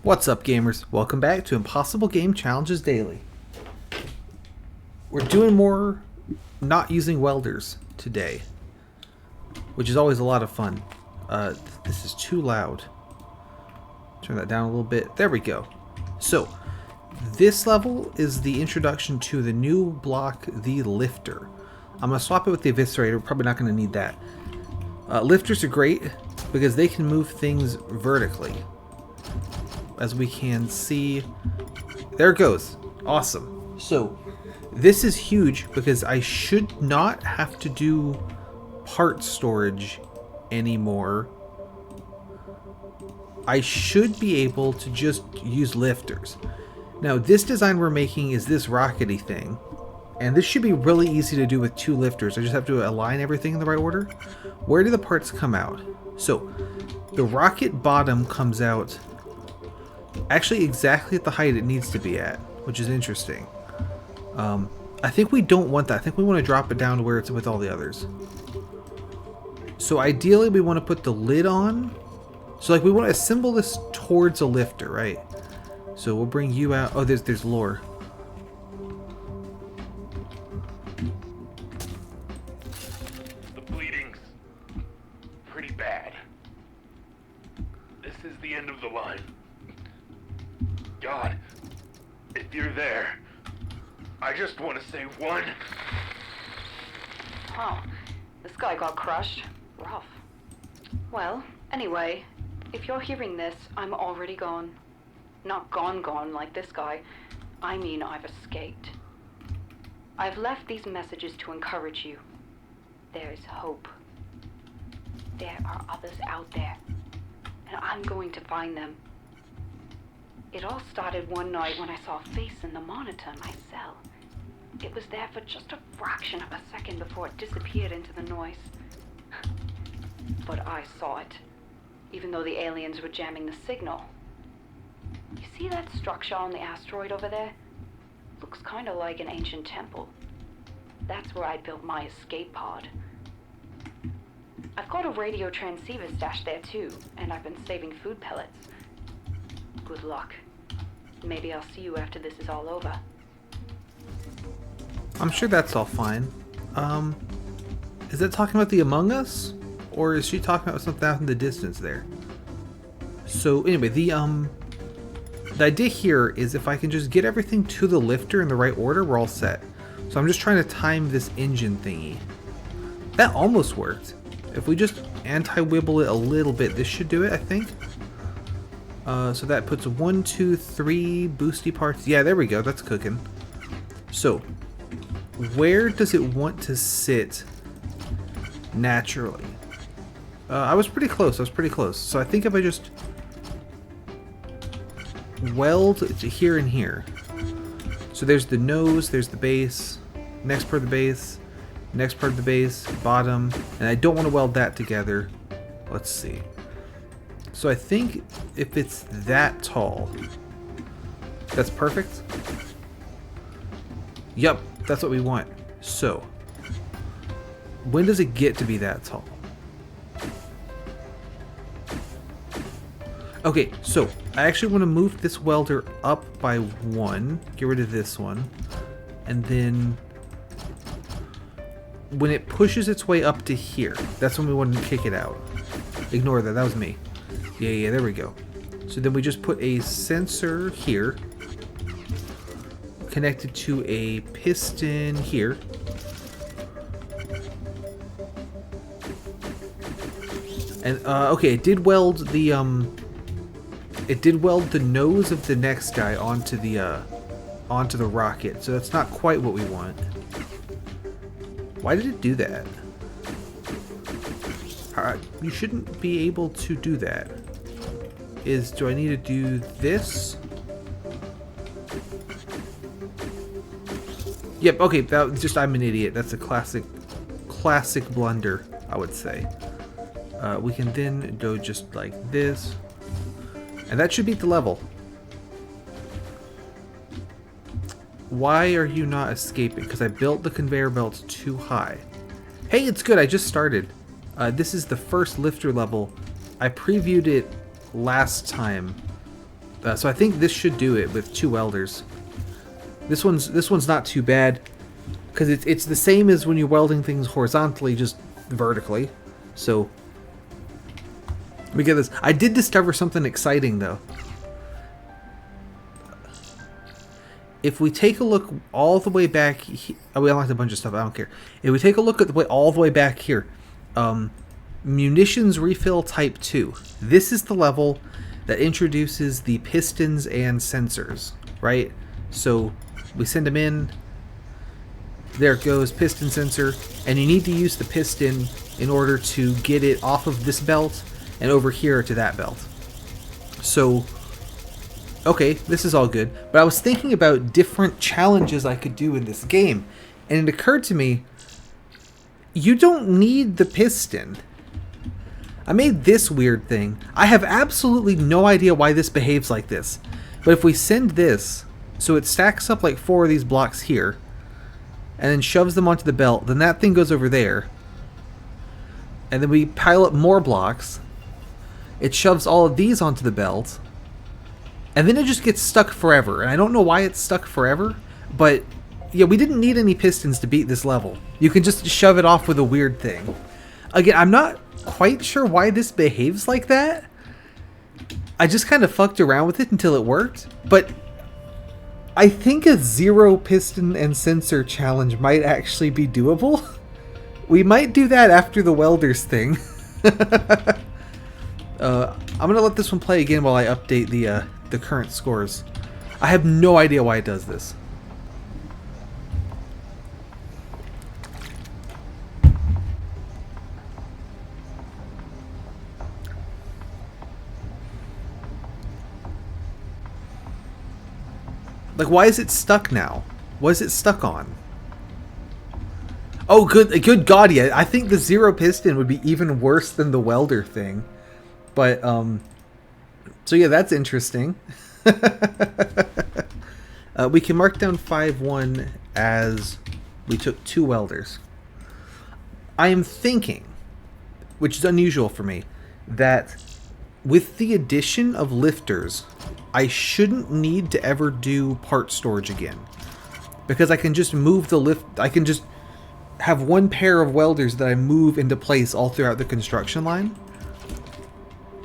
What's up, gamers? Welcome back to Impossible Game Challenges Daily. We're doing more not using welders today, which is always a lot of fun. This is too loud. Turn that down a little bit. There we go. So, this level is the introduction to the new block, the lifter. I'm going to swap it with the eviscerator. We're probably not going to need that. Lifters are great because they can move things vertically. As we can see, there it goes. Awesome. So this is huge because I should not have to do part storage anymore. I should be able to just use lifters. Now this design we're making is this rockety thing, and this should be really easy to do with two lifters. I just have to align everything in the right order. Where do the parts come out? So the rocket bottom comes out actually exactly at the height it needs to be at, which is interesting. I think we don't want that. I think we want to drop it down to where it's with all the others. So ideally we want to put the lid on. So like we want to assemble this towards a lifter, right? So we'll bring you out. Oh, there's lore. The bleeding's pretty bad. This is the end of the line. God, if you're there, I just want to say one. Oh, this guy got crushed. Rough. Well, anyway, if you're hearing this, I'm already gone. Not gone like this guy. I mean, I've escaped. I've left these messages to encourage you. There is hope. There are others out there, and I'm going to find them. It all started one night when I saw a face in the monitor in my cell. It was there for just a fraction of a second before it disappeared into the noise. But I saw it, even though the aliens were jamming the signal. You see that structure on the asteroid over there? Looks kind of like an ancient temple. That's where I built my escape pod. I've got a radio transceiver stashed there too, and I've been saving food pellets. Good luck. Maybe I'll see you after this is all over. I'm sure that's all fine. Is that talking about the Among Us? Or is she talking about something out in the distance there? So anyway, the idea here is if I can just get everything to the lifter in the right order, we're all set. So I'm just trying to time this engine thingy. That almost worked. If we just anti-wibble it a little bit, this should do it, I think. So that puts 1, 2, 3 boosty parts. Yeah, there we go. That's cooking. So, where does it want to sit naturally? I was pretty close. So I think if I just weld to here and here. So there's the nose, there's the base, next part of the base, next part of the base, bottom, and I don't want to weld that together. Let's see. So I think if it's that tall, that's perfect. Yep, that's what we want. So, when does it get to be that tall? Okay, so I actually want to move this welder up by 1, get rid of this one, and then when it pushes its way up to here, that's when we want to kick it out. Ignore that, that was me. Yeah, there we go. So then we just put a sensor here, connected to a piston here. And okay, it did weld the nose of the next guy onto the rocket. So that's not quite what we want. Why did it do that? You shouldn't be able to do that. Do I need to do this? Yep, okay, that was just, I'm an idiot. That's a classic blunder, I would say. We can then go just like this. And that should beat the level. Why are you not escaping? Because I built the conveyor belt too high. Hey, it's good, I just started. This is the first lifter level. I previewed it last time So I think this should do it with 2 welders. This one's not too bad because it's the same as when you're welding things horizontally, just vertically. So we get this. I did discover something exciting though. If we take a look all the way back, oh, we unlocked a bunch of stuff. I don't care. If we take a look at the way all the way back here, munitions refill type 2. This is the level that introduces the pistons and sensors, right? So we send them in. There it goes, piston sensor, and you need to use the piston in order to get it off of this belt and over here to that belt. So, okay, this is all good. But I was thinking about different challenges I could do in this game, and it occurred to me, you don't need the piston. I made this weird thing. I have absolutely no idea why this behaves like this. But if we send this, so it stacks up like 4 of these blocks here, and then shoves them onto the belt, then that thing goes over there. And then we pile up more blocks. It shoves all of these onto the belt. And then it just gets stuck forever. And I don't know why it's stuck forever, but yeah, we didn't need any pistons to beat this level. You can just shove it off with a weird thing. Again, I'm not quite sure why this behaves like that. I just kind of fucked around with it until it worked, but I think a 0 piston and sensor challenge might actually be doable. We might do that after the welders thing. I'm gonna let this one play again while I update the current scores. I have no idea why it does this. Like, why is it stuck now? What is it stuck on? Oh, good God, yeah. I think the 0 piston would be even worse than the welder thing. But, so yeah, that's interesting. We can mark down 5-1 as we took 2 welders. I am thinking, which is unusual for me, that with the addition of lifters, I shouldn't need to ever do part storage again. Because I can just move the lift, I can just have one pair of welders that I move into place all throughout the construction line.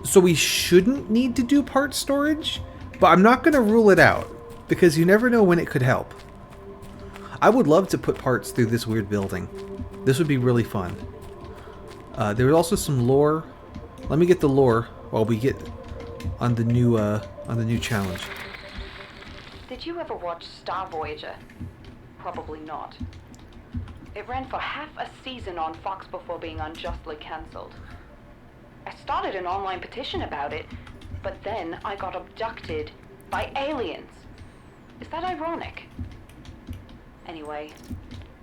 So we shouldn't need to do part storage, but I'm not going to rule it out, because you never know when it could help. I would love to put parts through this weird building. This would be really fun. There was also some lore. Let me get the lore while we get on the new challenge. Did you ever watch Star Voyager? Probably not. It ran for half a season on Fox before being unjustly cancelled. I started an online petition about it, but then I got abducted by aliens. Is that ironic? Anyway,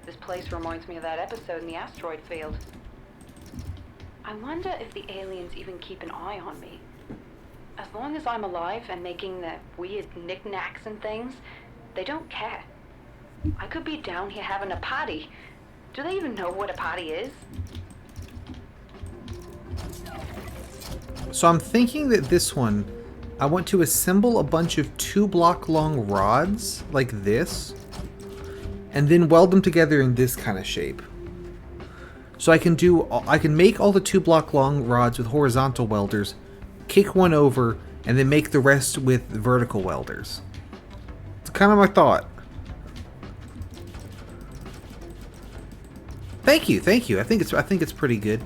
this place reminds me of that episode in the asteroid field. I wonder if the aliens even keep an eye on me. As long as I'm alive and making the weird knickknacks and things, they don't care. I could be down here having a party. Do they even know what a party is? So I'm thinking that this one, I want to assemble a bunch of 2-block long rods, like this, and then weld them together in this kind of shape. So I can make all the 2-block long rods with horizontal welders, kick one over, and then make the rest with vertical welders. It's kind of my thought. Thank you. I think it's pretty good.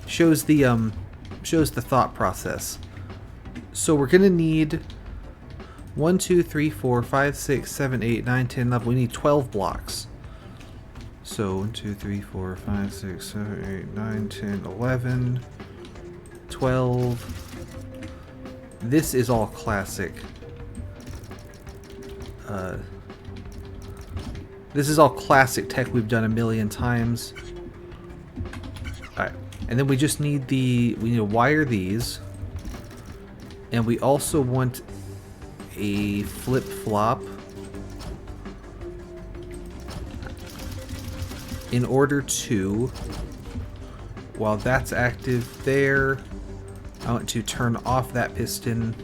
Shows the thought process. So we're gonna need 1, 2, 3, 4, 5, 6, 7, 8, 9, 10, 11. We need 12 blocks. So 1, 2, 3, 4, 5, 6, 7, 8, 9, 10, 11, 12. This is all classic. This is all classic tech we've done a million times. Alright, and then we just need we need to wire these. And we also want a flip-flop in order to, while that's active there, I want to turn off that piston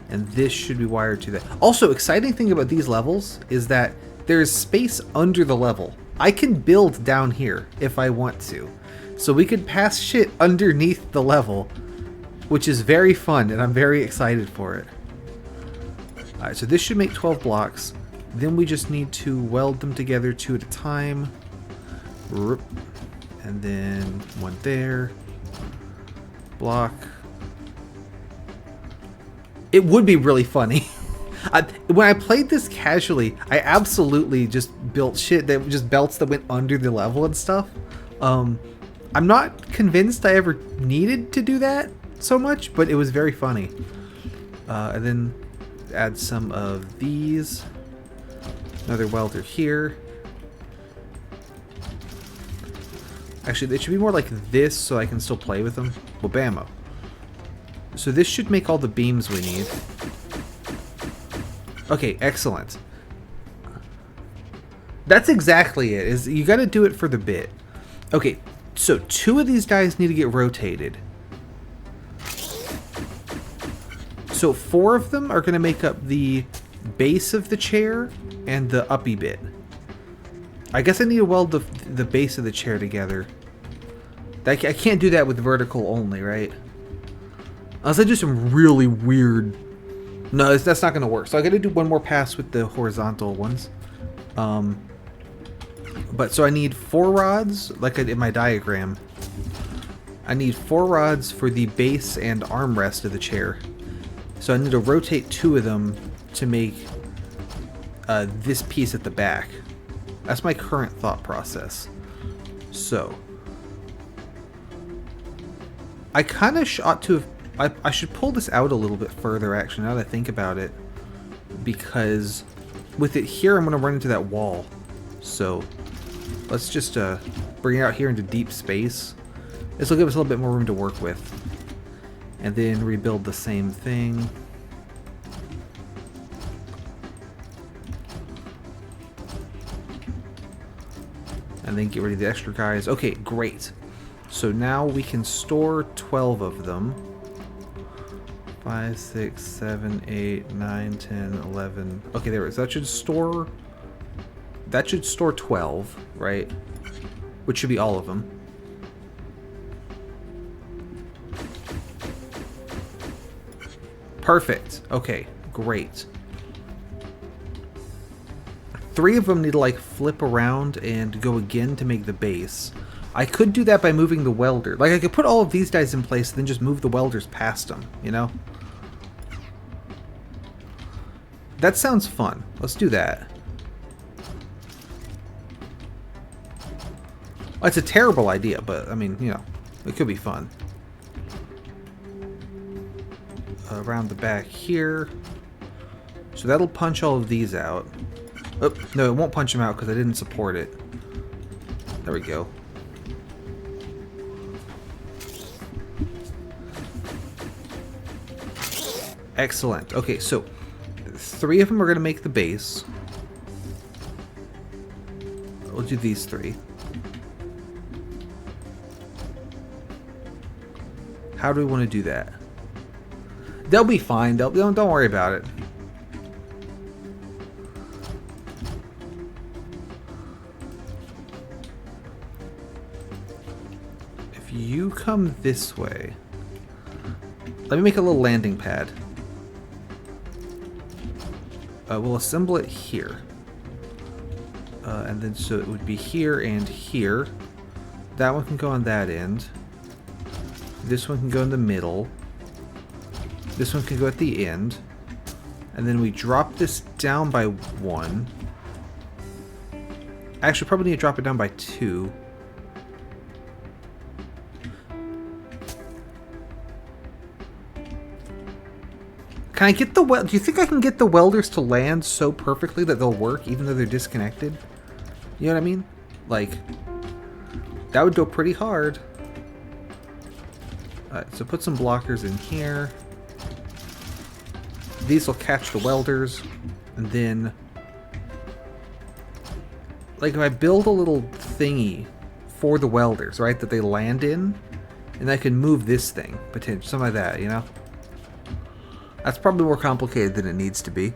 And this should be wired to that. Also, exciting thing about these levels is that there's space under the level. I can build down here if I want to. So we could pass shit underneath the level, which is very fun, and I'm very excited for it. Alright, so this should make 12 blocks. Then we just need to weld them together 2 at a time. And then one there. Block. It would be really funny. When I played this casually, I absolutely just built shit that just belts that went under the level and stuff. I'm not convinced I ever needed to do that so much, but it was very funny. And then add some of these. Another welder here. Actually, it should be more like this so I can still play with them. Wabamo. So this should make all the beams we need. Okay, excellent. That's exactly it. Is you got to do it for the bit. Okay, so 2 of these guys need to get rotated. So 4 of them are going to make up the base of the chair and the uppy bit. I guess I need to weld the base of the chair together. I can't do that with vertical only, right? Unless I do some really weird... No, that's not going to work. So I got to do one more pass with the horizontal ones. But so I need 4 rods, like I did in my diagram. I need 4 rods for the base and armrest of the chair. So I need to rotate 2 of them to make this piece at the back. That's my current thought process. So I kind of ought to have... I should pull this out a little bit further, actually, now that I think about it. Because with it here, I'm going to run into that wall. So let's just bring it out here into deep space. This will give us a little bit more room to work with. And then rebuild the same thing. And then get rid of the extra guys. Okay, great. So now we can store 12 of them. 5, 6, 7, 8, 9, 10, 11. Okay, there it is. That should store 12, right? Which should be all of them. Perfect. Okay, great. 3 of them need to like flip around and go again to make the base. I could do that by moving the welder. Like I could put all of these guys in place and then just move the welders past them, you know? That sounds fun. Let's do that. It's a terrible idea, but I mean, you know, it could be fun. Around the back here. So that'll punch all of these out. Oh, no, it won't punch them out because I didn't support it. There we go. Excellent. Okay, so 3 of them are going to make the base. We'll do these 3. How do we want to do that? They'll be fine. Don't worry about it. If you come this way, let me make a little landing pad. We'll assemble it here. And then so it would be here and here. That one can go on that end. This one can go in the middle. This one can go at the end. And then we drop this down by 1. Actually, probably need to drop it down by 2. Can I get the do you think I can get the welders to land so perfectly that they'll work even though they're disconnected? You know what I mean? Like, that would go pretty hard. Alright, so put some blockers in here. These will catch the welders. And then, like, if I build a little thingy for the welders, right, that they land in, and I can move this thing, potentially, something like that, you know? That's probably more complicated than it needs to be.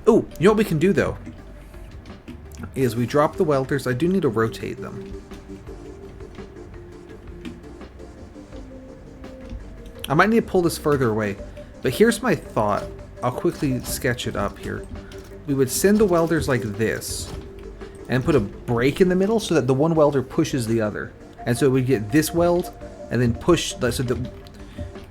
Oh, you know what we can do though? Is we drop the welders. I do need to rotate them. I might need to pull this further away. But here's my thought. I'll quickly sketch it up here. We would send the welders like this. And put a break in the middle so that the one welder pushes the other. And so we get this weld and then push. So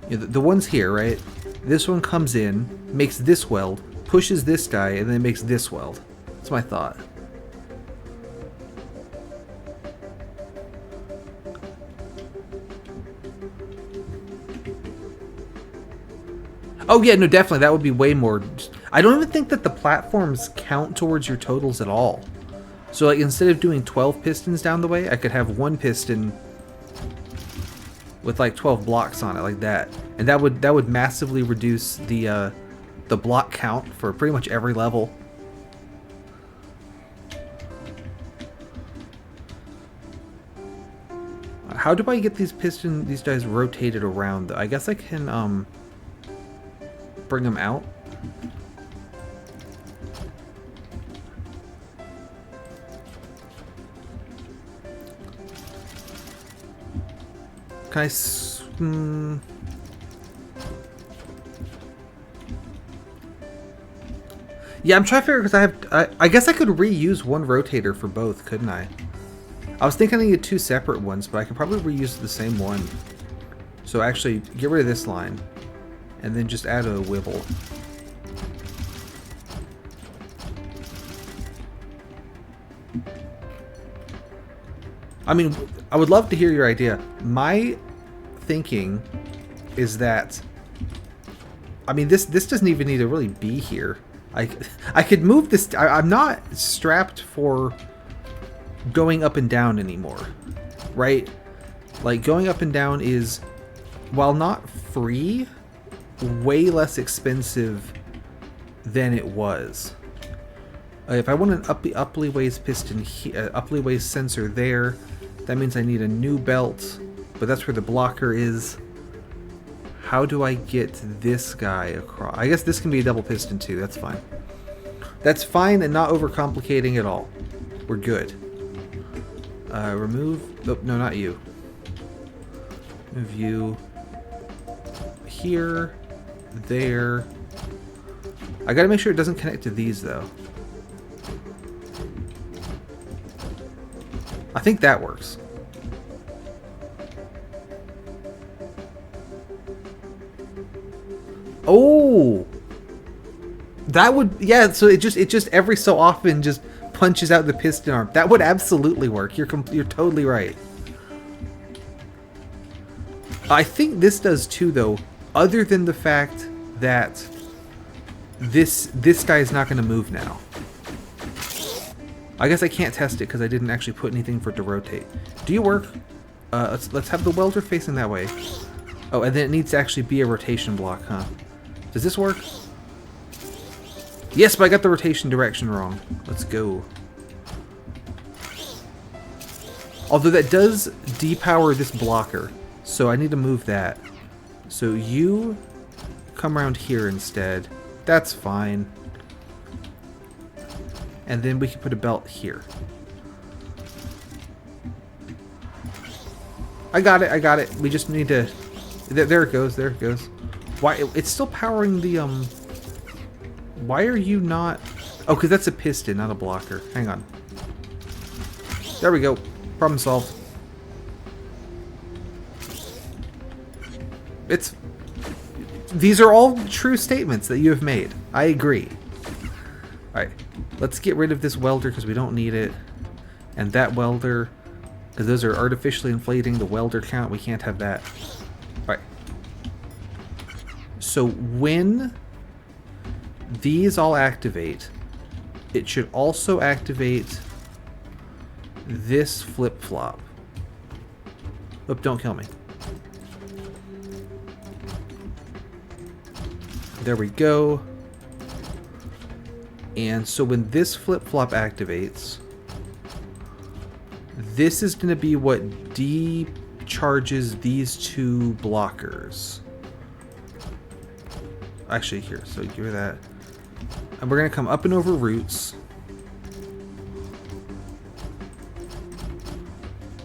the one's here, right? This one comes in, makes this weld, pushes this guy, and then makes this weld. That's my thought. Oh yeah, no, definitely. That would be way more. I don't even think that the platforms count towards your totals at all. So like instead of doing 12 pistons down the way, I could have one piston with like 12 blocks on it, like that. And that would massively reduce the block count for pretty much every level. How do I get these guys rotated around? I guess I can bring them out. Can I? Yeah, I'm trying to figure because I guess I could reuse one rotator for both, couldn't I? I was thinking I needed two separate ones, but I could probably reuse the same one. So actually, get rid of this line, and then just add a wibble. I mean, I would love to hear your idea. My thinking is that, I mean, this doesn't even need to really be here. I could move this. I'm not strapped for going up and down anymore, right? Like going up and down is, while not free, way less expensive than it was. If I want an upply ways piston, upply ways sensor there, that means I need a new belt, but that's where the blocker is. How do I get this guy across? I guess this can be a double piston too, that's fine. That's fine and not overcomplicating at all. We're good. Remove, oh, no, not you. Move you here, there. I gotta make sure it doesn't connect to these though. I think that works. Oh, that would, yeah. So it just every so often just punches out the piston arm. That would absolutely work. You're totally right. I think this does too, though. Other than the fact that this guy is not going to move now. I guess I can't test it because I didn't actually put anything for it to rotate. Do you work? Let's have the welder facing that way. Oh, and then it needs to actually be a rotation block, huh? Does this work? Yes, but I got the rotation direction wrong. Let's go. Although that does depower this blocker, so I need to move that. So you come around here instead. That's fine. And then we can put a belt here. I got it. We just need to... There it goes, there it goes. Why? It's still powering the, Why are you not... Oh, because that's a piston, not a blocker. Hang on. There we go. Problem solved. These are all true statements that you have made. I agree. Alright. Let's get rid of this welder because we don't need it. And that welder, because those are artificially inflating the welder count. We can't have that. Alright. So when these all activate, it should also activate this flip-flop. Oop, don't kill me. There we go. And so when this flip-flop activates, this is going to be what decharges these two blockers. Actually, here. So give her that. And we're going to come up and over roots.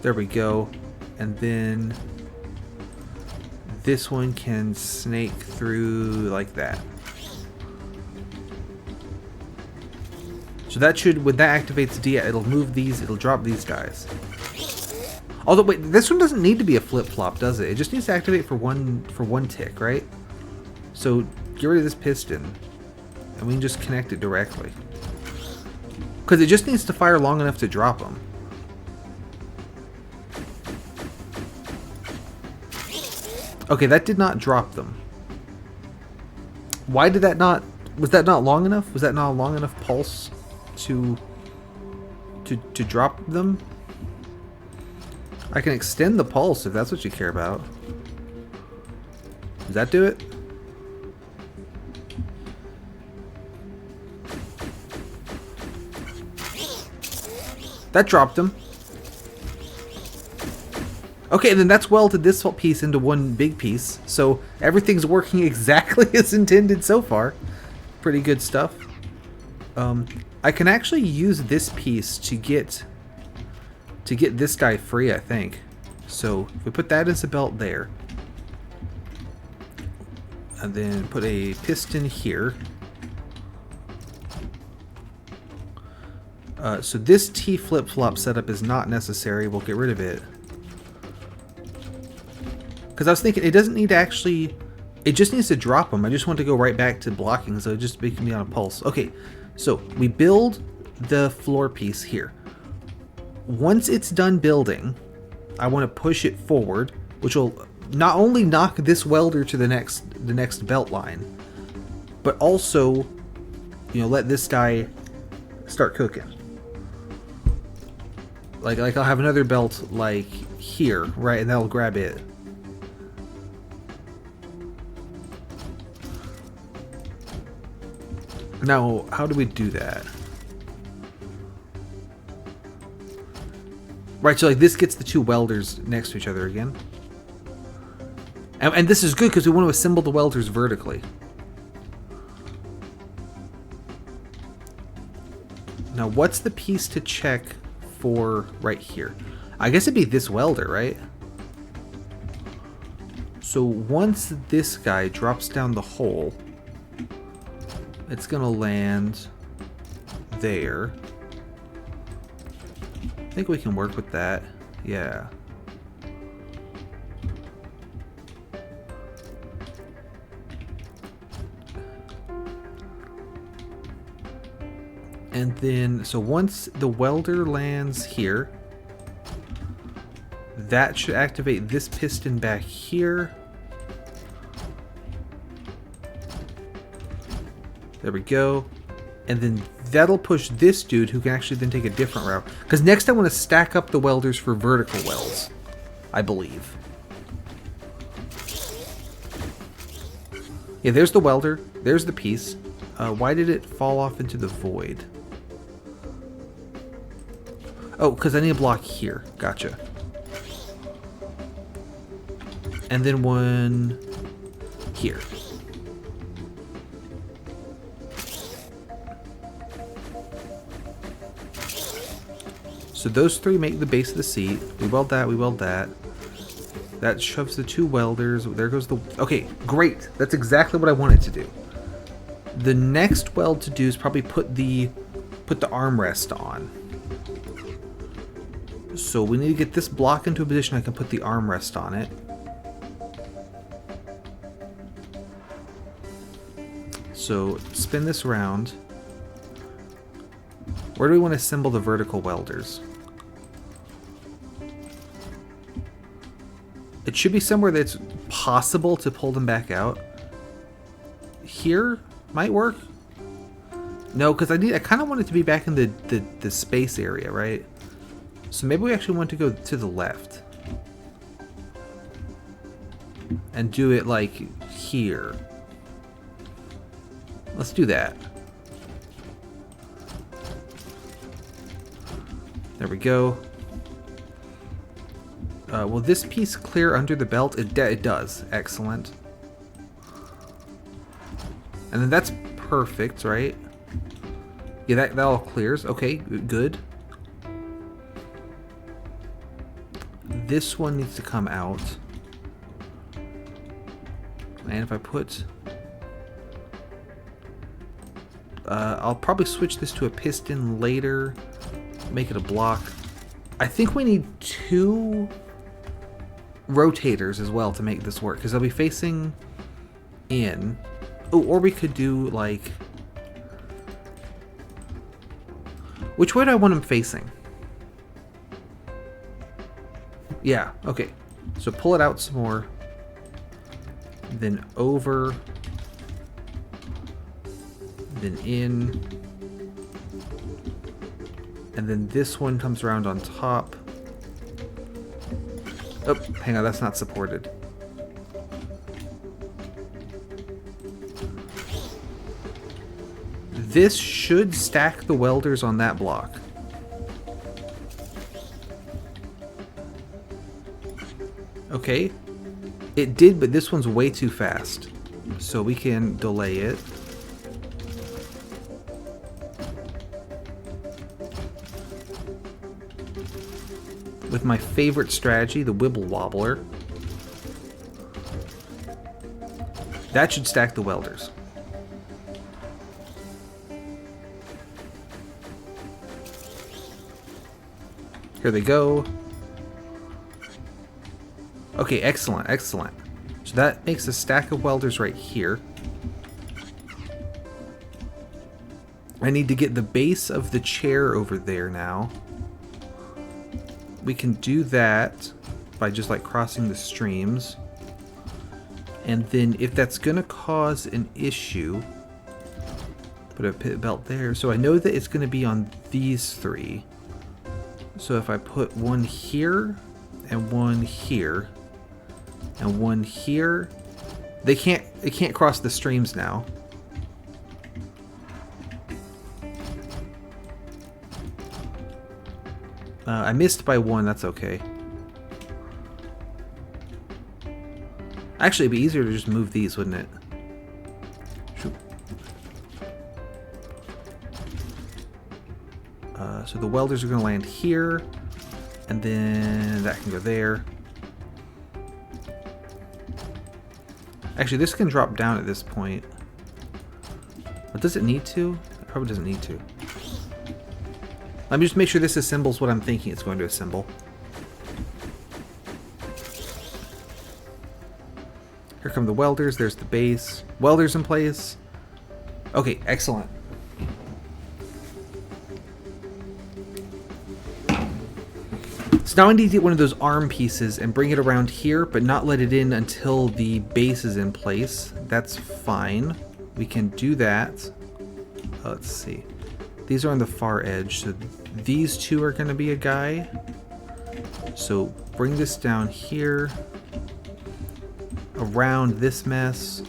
There we go. And then this one can snake through like that. So that should, when that activates D, it'll move these, it'll drop these guys. Although, wait, this one doesn't need to be a flip-flop, does it? It just needs to activate for one tick, right? So get rid of this piston, and we can just connect it directly. Because it just needs to fire long enough to drop them. Okay, that did not drop them. Why did that not... Was that not long enough? Was that not a long enough pulse to drop them? I can extend the pulse if that's what you care about. Does that do it? That dropped them. Okay, then that's welded this piece into one big piece. So everything's working exactly as intended so far. Pretty good stuff. I can actually use this piece to get this guy free, I think. So if we put that as a belt there, and then put a piston here. So this T flip-flop setup is not necessary. We'll get rid of it. Because I was thinking it doesn't need to actually... It just needs to drop them. I just want to go right back to blocking, so it just makes me on a pulse. Okay, so we build the floor piece here. Once it's done building, I want to push it forward, which will not only knock this welder to the next belt line, but also, you know, let this guy start cooking. Like I'll have another belt like here, right, and that'll grab it. Now, how do we do that? Right, so like this gets the two welders next to each other again. And this is good because we want to assemble the welders vertically. Now, what's the piece to check for right here? I guess it'd be this welder, right? So once this guy drops down the hole, it's gonna land there. I think we can work with that. Yeah. And then, so once the welder lands here, that should activate this piston back here. There we go. And then that'll push this dude who can actually then take a different route. Because next I want to stack up the welders for vertical welds, I believe. Yeah, there's the welder. There's the piece. Why did it fall off into the void? Oh, because I need a block here. Gotcha. And then one here. So those three make the base of the seat. We weld that, we weld that. That shoves the two welders. There goes the... Okay, great. That's exactly what I wanted to do. The next weld to do is probably put the armrest on. So we need to get this block into a position I can put the armrest on it. So spin this around. Where do we want to assemble the vertical welders? It should be somewhere that's possible to pull them back out. Here might work. No, because I kind of want it to be back in the space area, right? So maybe we actually want to go to the left and do it like here. Let's do that. There we go. Will this piece clear under the belt? It does. Excellent. And then that's perfect, right? Yeah, that all clears. Okay, good. This one needs to come out. And if I put... I'll probably switch this to a piston later. Make it a block. I think we need 2 rotators as well to make this work, because they'll be facing in. Oh, or we could do like... Which way do I want them facing? Yeah, okay. So pull it out some more. Then over. Then in. And then this one comes around on top. Oh, hang on, that's not supported. This should stack the welders on that block. Okay. It did, but this one's way too fast. So we can delay it. With my favorite strategy, the Wibble Wobbler. That should stack the welders. Here they go. Okay, excellent, excellent. So that makes a stack of welders right here. I need to get the base of the chair over there now. We can do that by just like crossing the streams. And then if that's gonna cause an issue, put a pit belt there. So I know that it's gonna be on these 3. So if I put one here and one here and one here, it can't cross the streams now. I missed by 1, that's okay. Actually, it'd be easier to just move these, wouldn't it? Shoot. So the welders are going to land here, and then that can go there. Actually, this can drop down at this point. But does it need to? It probably doesn't need to. Let me just make sure this assembles what I'm thinking it's going to assemble. Here come the welders. There's the base. Welders in place. Okay, excellent. So now I need to get one of those arm pieces and bring it around here, but not let it in until the base is in place. That's fine. We can do that. Let's see. These are on the far edge, so these 2 are going to be a guy. So bring this down here. Around this mess.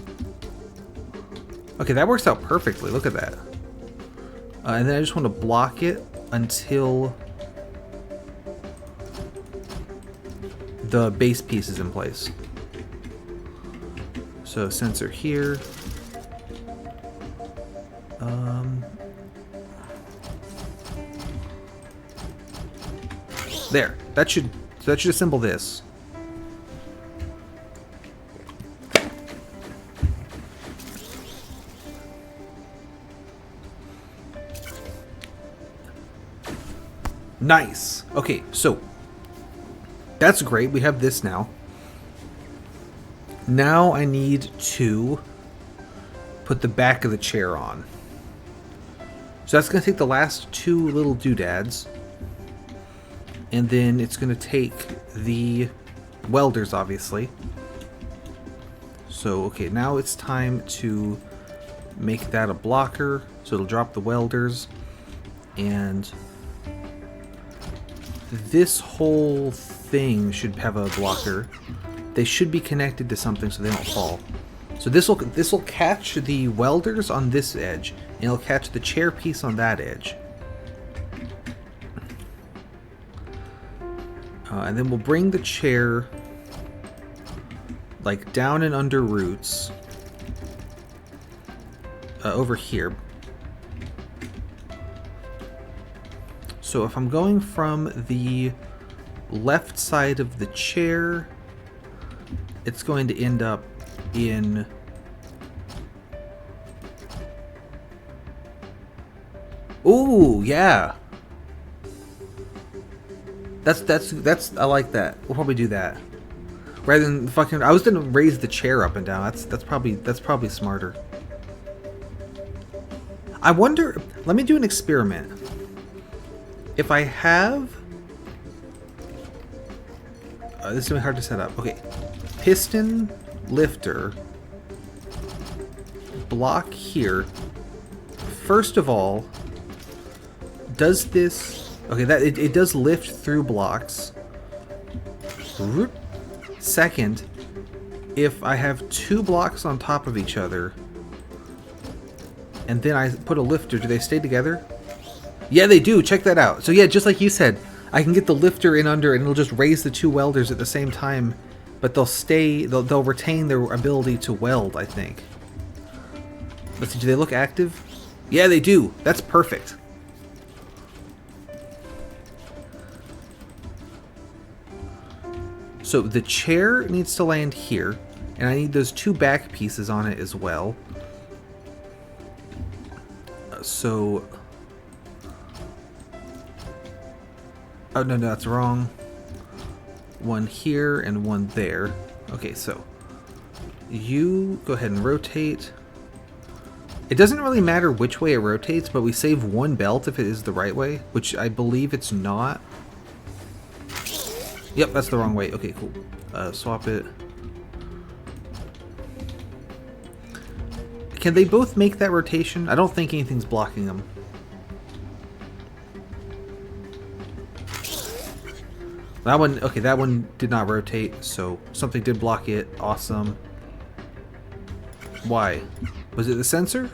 Okay, that works out perfectly. Look at that. And then I just want to block it until the base piece is in place. So sensor here. There. That should assemble this. Nice. Okay, so that's great. We have this now. Now I need to put the back of the chair on. So that's going to take the last 2 little doodads. And then it's going to take the welders, obviously. So, okay, now it's time to make that a blocker. So it'll drop the welders. And this whole thing should have a blocker. They should be connected to something so they don't fall. So this will catch the welders on this edge, and it'll catch the chair piece on that edge. And then we'll bring the chair like down and under roots. over here. So if I'm going from the left side of the chair, it's going to end up in... Ooh, yeah. That's I like that. We'll probably do that. Rather than fucking, I was gonna raise the chair up and down. That's probably smarter. I wonder, let me do an experiment. If I have this is gonna be hard to set up. Okay. Piston lifter block here. First of all, does this... Okay, that it does lift through blocks. Second, if I have two blocks on top of each other, and then I put a lifter, do they stay together? Yeah, they do. Check that out. So yeah, just like you said, I can get the lifter in under, and it'll just raise the two welders at the same time, but they'll retain their ability to weld, I think. Let's see, do they look active? Yeah, they do. That's perfect. So the chair needs to land here, and I need those two back pieces on it as well. So... Oh, no, that's wrong. One here and one there. Okay, so you go ahead and rotate. It doesn't really matter which way it rotates, but we save one belt if it is the right way, which I believe it's not. Yep, that's the wrong way. Okay, cool. Swap it. Can they both make that rotation? I don't think anything's blocking them. That one, okay, that one did not rotate, so something did block it. Awesome. Why? Was it the sensor?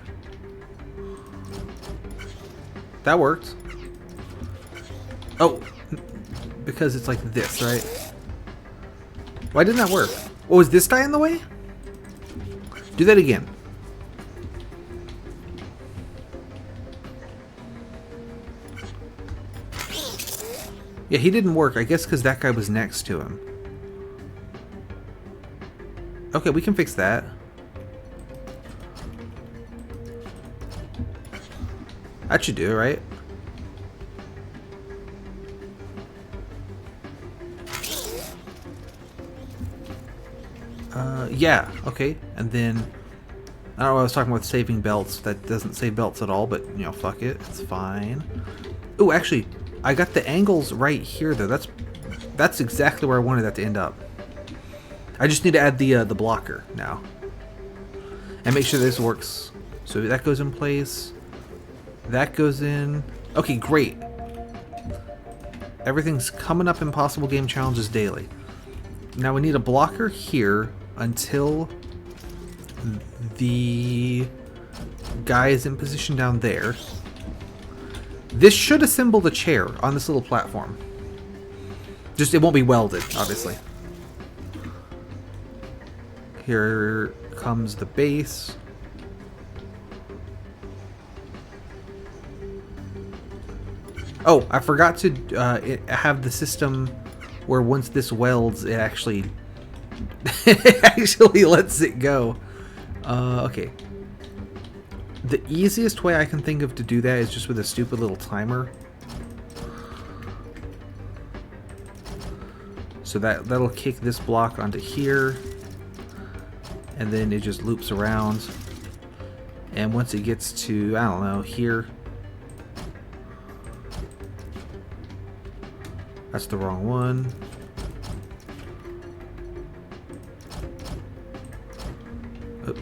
That worked. Oh, because it's like this, right? Why didn't that work? Oh, is this guy in the way? Do that again. Yeah, he didn't work. I guess because that guy was next to him. Okay, we can fix that. That should do it, right? Yeah, okay. And then, I don't know, I was talking about saving belts. That doesn't save belts at all, but, you know, fuck it. It's fine. Oh, actually, I got the angles right here, though. That's exactly where I wanted that to end up. I just need to add the blocker now. And make sure this works. So that goes in place. That goes in. Okay, great. Everything's coming up in Possible Game Challenges daily. Now we need a blocker here until the guy is in position down there. This should assemble the chair on this little platform. Just, it won't be welded, obviously. Here comes the base. Oh, I forgot to have the system where once this welds, it actually it actually lets it go. Okay. The easiest way I can think of to do that is just with a stupid little timer. So that'll kick this block onto here, and then it just loops around. And once it gets to, I don't know, here. That's the wrong one. Oh.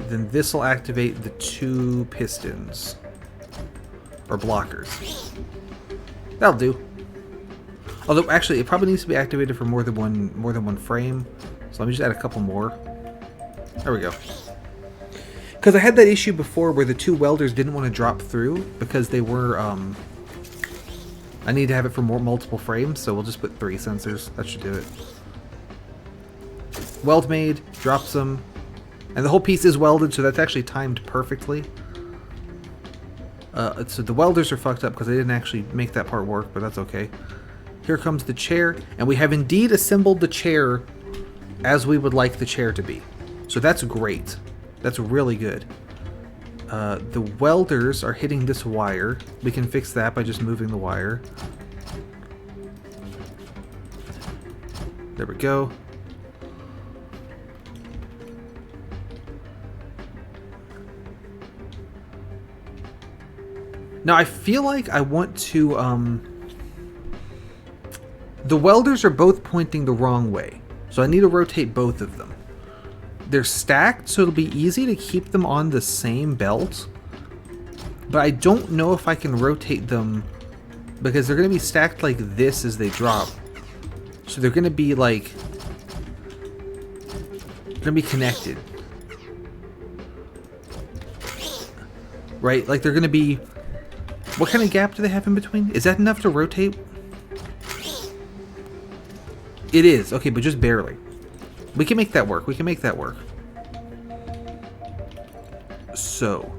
Then this will activate the two pistons. Or blockers. That'll do. Although actually it probably needs to be activated for more than one frame. So let me just add a couple more. There we go. Because I had that issue before where the two welders didn't want to drop through because they were I need to have it for more multiple frames, so we'll just put 3 sensors. That should do it. Weld made, drops them, and the whole piece is welded, so that's actually timed perfectly. So the welders are fucked up because they didn't actually make that part work, but that's okay. Here comes the chair, and we have indeed assembled the chair as we would like the chair to be. So that's great. That's really good. The welders are hitting this wire. We can fix that by just moving the wire. There we go. Now I feel like I want to, the welders are both pointing the wrong way. So I need to rotate both of them. They're stacked, so it'll be easy to keep them on the same belt. But I don't know if I can rotate them because they're going to be stacked like this as they drop. So they're going to be like, they're going to be connected. Right? Like they're going to be, what kind of gap do they have in between? Is that enough to rotate? It is. Okay, but just barely. We can make that work. We can make that work. So.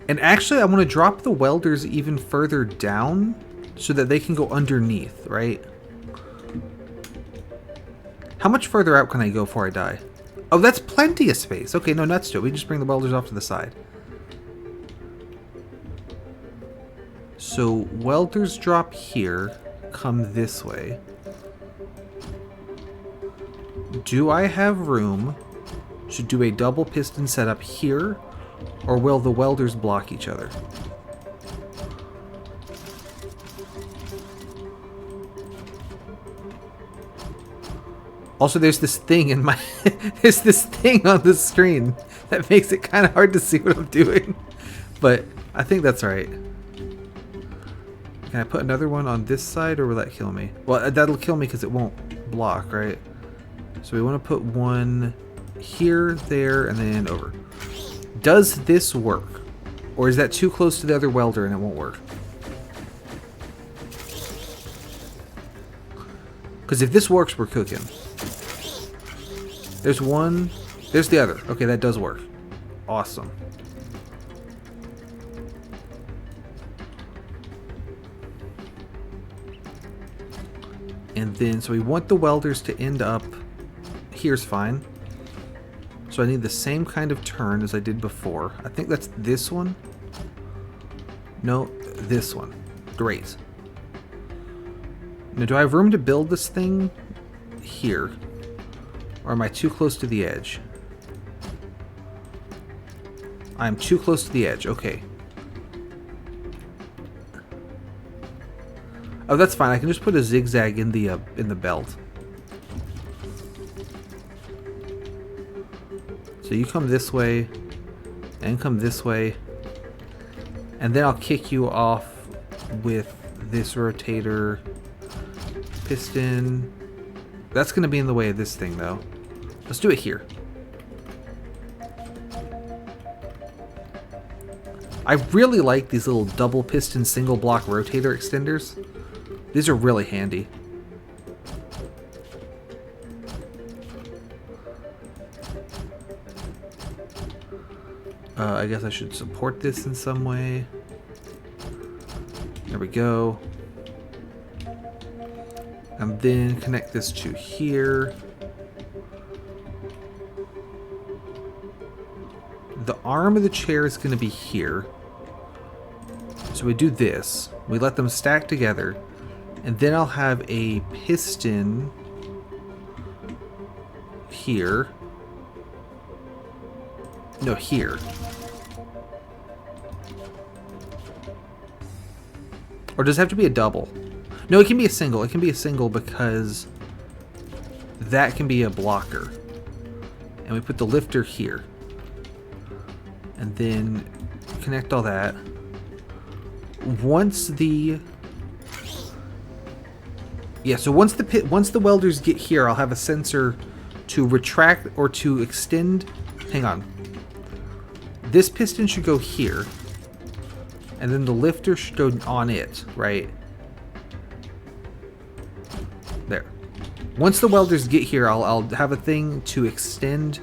And actually, I want to drop the welders even further down so that they can go underneath, right? How much further out can I go before I die? Oh, that's plenty of space. Okay, no, nuts to it. We just bring the welders off to the side. So, welders drop here, come this way. Do I have room to do a double piston setup here, or will the welders block each other? Also, there's this thing in my... there's this thing on the screen that makes it kind of hard to see what I'm doing. But I think that's right. Can I put another one on this side, or will that kill me? Well, that'll kill me because it won't block, right? So we want to put one here, there, and then over. Does this work? Or is that too close to the other welder and it won't work? Because if this works, we're cooking. There's one. There's the other. Okay, that does work. Awesome. And then, so we want the welders to end up... Here's fine. So I need the same kind of turn as I did before. I think that's this one. No, this one. Great. Now, do I have room to build this thing here? Or am I too close to the edge? I'm too close to the edge. Okay. Oh, that's fine. I can just put a zigzag in the belt. So you come this way, and come this way, and then I'll kick you off with this rotator piston. That's going to be in the way of this thing, though. Let's do it here. I really like these little double piston single block rotator extenders. These are really handy. I guess I should support this in some way. There we go. And then connect this to here. The arm of the chair is going to be here. So we do this. We let them stack together. And then I'll have a piston here. No, here. Or does it have to be a double? No, it can be a single. It can be a single because that can be a blocker. And we put the lifter here. And then connect all that. Once the... Yeah, so once the welders get here, I'll have a sensor to retract or to extend. Hang on. This piston should go here. and then the lifter should go on it, right? There. Once the welders get here, I'll have a thing to extend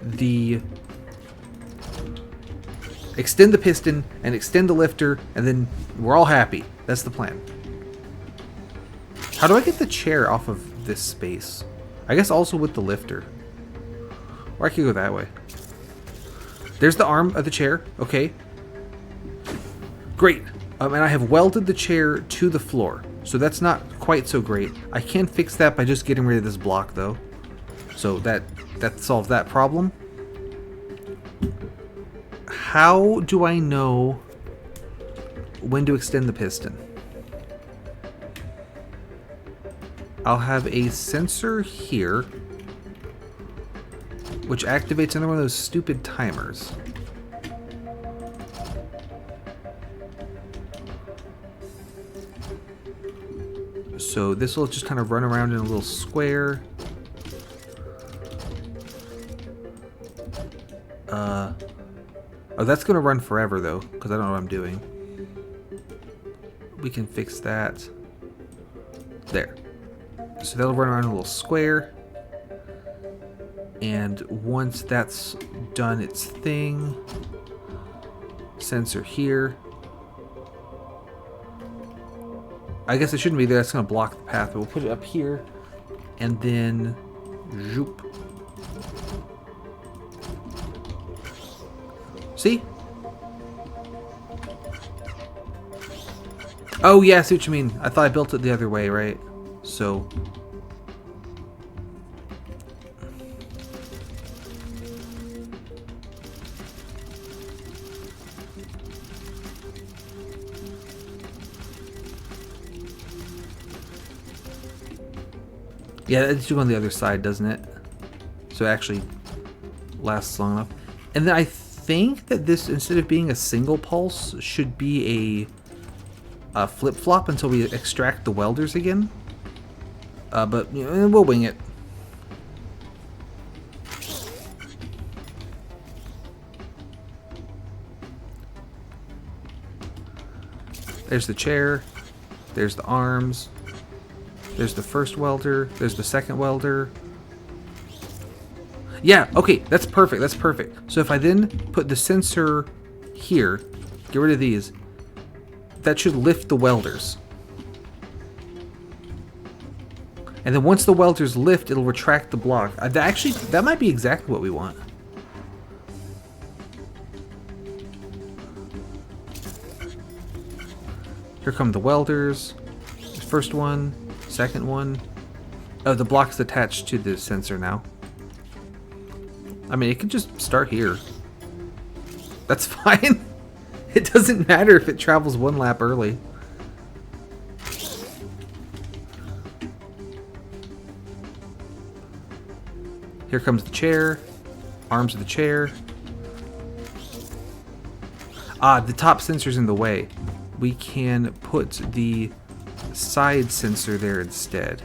the piston and extend the lifter, and then we're all happy. That's the plan. How do I get the chair off of this space? I guess also with the lifter. Or I could go that way. There's the arm of the chair. Okay. Great. And I have welded the chair to the floor. So that's not quite so great. I can fix that by just getting rid of this block, though. So that solves that problem. How do I know when to extend the piston? I'll have a sensor here, which activates another one of those stupid timers. So this will just kind of run around in a little square. Oh, that's going to run forever, though, because I don't know what I'm doing. We can fix that. There. So that'll run around in a little square. And once that's done its thing, sensor here. I guess it shouldn't be there. That's going to block the path. But we'll put it up here. And then... zoop. See? Oh, yeah, I see what you mean. I thought I built it the other way, right? So... yeah, it's due on the other side, doesn't it? So it actually lasts long enough. And then I think that this, instead of being a single pulse, should be a flip-flop until we extract the welders again. But you know, we'll wing it. There's the chair. There's the arms. There's the first welder. There's the second welder. Yeah, okay, that's perfect. That's perfect. So if I then put the sensor here, get rid of these, that should lift the welders. And then once the welders lift, it'll retract the block. Actually, that might be exactly what we want. Here come the welders. First one, second one. Oh, the block's attached to the sensor now. I mean, it could just start here. That's fine. It doesn't matter if it travels one lap early. Here comes the chair. Arms of the chair. Ah, the top sensor's in the way. We can put the side sensor there instead.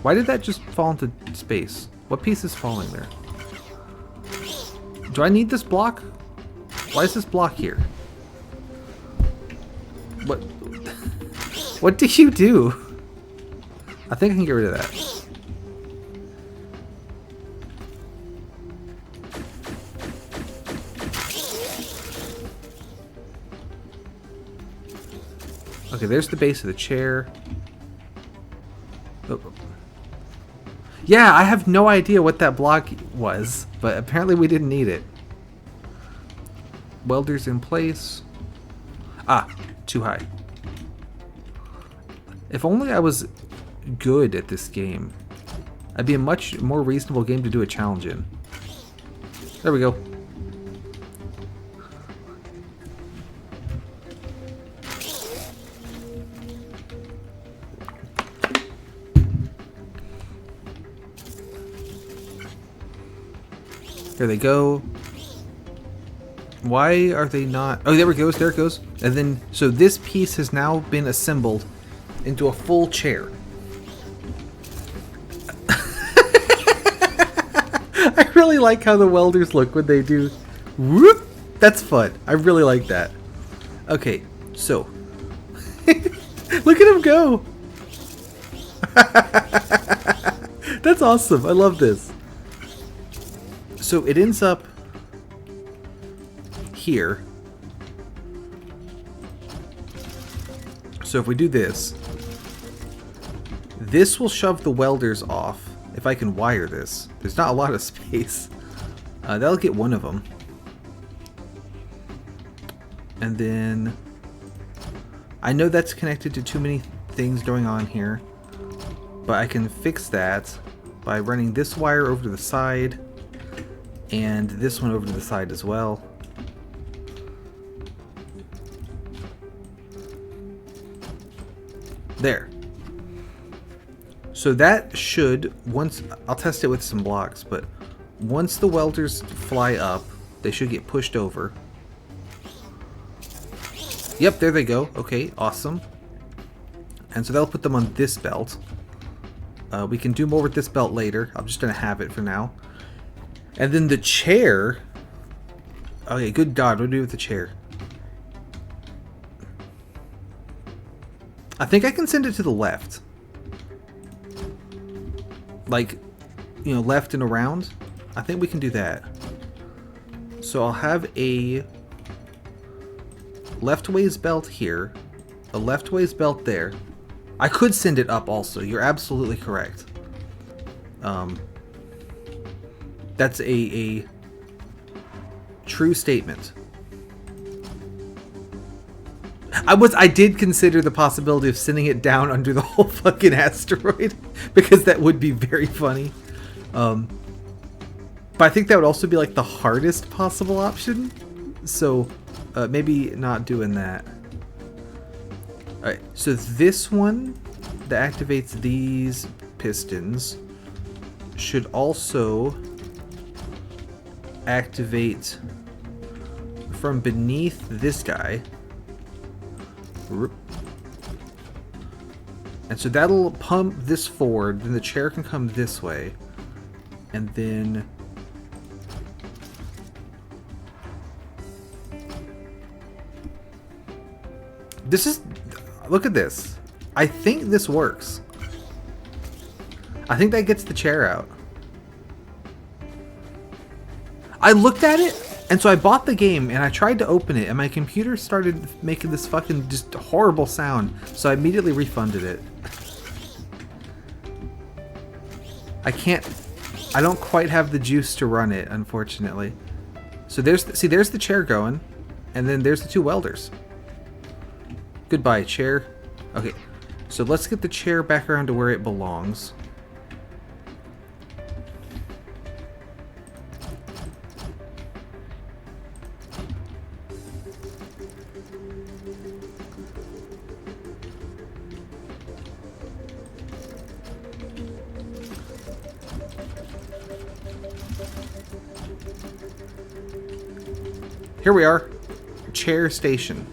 Why did that just fall into space? What piece is falling there? Do I need this block? Why is this block here? What? What did you do? I think I can get rid of that. Okay, there's the base of the chair. Oh. Yeah, I have no idea what that block was, but apparently we didn't need it. Welders in place. Ah, too high. If only I was good at this game. I'd be a much more reasonable game to do a challenge in. There we go. There they go. Why are they not... oh, there it goes. There it goes. And then, so this piece has now been assembled into a full chair. I really like how the welders look when they do Whoop! That's fun. I really like that. Okay, so look at him go. That's awesome. I love this. So it ends up here. So if we do this, this will shove the welders off. If I can wire this, there's not a lot of space. That'll get one of them. And then I know that's connected to too many things going on here, but I can fix that by running this wire over to the side and this one over to the side as well. There. So that should, once, I'll test it with some blocks, but once the welders fly up, they should get pushed over. Yep, there they go. Okay, awesome. And so that'll put them on this belt. We can do more with this belt later. I'm just going to have it for now. And then the chair. Okay, good God, what do we do with the chair? I think I can send it to the left. Like, you know, left and around. I think we can do that. So I'll have a leftways belt here, a leftways belt there. I could send it up also. You're absolutely correct. That's a true statement. I did consider the possibility of sending it down under the whole fucking asteroid because that would be very funny. But I think that would also be like the hardest possible option. So maybe not doing that. Alright, so this one that activates these pistons should also activate from beneath this guy. And so that'll pump this forward, then the chair can come this way. And then this is, look at this. I think this works. I think that gets the chair out. I looked at it, and so I bought the game, and I tried to open it, and my computer started making this fucking just horrible sound, so I immediately refunded it. I don't quite have the juice to run it, unfortunately. So there's the chair going, and then there's the two welders. Goodbye, chair. Okay, so let's get the chair back around to where it belongs. Here we are. Chair station.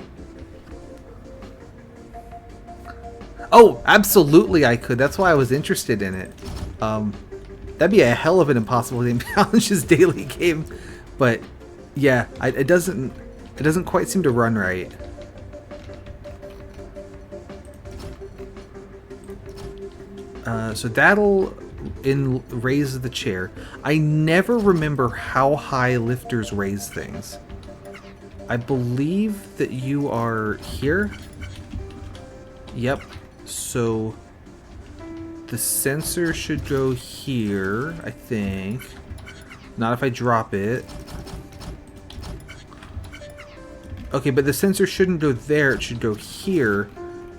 Oh, absolutely I could. That's why I was interested in it. That'd be a hell of an Impossible Game Challenges daily game. But yeah, it doesn't quite seem to run right. So that'll raise the chair. I never remember how high lifters raise things. I believe that you are here. Yep. So the sensor should go here, I think. Not if I drop it. Okay, but the sensor shouldn't go there. It should go here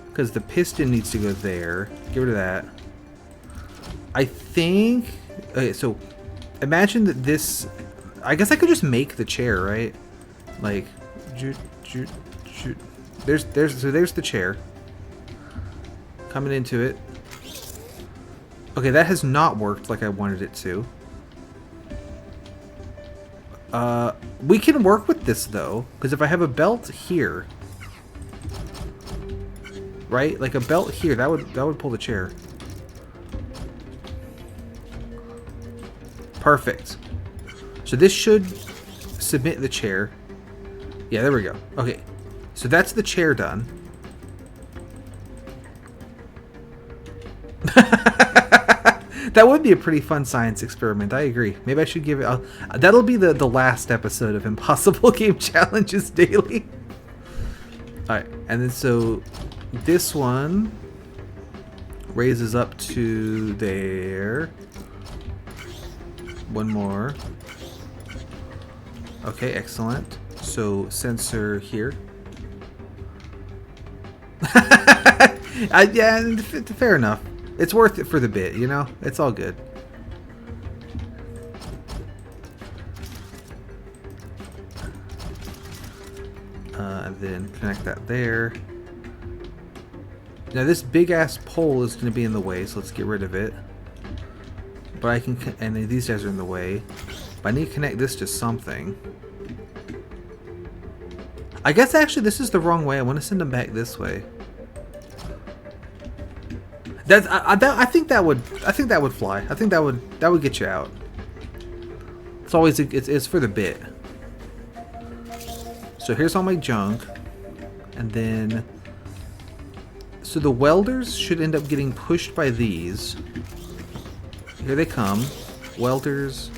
because the piston needs to go there. Get rid of that. I think... Okay, so imagine that this... I guess I could just make the chair, right? Like... There's the chair. Coming into it. Okay, that has not worked like I wanted it to. We can work with this though, because if I have a belt here, right? Like a belt here, that would pull the chair. Perfect. So this should submit the chair. Yeah, there we go. Okay, so that's the chair done. That would be a pretty fun science experiment. I agree. Maybe I should give it. That'll be the last episode of Impossible Game Challenges Daily. All right, and then so this one raises up to there. One more. Okay, excellent. So sensor here. Yeah, fair enough. It's worth it for the bit, you know? It's all good. And then connect that there. Now this big ass pole is going to be in the way, so let's get rid of it. But I can, and then these guys are in the way. But I need to connect this to something. I guess actually this is the wrong way. I want to send them back this way. I think that would fly. I think that would get you out. It's always it's for the bit. So here's all my junk, and then so the welders should end up getting pushed by these. Here they come, welders.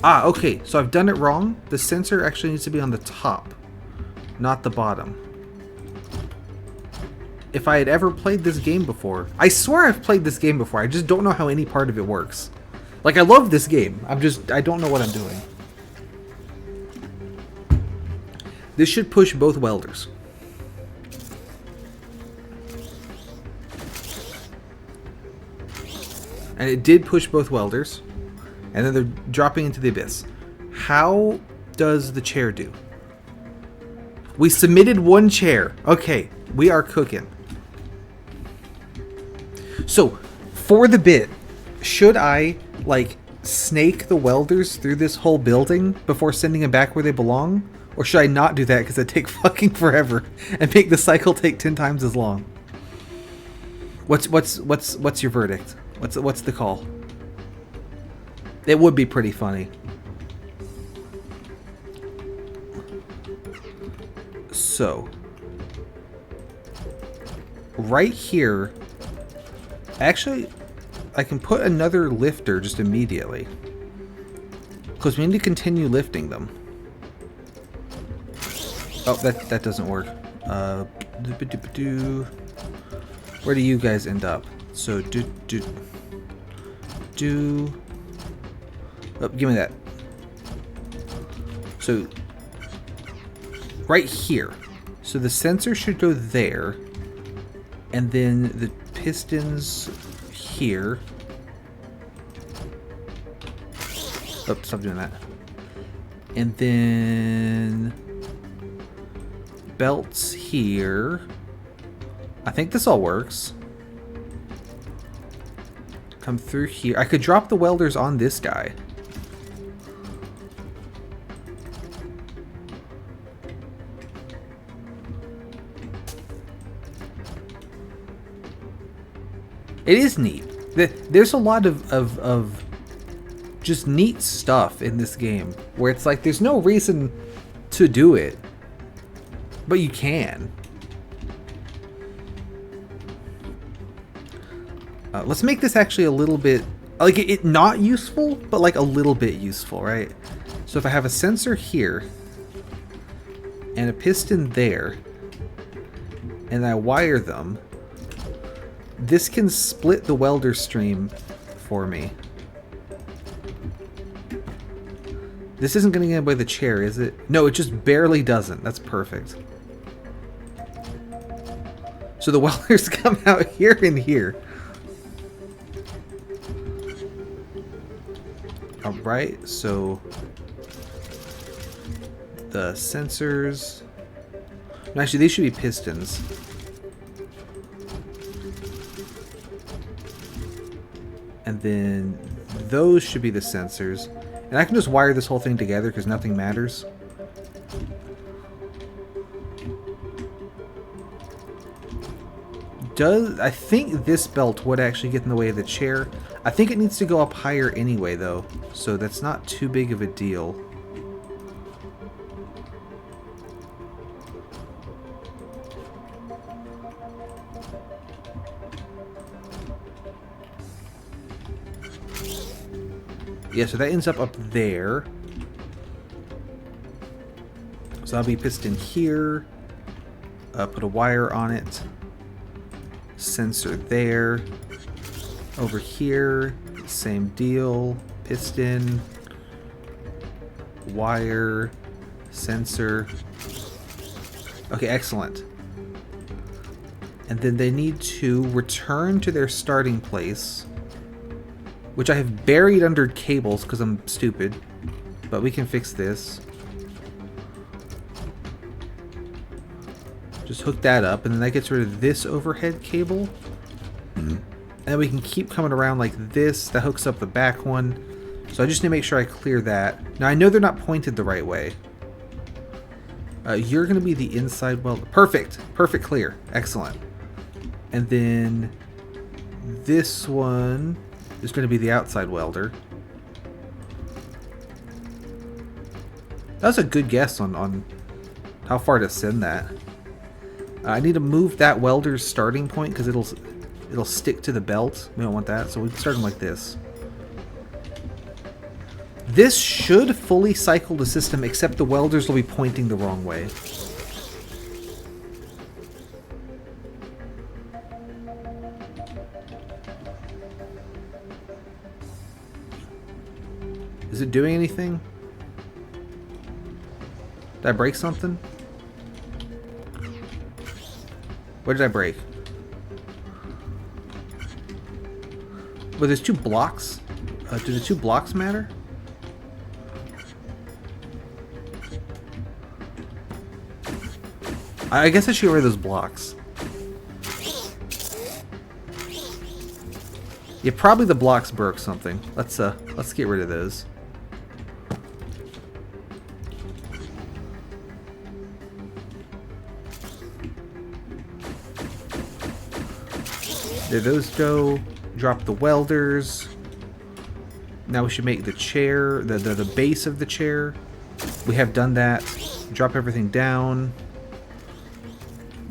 Ah, okay. So I've done it wrong. The sensor actually needs to be on the top, not the bottom. If I had ever played this game before. I swear I've played this game before. I just don't know how any part of it works. Like, I love this game. I don't know what I'm doing. This should push both welders. And it did push both welders. And then they're dropping into the abyss. How does the chair do? We submitted one chair. Okay, we are cooking. So, for the bit, should I, like, snake the welders through this whole building before sending them back where they belong? Or should I not do that because it'd take fucking forever and make the cycle take 10 times as long? What's your verdict? What's the call? It would be pretty funny. So, right here, actually, I can put another lifter just immediately. Because we need to continue lifting them. Oh, that doesn't work. Where do you guys end up? So, oh, give me that. So, right here. So the sensor should go there. And then the pistons here. Oh, stop doing that. And then belts here. I think this all works. Come through here. I could drop the welders on this guy. It is neat. There's a lot of just neat stuff in this game where it's like there's no reason to do it, but you can. Let's make this actually a little bit like it not useful, but like a little bit useful, right? So if I have a sensor here and a piston there, and I wire them, this can split the welder stream for me. This isn't going to get by the chair, is it? No, it just barely doesn't. That's perfect. So the welders come out here and here. Alright, so the sensors... No, actually, these should be pistons. And then those should be the sensors. And I can just wire this whole thing together because nothing matters. I think this belt would actually get in the way of the chair. I think it needs to go up higher anyway, though. So that's not too big of a deal. Yeah, so that ends up there. So that'll be piston here. Put a wire on it. Sensor there. Over here, same deal. Piston. Wire. Sensor. Okay, excellent. And then they need to return to their starting place, which I have buried under cables because I'm stupid. But we can fix this. Just hook that up, and then that gets rid of this overhead cable. And then we can keep coming around like this. That hooks up the back one. So I just need to make sure I clear that. Now I know they're not pointed the right way. You're going to be the inside welder. Perfect. Perfect clear. Excellent. And then this one is going to be the outside welder. That was a good guess on how far to send that. I need to move that welder's starting point because it'll stick to the belt. We don't want that, so we can start them like this. This should fully cycle the system, except the welders will be pointing the wrong way. Is it doing anything? Did I break something? What did I break? But there's two blocks. Do the two blocks matter? I guess I should get rid of those blocks. Yeah, probably the blocks broke something. Let's get rid of those. There those go. Drop the welders. Now we should make the chair, the base of the chair. We have done that. Drop everything down.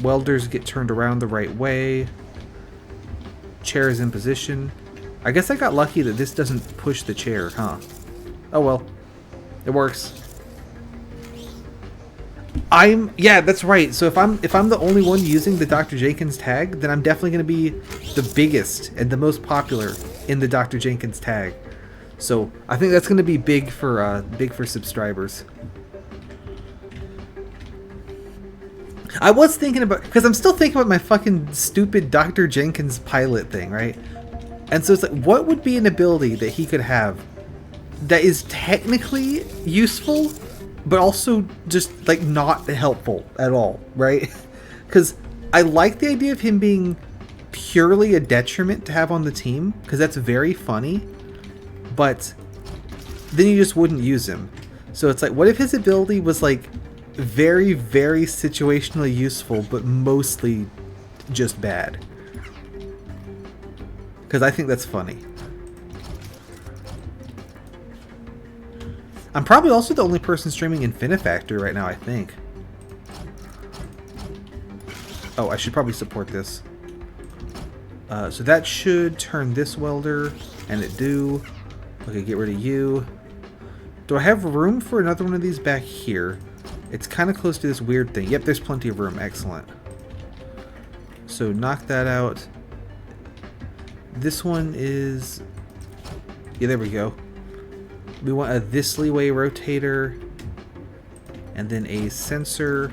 Welders get turned around the right way. Chair is in position. I guess I got lucky that this doesn't push the chair, huh? Oh well. It works. Yeah, that's right. So if I'm the only one using the Dr. Jenkins tag, then I'm definitely going to be the biggest and the most popular in the Dr. Jenkins tag. So I think that's going to be big for subscribers. I was thinking about, because I'm still thinking about my fucking stupid Dr. Jenkins pilot thing, right? And so it's like, what would be an ability that he could have that is technically useful, but also just like not helpful at all, right? Because I like the idea of him being purely a detriment to have on the team, because that's very funny, but then you just wouldn't use him. So it's like, what if his ability was like very, very situationally useful, but mostly just bad? Because I think that's funny. I'm probably also the only person streaming Infinifactory right now, I think. Oh, I should probably support this. So that should turn this welder, and it do. Okay, get rid of you. Do I have room for another one of these back here? It's kind of close to this weird thing. Yep, there's plenty of room. Excellent. So knock that out. This one is... Yeah, there we go. We want a this leeway rotator, and then a sensor.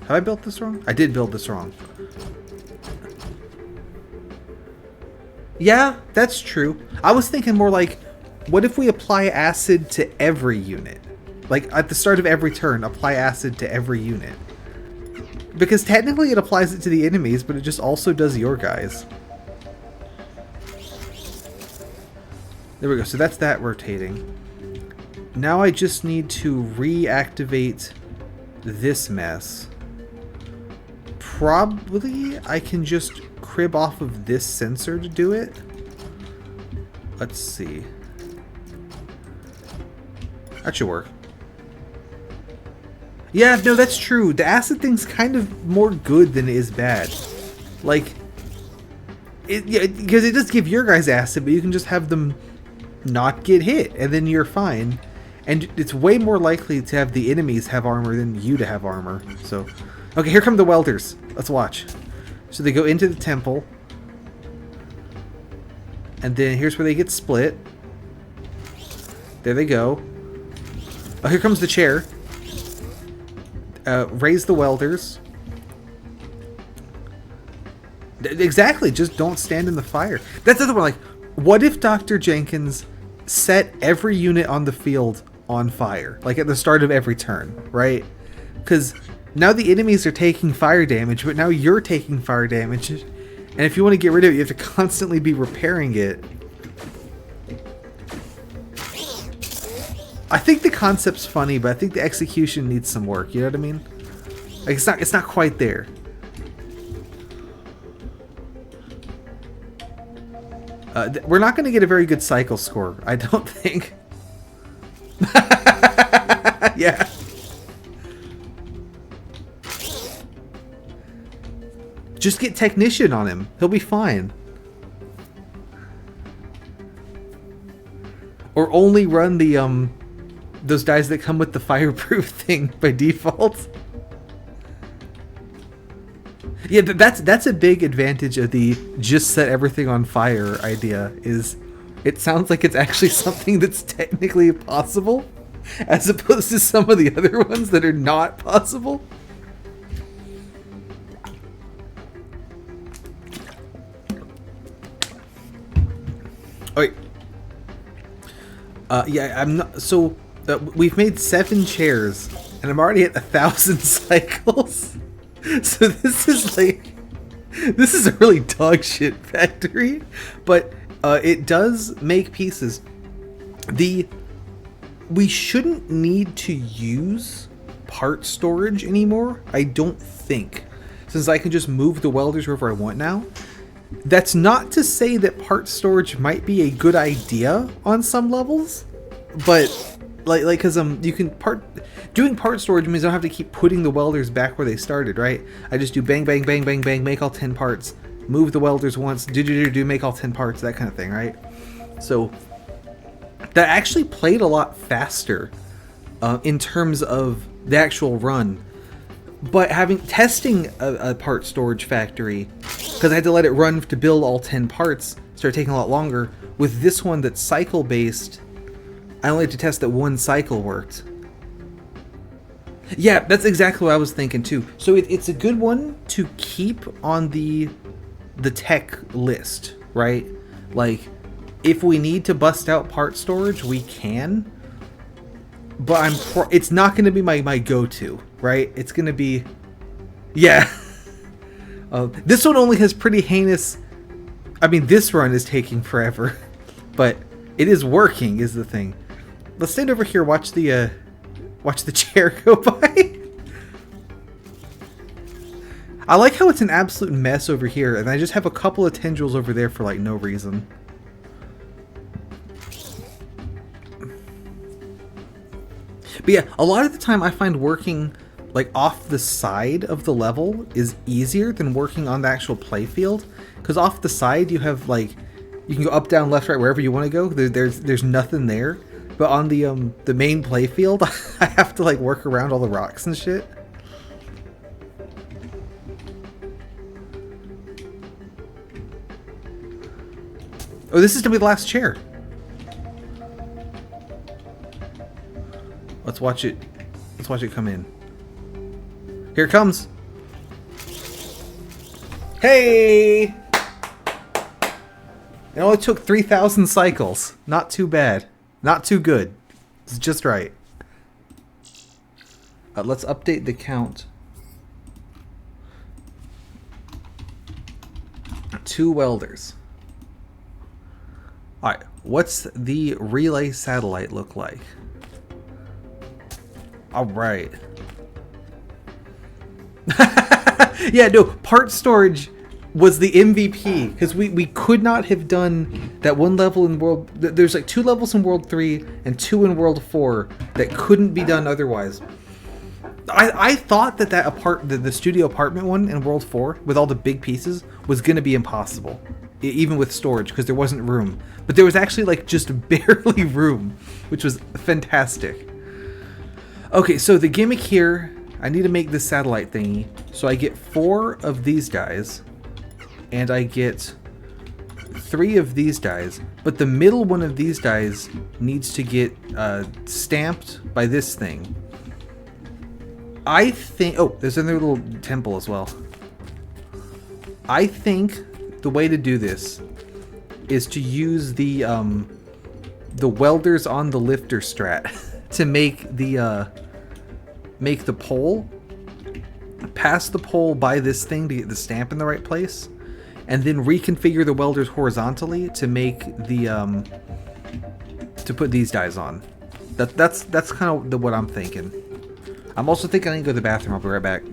Have I built this wrong? I did build this wrong. Yeah, that's true. I was thinking more like, what if we apply acid to every unit? Like, at the start of every turn, apply acid to every unit. Because technically it applies it to the enemies, but it just also does your guys. There we go. So that's that rotating. Now I just need to reactivate this mess. Probably I can just crib off of this sensor to do it. Let's see. That should work. Yeah, no, that's true. The acid thing's kind of more good than it is bad. Like, Yeah, because it does give your guys acid, but you can just have them not get hit, and then you're fine. And it's way more likely to have the enemies have armor than you to have armor. So, okay, here come the welders. Let's watch. So they go into the temple, and then here's where they get split. There they go. Oh, here comes the chair. Raise the welders. Exactly, just don't stand in the fire. That's the other one. Like, what if Dr. Jenkins set every unit on the field on fire, like at the start of every turn, right? Because now the enemies are taking fire damage, but now you're taking fire damage, and if you want to get rid of it, you have to constantly be repairing it. I think the concept's funny, but I think the execution needs some work. You know what I mean? Like, it's not quite there. We're not going to get a very good cycle score, I don't think. Yeah. Just get technician on him. He'll be fine. Or only run the those guys that come with the fireproof thing by default. Yeah, that's a big advantage of the just set everything on fire idea, is it sounds like it's actually something that's technically possible, as opposed to some of the other ones that are not possible. Oh, wait. Yeah, I'm not. So we've made 7 chairs, and I'm already at 1,000 cycles. So this is a really dog shit factory, but it does make pieces. We shouldn't need to use part storage anymore, I don't think, since I can just move the welders wherever I want now. That's not to say that part storage might be a good idea on some levels, but because you can doing part storage means I don't have to keep putting the welders back where they started, right? I just do bang bang bang bang bang, make all 10 parts, move the welders once, do make all 10 parts, that kind of thing, right? So that actually played a lot faster in terms of the actual run. But testing a part storage factory, because I had to let it run to build all 10 parts, started taking a lot longer. With this one that's cycle based, I only had to test that one cycle worked. Yeah, that's exactly what I was thinking too. So it's a good one to keep on the tech list, right? Like, if we need to bust out part storage, we can. But it's not going to be my go-to, right? It's going to be, yeah. This one only has pretty heinous. I mean, this run is taking forever, but it is working, is the thing. Let's stand over here, watch the chair go by. I like how it's an absolute mess over here, and I just have a couple of tendrils over there for like no reason. But yeah, a lot of the time I find working like off the side of the level is easier than working on the actual play field, because off the side you have like, you can go up, down, left, right, wherever you want to go. There's nothing there. But on the main play field, I have to like work around all the rocks and shit. Oh, this is gonna be the last chair. Let's watch it. Let's watch it come in. Here it comes. Hey! It only took 3,000 cycles. Not too bad. Not too good. It's just right. Let's update the count. 2 welders. Alright, what's the relay satellite look like? Alright. Yeah, no, part storage was the MVP, because we could not have done that one level in World... There's like 2 levels in World 3 and 2 in World 4 that couldn't be done otherwise. I thought that the studio apartment one in World 4 with all the big pieces was going to be impossible. even with storage, because there wasn't room. But there was actually like just barely room, which was fantastic. Okay, so the gimmick here, I need to make this satellite thingy. So I get 4 of these guys, and I get 3 of these guys, but the middle one of these guys needs to get stamped by this thing. I think... Oh, there's another little temple as well. I think the way to do this is to use the welders on the lifter strat to make the pole, pass the pole by this thing to get the stamp in the right place, and then reconfigure the welders horizontally to make the to put these guys on. That's kind of what I'm thinking. I'm also thinking I need to go to the bathroom. I'll be right back.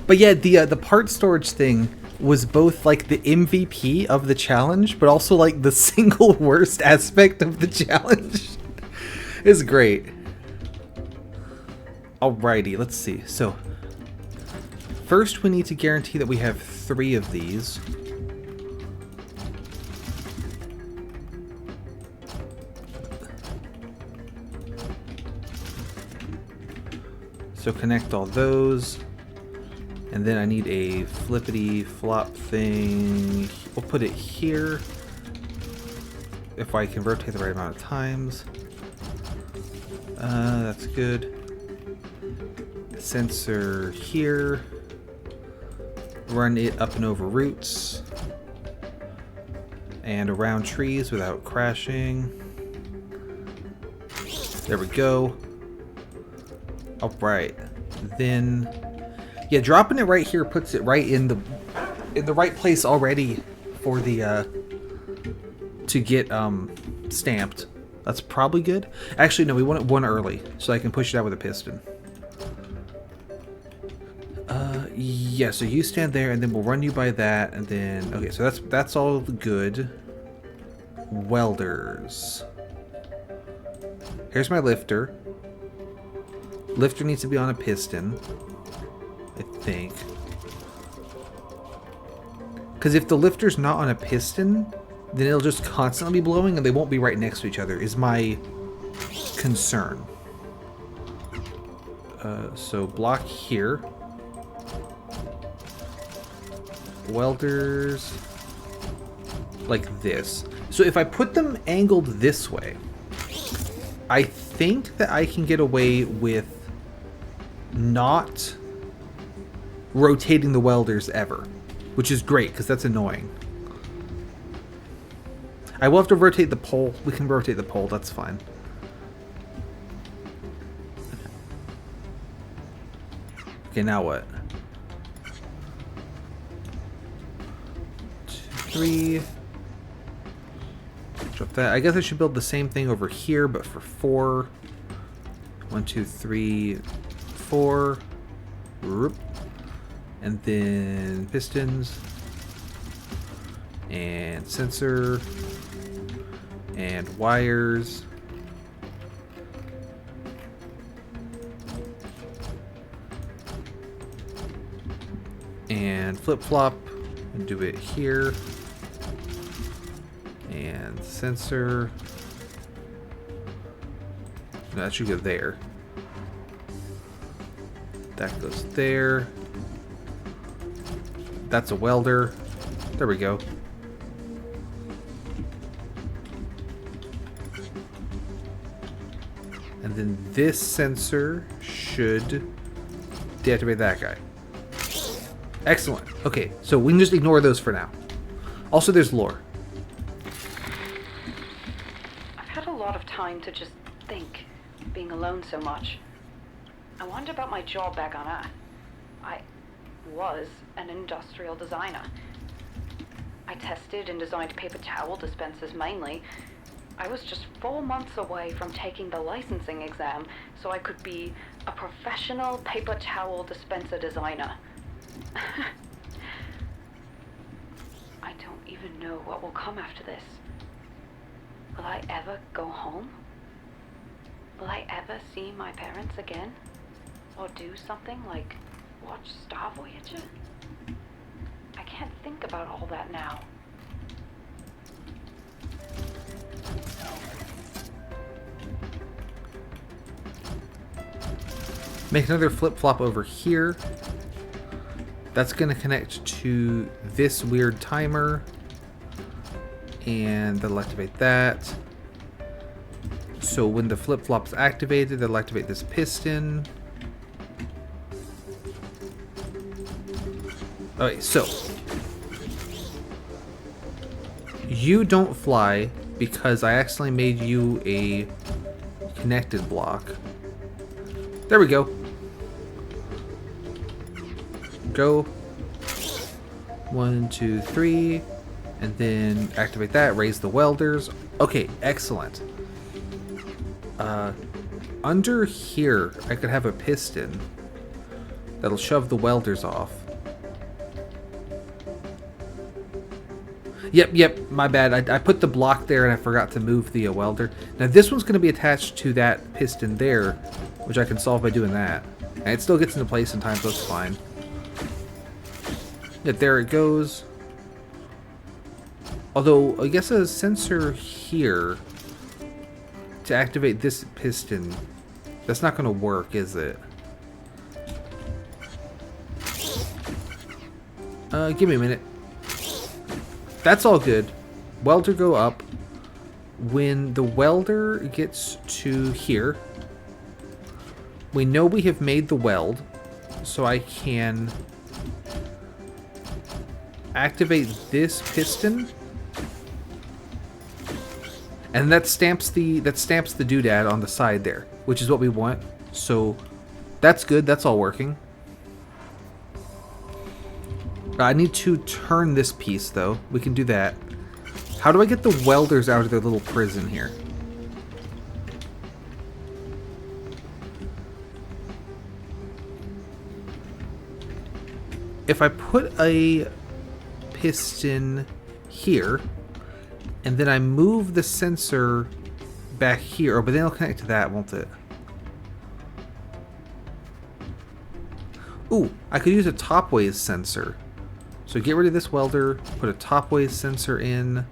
But yeah, the part storage thing was both like the MVP of the challenge, but also like the single worst aspect of the challenge. It's great. Alrighty, let's see. So first we need to guarantee that we have 3 of these. So connect all those. And then I need a flippity flop thing. We'll put it here. If I can rotate the right amount of times. That's good. Sensor here. Run it up and over roots. And around trees without crashing. There we go. Alright. Then... yeah, dropping it right here puts it right in the right place already for the to get stamped. That's probably good. Actually, no, we want it 1 early so I can push it out with a piston. Yeah, so you stand there, and then we'll run you by that, and then okay, so that's all good. Welders. Here's my lifter. Lifter needs to be on a piston, I think. Because if the lifter's not on a piston, then it'll just constantly be blowing and they won't be right next to each other, is my concern. So block here. Welders like this. So if I put them angled this way, I think that I can get away with not rotating the welders ever, which is great because that's annoying. I will have to rotate the pole. We can rotate the pole, that's fine. Okay, now what? 2, 3. Drop that. I guess I should build the same thing over here, but for 4. 1, 2, 3, 4. Whoop. And then pistons. And sensor. And wires. And flip-flop. And do it here. And sensor. No, that should go there. That goes there. That's a welder. There we go. And then this sensor should deactivate that guy. Excellent. Okay, so we can just ignore those for now. Also, there's lore. I've had a lot of time to just think, being alone so much. I wondered about my job back on Earth. I was an industrial designer. I tested and designed paper towel dispensers mainly. I was just 4 months away from taking the licensing exam so I could be a professional paper towel dispenser designer. I don't even know what will come after this. Will I ever go home? Will I ever see my parents again? Or do something like watch Star Voyager? I can't think about all that now. Make another flip-flop over here. That's going to connect to this weird timer. And that'll activate that. So when the flip-flop's activated, that'll activate this piston. Okay, so you don't fly because I accidentally made you a connected block. There we go. Go. 1, 2, 3. And then activate that, raise the welders. Okay, excellent. Under here, I could have a piston that'll shove the welders off. Yep, my bad. I put the block there and I forgot to move the welder. Now this one's going to be attached to that piston there, which I can solve by doing that. And it still gets into place in time, so it's fine. Yeah, there it goes. Although, I guess a sensor here to activate this piston, that's not going to work, is it? Give me a minute. That's all good. Welder go up. When the welder gets to here, we know we have made the weld, so I can activate this piston, and that stamps the doodad on the side there, which is what we want. So that's good. That's all working. I need to turn this piece, though. We can do that. How do I get the welders out of their little prison here? If I put a piston here, and then I move the sensor back here, but then it'll connect to that, won't it? Ooh, I could use a topways sensor. So get rid of this welder, put a topways sensor in.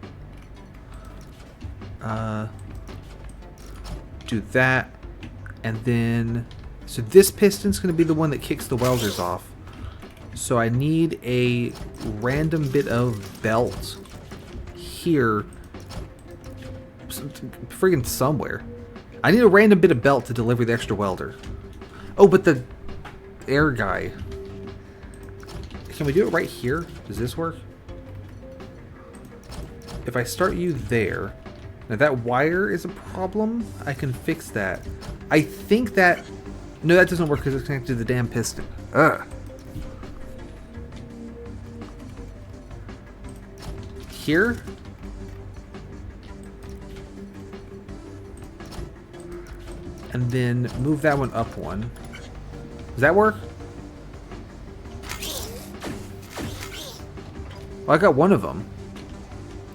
Do that, and then so this piston's going to be the one that kicks the welders off. So I need a random bit of belt here, friggin' somewhere. I need a random bit of belt to deliver the extra welder. Oh, but the air guy. Can we do it right here? Does this work? If I start you there, now that wire is a problem. I can fix that. I think that... No, that doesn't work because it's connected to the damn piston. Ugh. Here? And then move that one up one. Does that work? Well, I got one of them.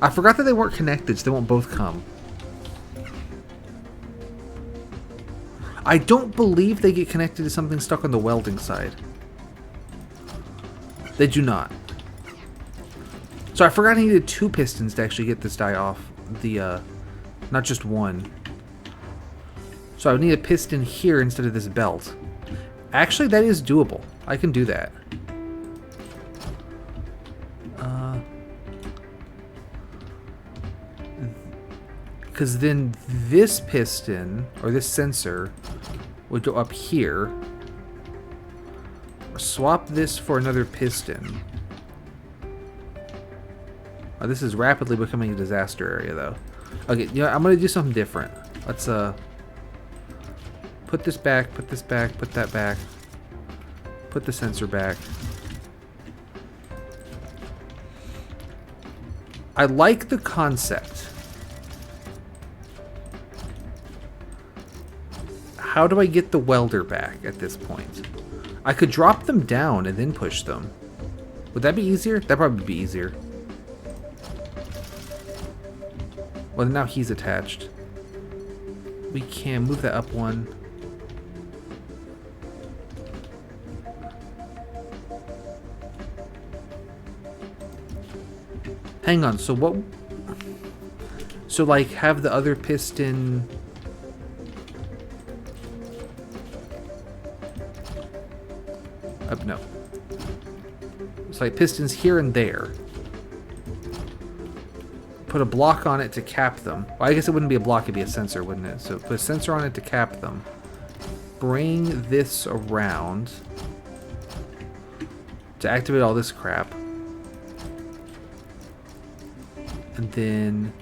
I forgot that they weren't connected, so they won't both come. I don't believe they get connected to something stuck on the welding side. They do not. So I forgot I needed 2 pistons to actually get this die off the, not just one. So So I would need a piston here instead of this belt. Actually, that is doable. I can do that. Because then this piston, or this sensor, would go up here. Swap this for another piston. Oh, this is rapidly becoming a disaster area, though. Okay, you know, I'm going to do something different. Let's, put this back, put this back, put that back. Put the sensor back. I like the concept. How do I get the welder back at this point? I could drop them down and then push them. Would that be easier? That'd probably be easier. Well, now he's attached. We can move that up one. Hang on, so what... So, like, have the other piston... no. It's like pistons here and there. Put a block on it to cap them. Well, I guess it wouldn't be a block, it'd be a sensor, wouldn't it? So put a sensor on it to cap them. Bring this around to activate all this crap. And then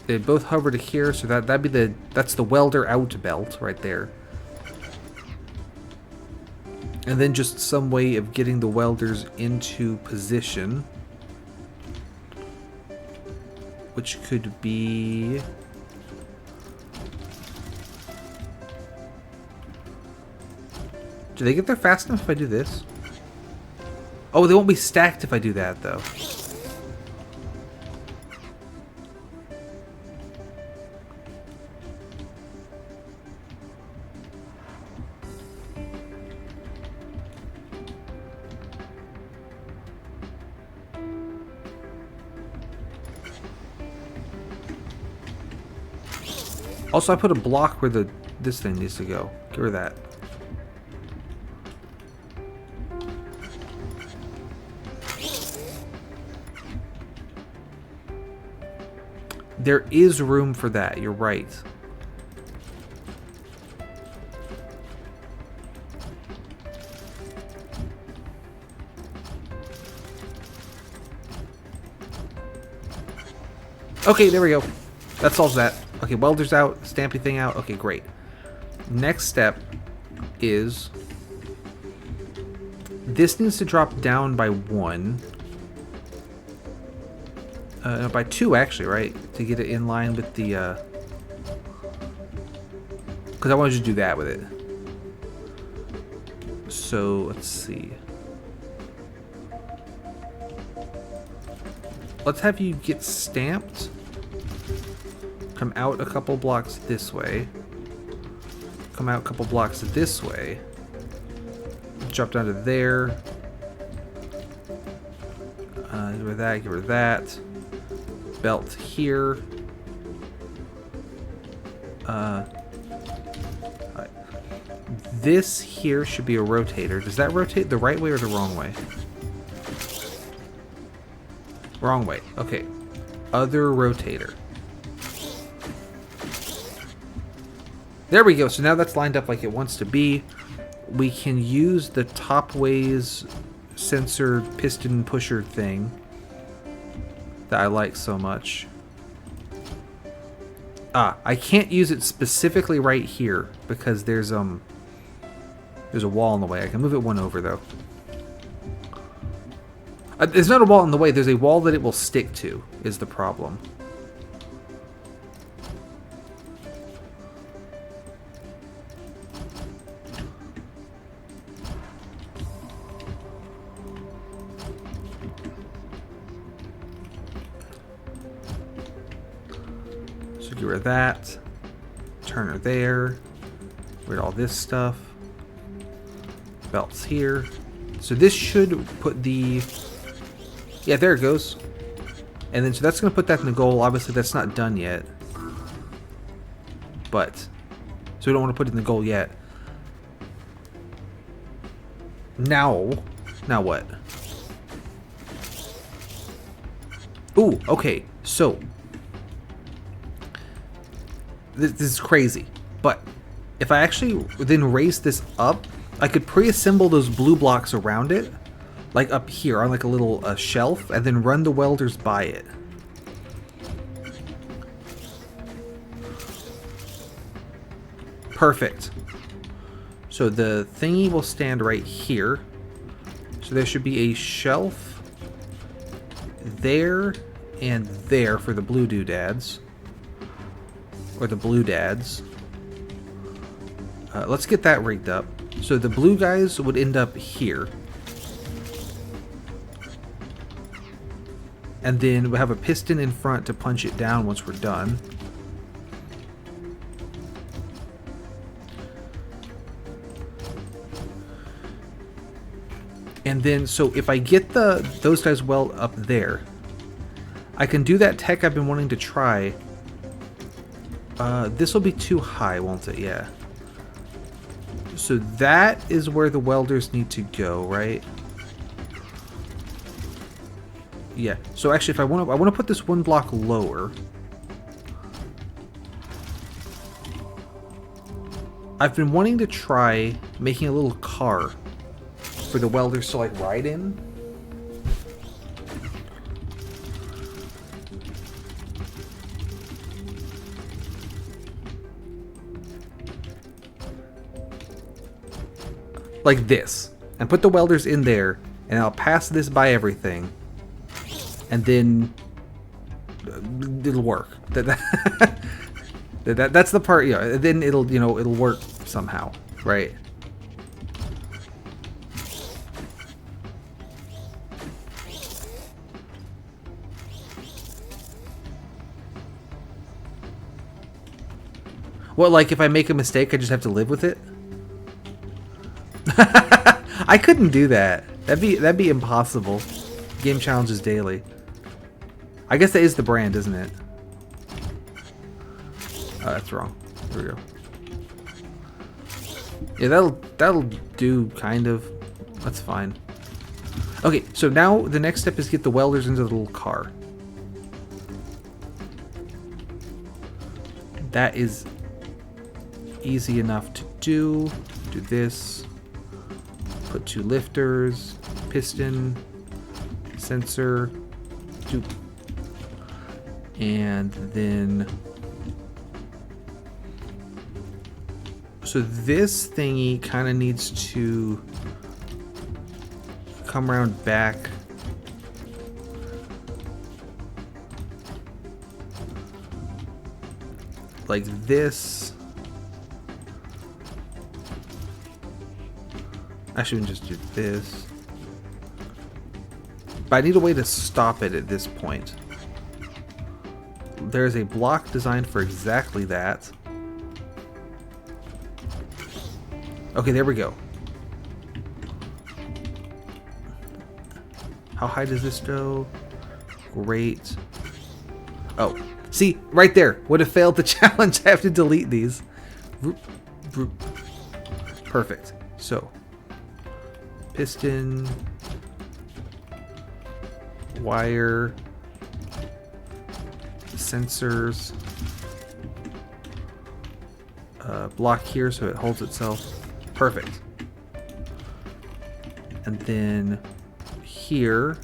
they both hover to here, so that'd be that's the welder out belt right there. And then just some way of getting the welders into position. Which could be... Do they get there fast enough if I do this? Oh, they won't be stacked if I do that, though. Also, I put a block where this thing needs to go. Get rid of that. There is room for that. You're right. Okay, there we go. That solves that. Okay, welder's out, stampy thing out. Okay, great. Next step is this needs to drop down by 1. No, by 2 actually, right? To get it in line with the because I wanted to do that with it. So let's see. Let's have you get stamped. Come out a couple blocks this way. Come out a couple blocks this way. Drop down to there. Get rid of that, get rid of that. Belt here. Right. This here should be a rotator. Does that rotate the right way or the wrong way? Wrong way. Okay. Other rotator. There we go. So now that's lined up like it wants to be. We can use the top ways sensor piston pusher thing that I like so much. I can't use it specifically right here because there's a wall in the way. I can move it one over though. There's not a wall in the way. There's a wall that it will stick to is the problem. Get rid of that. Turn her there. Get rid of all this stuff. Belts here. So this should put the... Yeah, there it goes. And then so that's going to put that in the goal. Obviously, that's not done yet. But... So we don't want to put it in the goal yet. Now what? Ooh, okay. So this is crazy, but if I actually then raise this up, I could pre-assemble those blue blocks around it, like up here on like a little shelf, and then run the welders by it. Perfect. So the thingy will stand right here. So there should be a shelf there and there for the blue doodads. Or the blue dads. Let's get that rigged up. So the blue guys would end up here. And then we have a piston in front to punch it down once we're done. And then, so if I get those guys well up there, I can do that tech I've been wanting to try. This will be too high, won't it? Yeah. So that is where the welders need to go, right? Yeah. So actually, if I want to put this one block lower. I've been wanting to try making a little car for the welders to like ride in. Like this. And put the welders in there, and I'll pass this by everything. And then it'll work. That's the part, yeah. Then it'll, it'll work somehow, right? Well, like if I make a mistake, I just have to live with it? I couldn't do that. That'd be impossible. Game challenges daily. I guess that is the brand, isn't it? Oh, that's wrong. There we go. Yeah, that'll do kind of. That's fine. Okay, so now the next step is get the welders into the little car. That is easy enough to do. Do this. Put 2 lifters, piston, sensor, 2, and then so this thingy kind of needs to come around back. Like this. Actually, we can just do this. But I need a way to stop it at this point. There's a block designed for exactly that. Okay, there we go. How high does this go? Great. Oh, see, right there. Would have failed the challenge. I have to delete these. Perfect. So, piston, wire, sensors, block here so it holds itself. Perfect. And then here.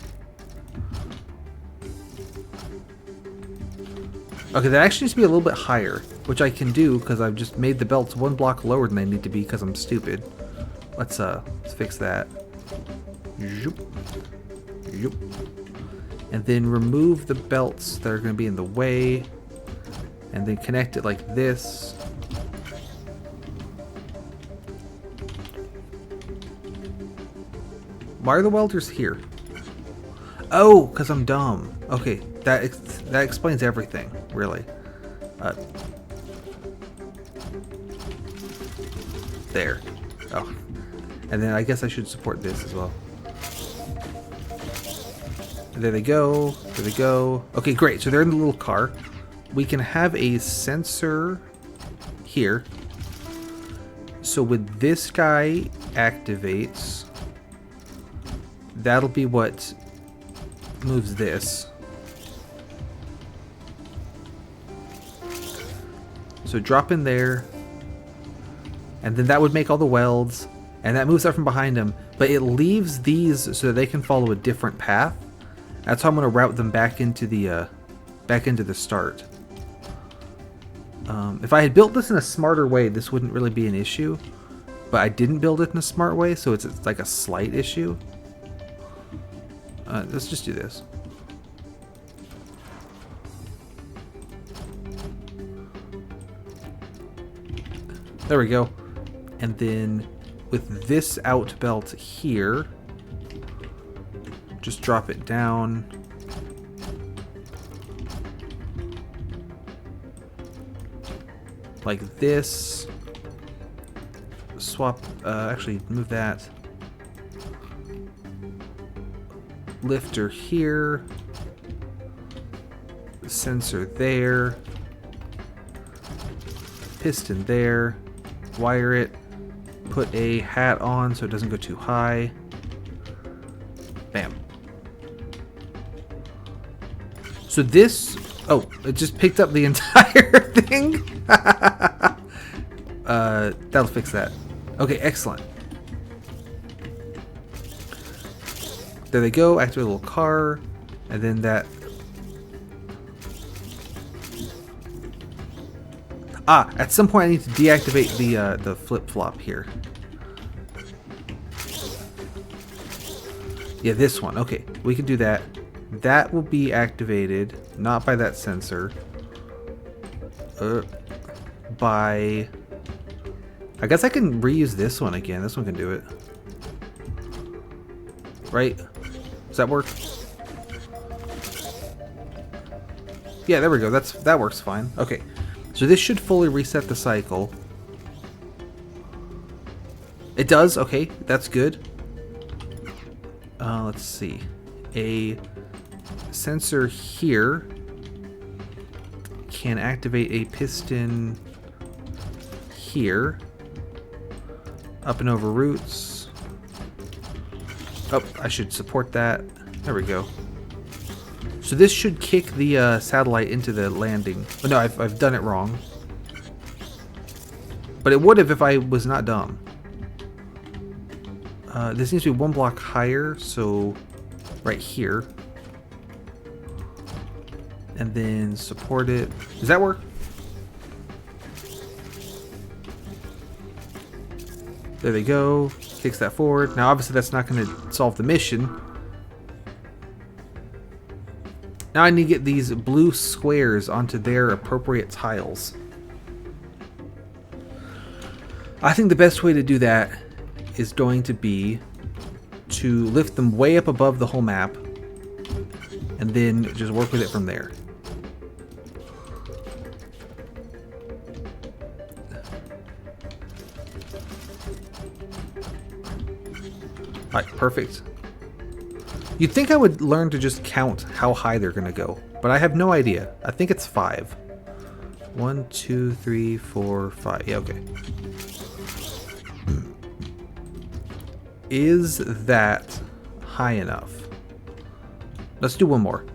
Okay, that actually needs to be a little bit higher, which I can do because I've just made the belts 1 block lower than they need to be because I'm stupid. Let's fix that. Zoop. Zoop. And then remove the belts that are going to be in the way, and then connect it like this. Why are the welders here? Oh, because I'm dumb. Okay, that explains everything, really. There. Oh. And then I guess I should support this as well. There they go. There they go. Okay, great. So they're in the little car. We can have a sensor here. So when this guy activates, that'll be what moves this. So drop in there, and then that would make all the welds, and that moves up from behind them, but it leaves these so that they can follow a different path. That's how I'm going to route them back into the start. If I had built this in a smarter way, this wouldn't really be an issue, but I didn't build it in a smart way, so it's like a slight issue. Let's just do this. There we go. And then with this out belt here, just drop it down. Like this. Swap, actually move that. Lifter here. Sensor there. Piston there. Wire it. Put a hat on so it doesn't go too high. Bam. So this... Oh, it just picked up the entire thing? That'll fix that. Okay, excellent. There they go. Activate a little car. And then that... Ah, at some point I need to deactivate the flip-flop here. Yeah, this one. Okay, we can do that. That will be activated, not by that sensor. By... I guess I can reuse this one again. This one can do it. Right? Does that work? Yeah, there we go. That works fine. Okay. So this should fully reset the cycle. It does? Okay, that's good. Let's see. A sensor here can activate a piston here. Up and over roots. Oh, I should support that. There we go. So this should kick the satellite into the landing. Oh, no, I've done it wrong. But it would have if I was not dumb. This needs to be one block higher, so right here. And then support it. Does that work? There they go. Kicks that forward. Now, obviously, that's not going to solve the mission. Now I need to get these blue squares onto their appropriate tiles. I think the best way to do that is going to be to lift them way up above the whole map and then just work with it from there. Alright, perfect. You'd think I would learn to just count how high they're going to go, but I have no idea. I think it's 5. 1, 2, 3, 4, 5. Yeah, okay. Is that high enough? Let's do one more.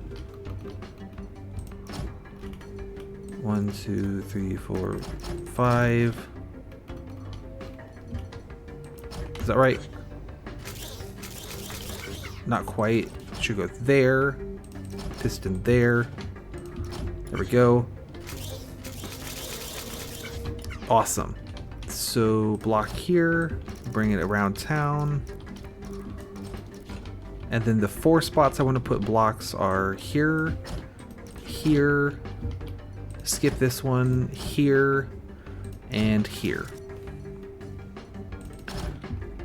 1, 2, 3, 4, 5. Is that right? Not quite. Should go there. Piston there. There we go. Awesome. So block here. Bring it around town. And then the 4 spots I want to put blocks are here. Here. Skip this one. Here. And here.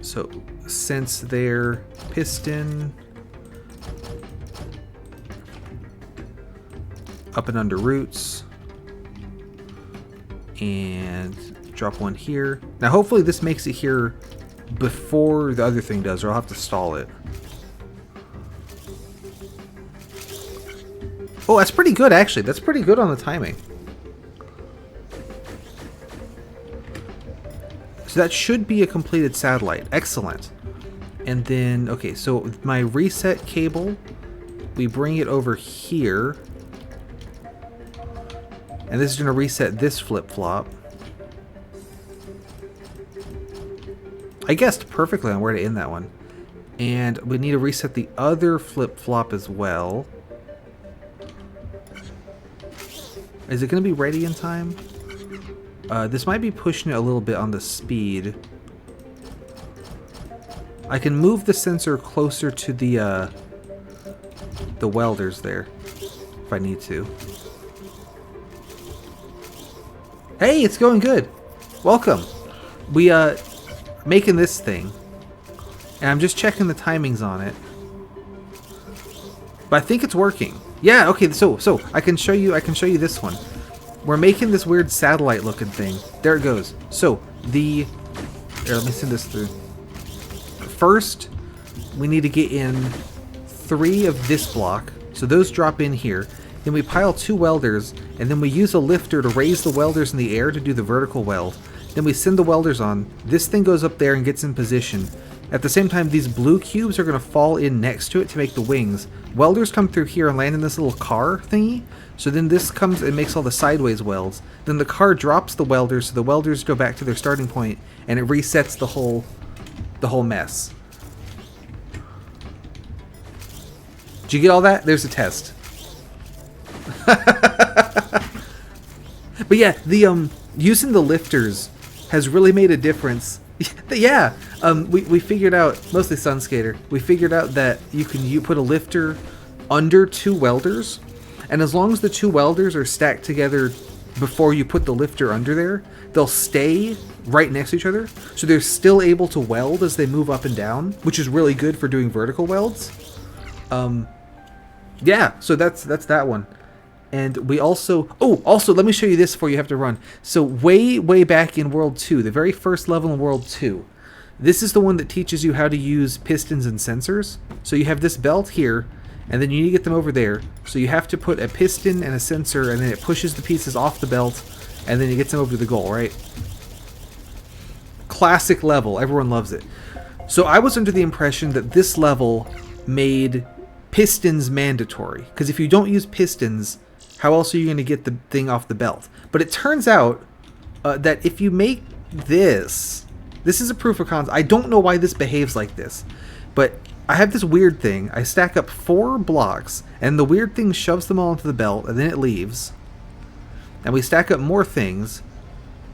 So sense there. Piston. Up and under roots. And drop one here. Now hopefully this makes it here before the other thing does, or I'll have to stall it. Oh, that's pretty good actually. That's pretty good on the timing. So that should be a completed satellite. Excellent. And then, okay, so my reset cable, we bring it over here. And this is going to reset this flip-flop. I guessed perfectly on where to end that one. And we need to reset the other flip-flop as well. Is it going to be ready in time? This might be pushing it a little bit on the speed. I can move the sensor closer to the welders there, if I need to. Hey, it's going good. Welcome. We making this thing, and I'm just checking the timings on it. But I think it's working. Yeah. Okay. So I can show you. I can show you this one. We're making this weird satellite-looking thing. There it goes. So here, let me send this through. First, we need to get in 3 of this block. So those drop in here. Then we pile 2 welders, and then we use a lifter to raise the welders in the air to do the vertical weld. Then we send the welders on. This thing goes up there and gets in position. At the same time, these blue cubes are going to fall in next to it to make the wings. Welders come through here and land in this little car thingy. So then this comes and makes all the sideways welds. Then the car drops the welders, so the welders go back to their starting point, and it resets the whole mess. Did you get all that? There's a test. But yeah, the using the lifters has really made a difference. Yeah, we figured out, mostly Sunskater, we figured out that you put a lifter under 2 welders, and as long as the 2 welders are stacked together before you put the lifter under there, they'll stay right next to each other, so they're still able to weld as they move up and down, which is really good for doing vertical welds. Yeah, so that's that one. And we also... Oh, also, let me show you this before you have to run. So way back in World 2, the very first level in World 2, this is the one that teaches you how to use pistons and sensors. So you have this belt here, and then you need to get them over there. So you have to put a piston and a sensor, and then it pushes the pieces off the belt, and then it gets them over to the goal, right? Classic level. Everyone loves it. So I was under the impression that this level made pistons mandatory, because if you don't use pistons, how else are you going to get the thing off the belt? But it turns out that if you make this is a proof of concept. I don't know why this behaves like this, but I have this weird thing. I stack up 4 blocks, and the weird thing shoves them all into the belt, and then it leaves. And we stack up more things,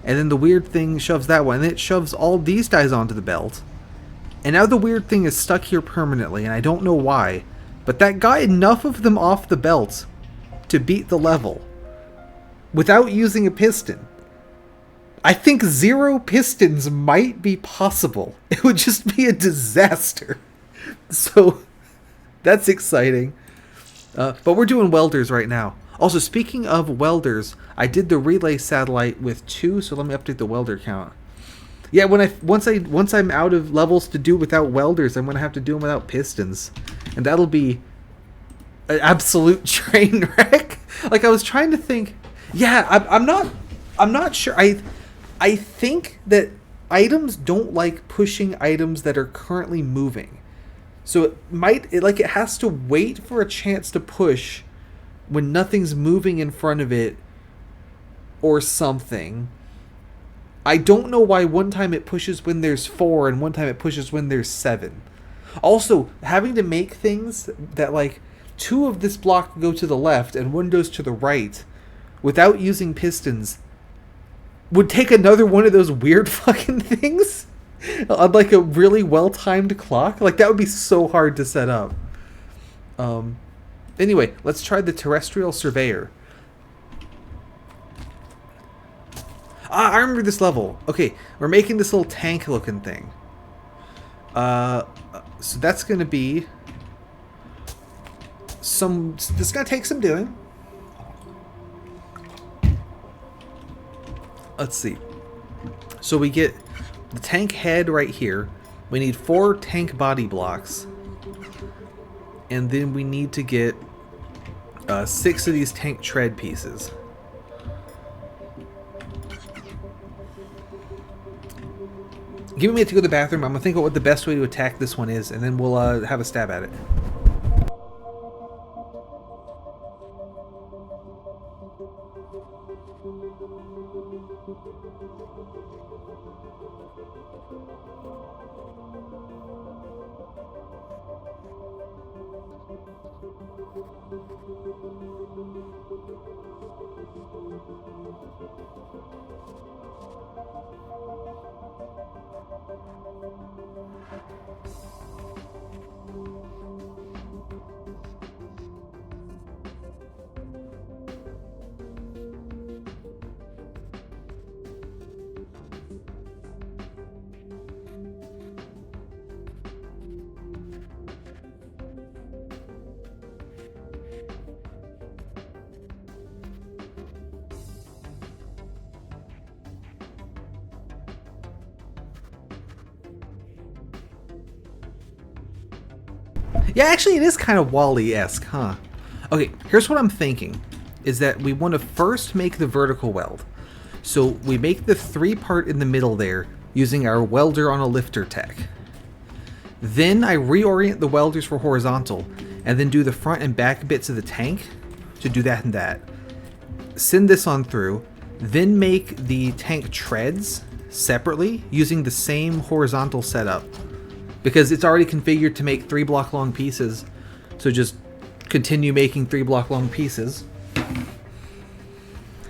and then the weird thing shoves that one, and then it shoves all these guys onto the belt. And now the weird thing is stuck here permanently, and I don't know why, but that got enough of them off the belt to beat the level without using a piston. I think 0 pistons might be possible. It would just be a disaster. So that's exciting. But we're doing welders right now. Also, speaking of welders, I did the relay satellite with 2, so let me update the welder count. Yeah, once I'm out of levels to do without welders, I'm gonna have to do them without pistons, and that'll be an absolute train wreck. Like, I was trying to think. Yeah, I'm not sure. I think that items don't like pushing items that are currently moving. So it has to wait for a chance to push when nothing's moving in front of it or something. I don't know why one time it pushes when there's 4 and one time it pushes when there's 7. Also, having to make things that, like, 2 of this block go to the left and 1 goes to the right without using pistons would take another one of those weird fucking things on, like, a really well-timed clock. Like, that would be so hard to set up. Anyway, let's try the terrestrial surveyor. I remember this level. Okay, we're making this little tank-looking thing. So that's going to be this is going to take some doing. Let's see. So we get the tank head right here. We need 4 tank body blocks. And then we need to get 6 of these tank tread pieces. Give me a minute to go to the bathroom. I'm gonna think about what the best way to attack this one is, and then we'll have a stab at it. Yeah, actually, it is kind of Wall-E-esque, huh? Okay, here's what I'm thinking, is that we want to first make the vertical weld. So we make the 3-part in the middle there using our welder on a lifter tech. Then I reorient the welders for horizontal, and then do the front and back bits of the tank to do that and that. Send this on through, then make the tank treads separately using the same horizontal setup. Because it's already configured to make 3-block long pieces, so just continue making 3-block long pieces.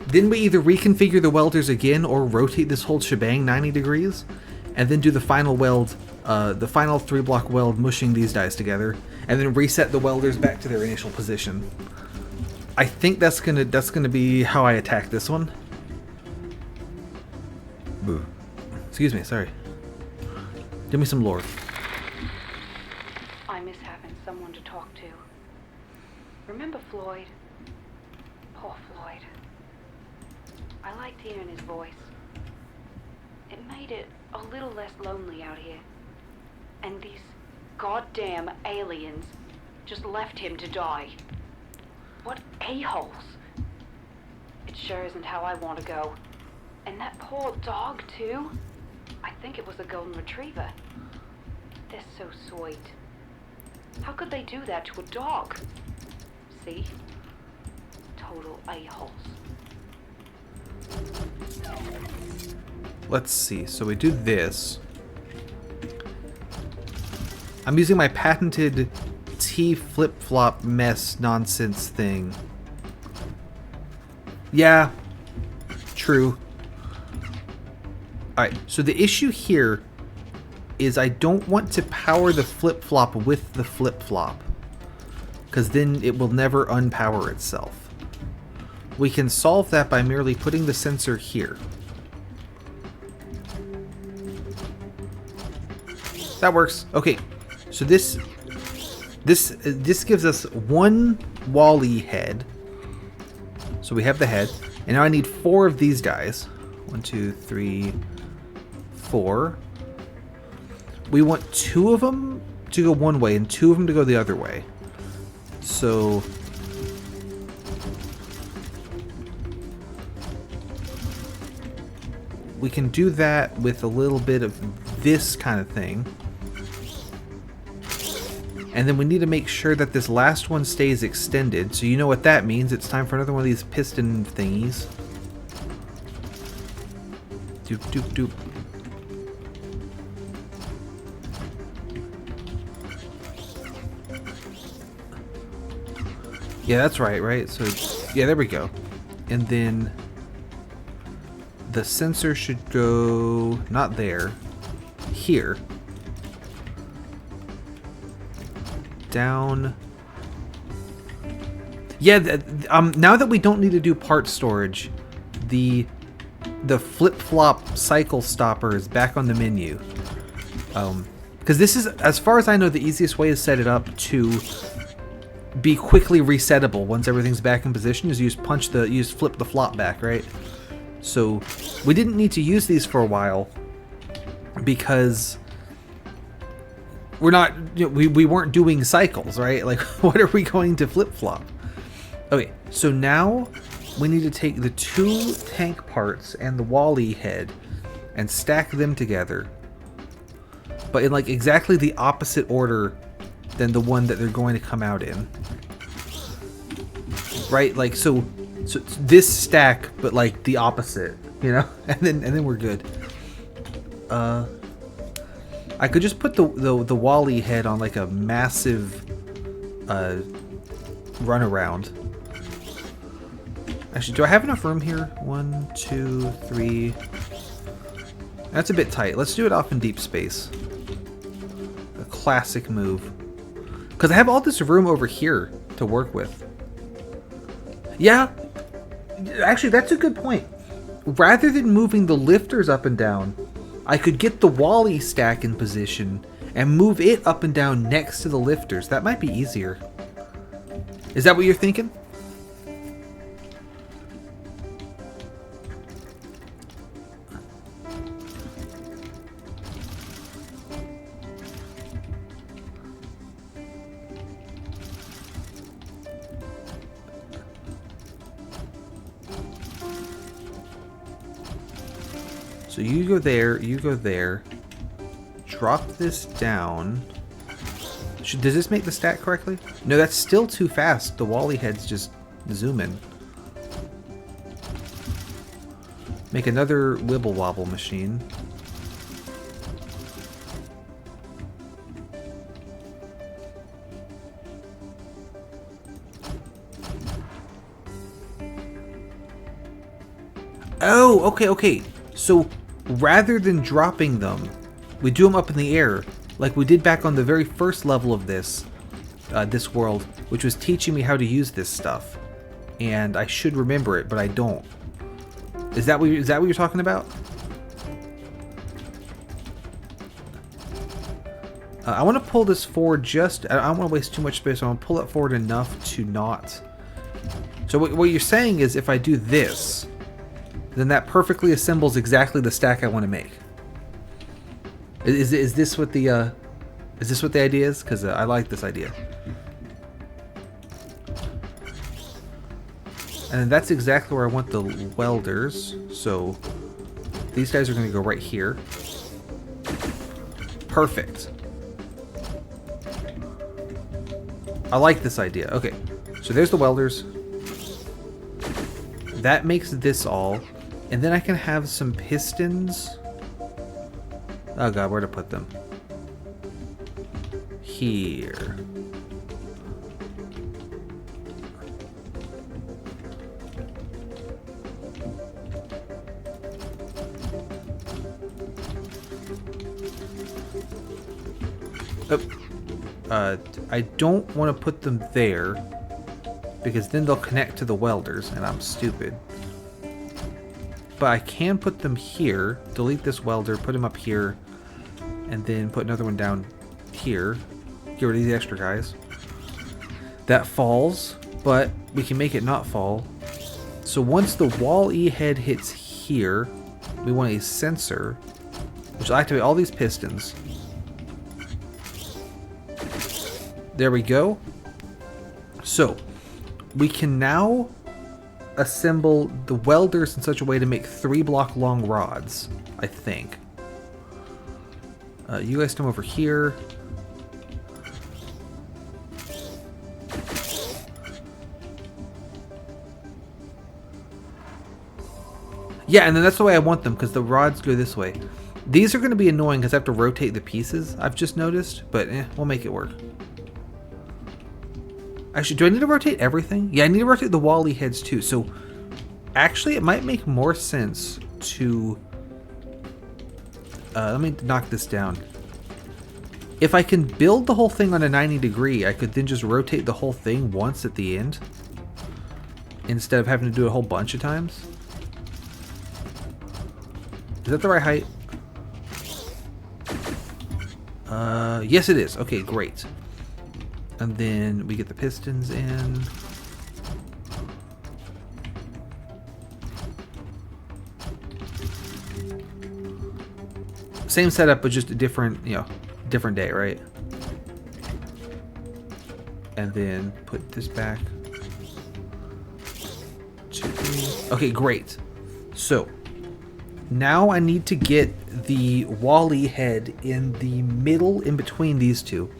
Then we either reconfigure the welders again or rotate this whole shebang 90 degrees, and then do the final weld, the final 3-block weld mushing these dies together, and then reset the welders back to their initial position. I think that's gonna be how I attack this one. Boo. Excuse me, sorry. Give me some lore. I miss having someone to talk to. Remember Floyd? Poor Floyd. I liked hearing his voice. It made it a little less lonely out here. And these goddamn aliens just left him to die. What a-holes. It sure isn't how I want to go. And that poor dog, too. I think it was a golden retriever. They're so sweet. How could they do that to a dog? See? Total a-holes. Let's see. So we do this. I'm using my patented T flip-flop mess nonsense thing. Yeah. True. Alright, so the issue here is I don't want to power the flip-flop with the flip-flop, because then it will never unpower itself. We can solve that by merely putting the sensor here. That works. Okay, so this gives us one Wall-E head. So we have the head, and now I need 4 of these guys. 1, 2, 3, 4. We want 2 of them to go one way and 2 of them to go the other way. So we can do that with a little bit of this kind of thing. And then we need to make sure that this last one stays extended. So you know what that means. It's time for another one of these piston thingies. Doop, doop, doop. Yeah, that's right? So, yeah, there we go. And then the sensor should go, not there, here. Down. Yeah, now that we don't need to do part storage, the flip-flop cycle stopper is back on the menu. Because this is, as far as I know, the easiest way to set it up to be quickly resettable once everything's back in position is you just flip the flop back, right? So we didn't need to use these for a while because we're not, we weren't doing cycles, right? Like, what are we going to flip-flop? Okay, so now we need to take the 2 tank parts and the Wall-E head and stack them together but in like exactly the opposite order than the one that they're going to come out in. Right? Like so it's this stack, but like the opposite, you know? And then we're good. I could just put the Wally head on like a massive runaround. Actually, do I have enough room here? 1, 2, 3. That's a bit tight. Let's do it off in deep space. A classic move. Because I have all this room over here to work with. Yeah. Actually, that's a good point. Rather than moving the lifters up and down, I could get the Wally stack in position and move it up and down next to the lifters. That might be easier. Is that what you're thinking? So you go there, you go there. Drop this down. Does this make the stack correctly? No, that's still too fast. The Wally heads just zoom in. Make another wibble wobble machine. Oh, okay. So rather than dropping them, we do them up in the air, like we did back on the very first level of this world, which was teaching me how to use this stuff. And I should remember it, but I don't. Is that what you're talking about? I want to pull this forward just... I don't want to waste too much space. I want to pull it forward enough to not... So what you're saying is if I do this, then that perfectly assembles exactly the stack I want to make. Is this what the idea is? Because I like this idea. And then that's exactly where I want the welders. So these guys are going to go right here. Perfect. I like this idea. Okay, so there's the welders. That makes this all. And then I can have some pistons. Oh god, where to put them? Here. I don't want to put them there because then they'll connect to the welders and I'm stupid. But I can put them here, delete this welder, put him up here, and then put another one down here. Get rid of these extra guys. That falls, but we can make it not fall. So once the Wall-E head hits here, we want a sensor, which will activate all these pistons. There we go. So we can now assemble the welders in such a way to make 3-block long rods, I think. You guys come over here. Yeah, and then that's the way I want them, because the rods go this way. These are going to be annoying because I have to rotate the pieces, I've just noticed, but we'll make it work. Actually, do I need to rotate everything? Yeah, I need to rotate the Wall-E heads too. So, actually, it might make more sense to... let me knock this down. If I can build the whole thing on a 90 degree, I could then just rotate the whole thing once at the end. Instead of having to do it a whole bunch of times. Is that the right height? Yes it is. Okay, great. And then we get the pistons in. Same setup, but just a different, different day, right? And then put this back. 2, 3. Okay, great. So, Now I need to get the Wally head in the middle in between these two.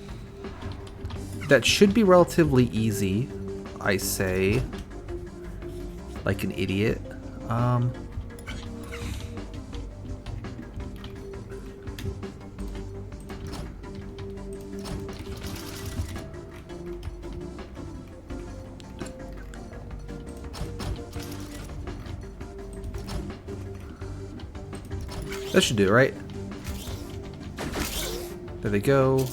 That should be relatively easy, I say. Like an idiot. That should do it, right? There they go.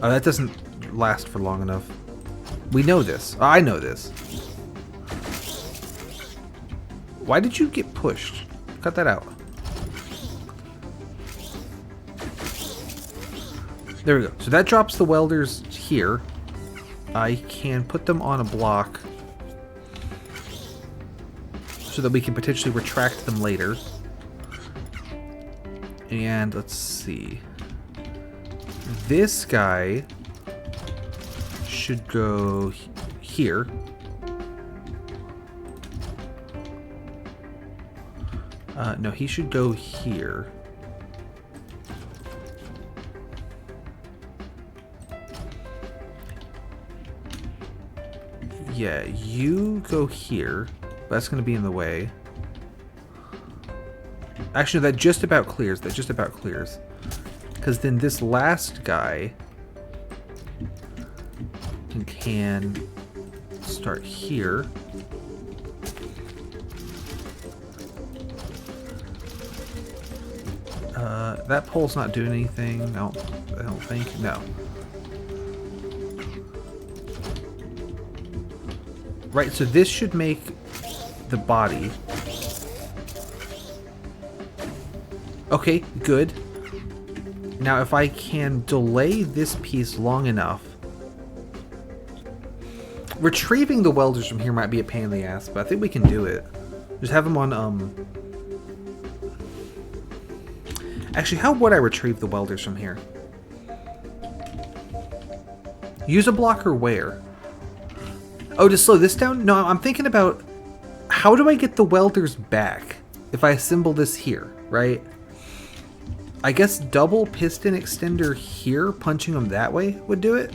Oh, that doesn't last for long enough. We know this. I know this. Why did you get pushed? Cut that out. There we go. So that drops the welders here. I can put them on a block so that we can potentially retract them later. And let's see. This guy should go here. No, he should go here. Yeah, you go here. That's going to be in the way. Actually, that just about clears. That just about clears. Because then this last guy can start here. That pole's not doing anything. No, I don't think. No. Right, so this should make the body. Okay, good. Now if I can delay this piece long enough. Retrieving the welders from here might be a pain in the ass, but I think we can do it. Just have them on, Actually, how would I retrieve the welders from here? Use a blocker where? Oh, to slow this down? No, I'm thinking about how do I get the welders back if I assemble this here, right? I guess double piston extender here, punching them that way would do it.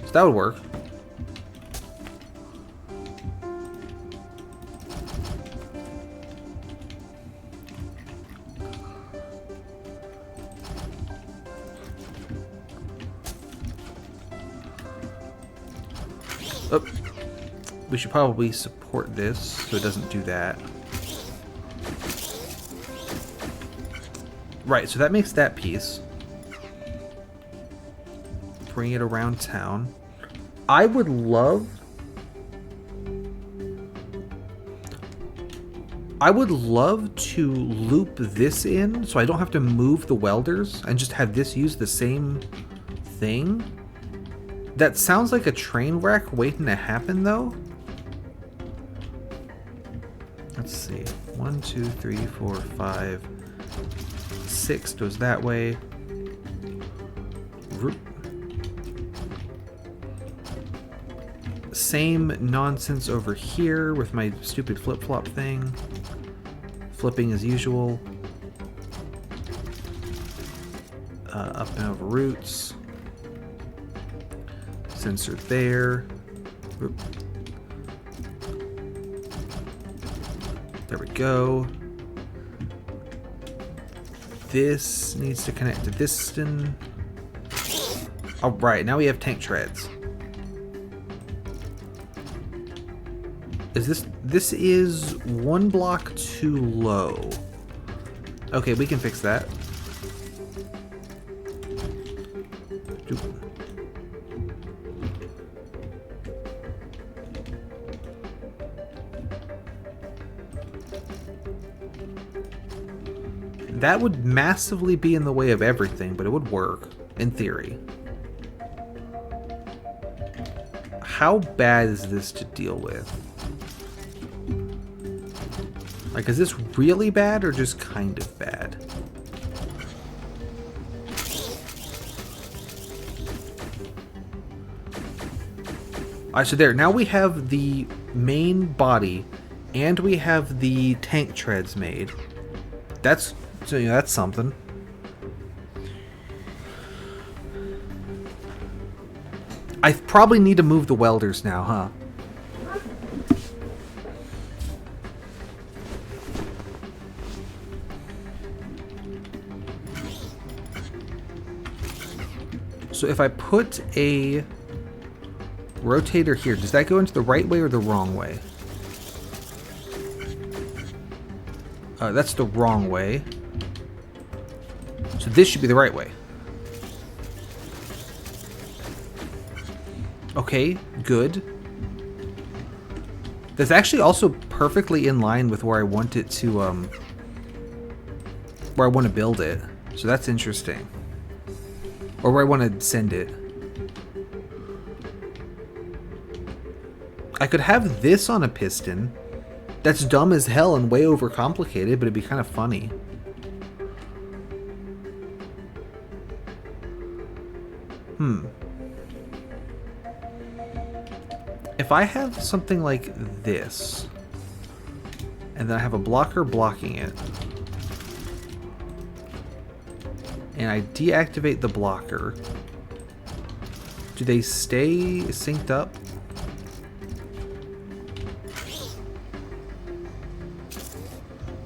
So that would work. Oh, we should probably support this so it doesn't do that. Right, so that makes that piece. Bring it around town. I would love to loop this in so I don't have to move the welders and just have this use the same thing. That sounds like a train wreck waiting to happen, though. Let's see. 1, 2, 3, 4, 5, 6 goes that way. Same nonsense over here with my stupid flip-flop thing. Flipping as usual. Up and over roots. Sensor there. Oop. There we go. This needs to connect to this piston. Alright, now we have tank treads. This is one block too low. Okay, we can fix that. That would massively be in the way of everything, but it would work, in theory. How bad is this to deal with? Like, is this really bad or just kind of bad? Alright, so there. Now we have the main body And we have the tank treads made. That's, so, you know, that's something. I probably need to move the welders now, huh? So if I put a rotator here, does that go into the right way or the wrong way? That's the wrong way. So this should be the right way. Okay, good. That's actually also perfectly in line with where I want it to, where I want to build it. So that's interesting. Or where I want to send it. I could have this on a piston. That's dumb as hell and way overcomplicated, but it'd be kind of funny. If I have something like this, and then I have a blocker blocking it, and I deactivate the blocker, do they stay synced up?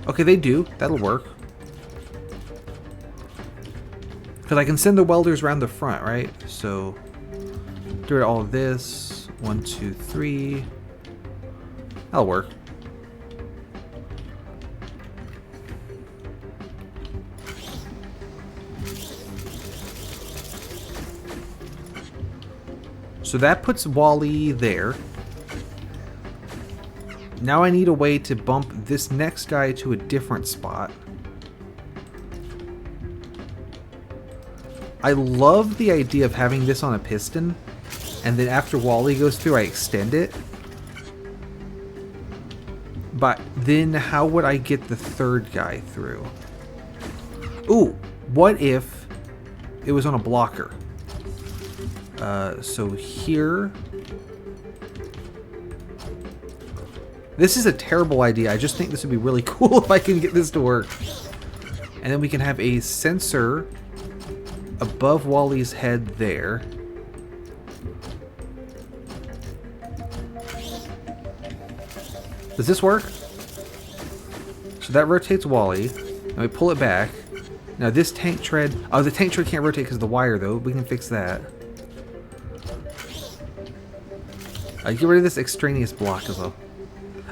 Okay, they do. That'll work. Because I can send the welders around the front, right? So, do all of this. 1, 2, 3. That'll work. So that puts Wally there. Now I need a way to bump this next guy to a different spot. I love the idea of having this on a piston, and then after Wally goes through, I extend it. But then how would I get the third guy through? Ooh, what if it was on a blocker? So here... This is a terrible idea. I just think this would be really cool if I can get this to work. And then we can have a sensor above Wally's head there. Does this work? So that rotates Wally. And we pull it back. Now this tank tread... Oh, the tank tread can't rotate because of the wire, though. We can fix that. Get rid of this extraneous block as well.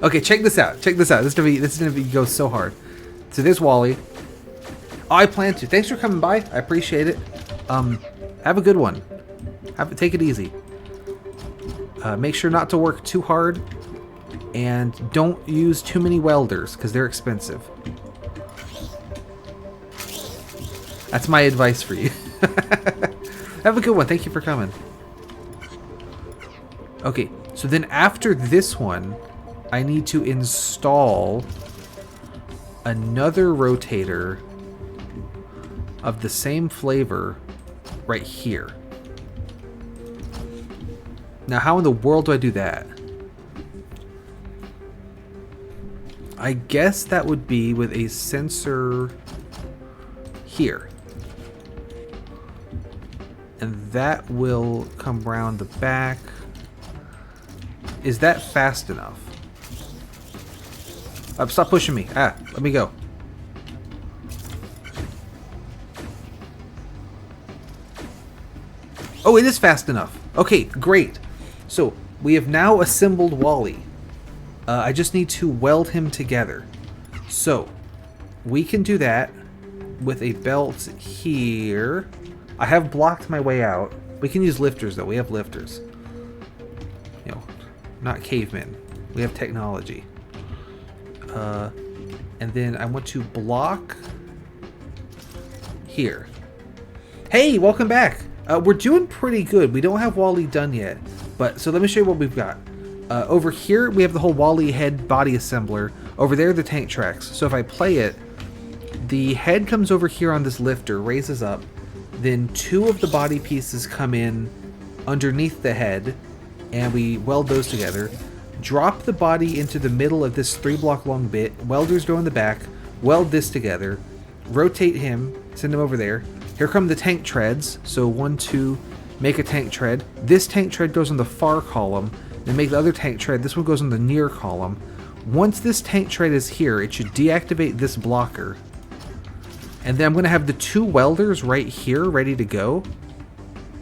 Okay, check this out. Check this out. This is gonna go so hard. So there's Wally. Oh, I plan to. Thanks for coming by. I appreciate it. Have a good one. Take it easy. Make sure not to work too hard, and don't use too many welders because they're expensive. That's my advice for you. Have a good one. Thank you for coming. Okay, so then after this one, I need to install another rotator of the same flavor right here. Now, how in the world do I do that? I guess that would be with a sensor here. And that will come around the back. Is that fast enough? Stop pushing me. Let me go. Oh, it is fast enough. Okay, great. So, we have now assembled Wally. I just need to weld him together. So, we can do that with a belt here. I have blocked my way out. We can use lifters, though. We have lifters. You know, not cavemen. We have technology. And then I want to block here. Hey, welcome back. We're doing pretty good. We don't have Wally done yet, but so let me show you what we've got. Over here, we have the whole Wally head body assembler. Over there, the tank tracks. So if I play it, the head comes over here on this lifter, raises up. Then two of the body pieces come in underneath the head, and we weld those together. drop the body into the middle of this 3-block long bit, welders go in the back, weld this together, rotate him, send him over there. Here come the tank treads, so 1, 2, make a tank tread. This tank tread goes on the far column, then make the other tank tread, this one goes on the near column. Once this tank tread is here, it should deactivate this blocker. And then I'm going to have the 2 welders right here ready to go.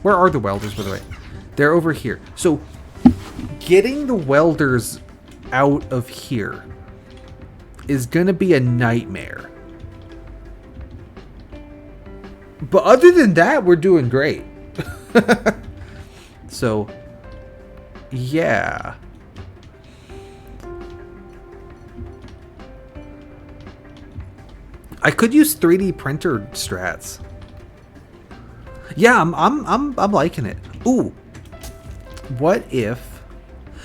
Where are the welders, by the way? They're over here. So, getting the welders out of here is going to be a nightmare. But other than that, we're doing great. So, yeah. I could use 3D printer strats. Yeah, I'm liking it. Ooh. What if...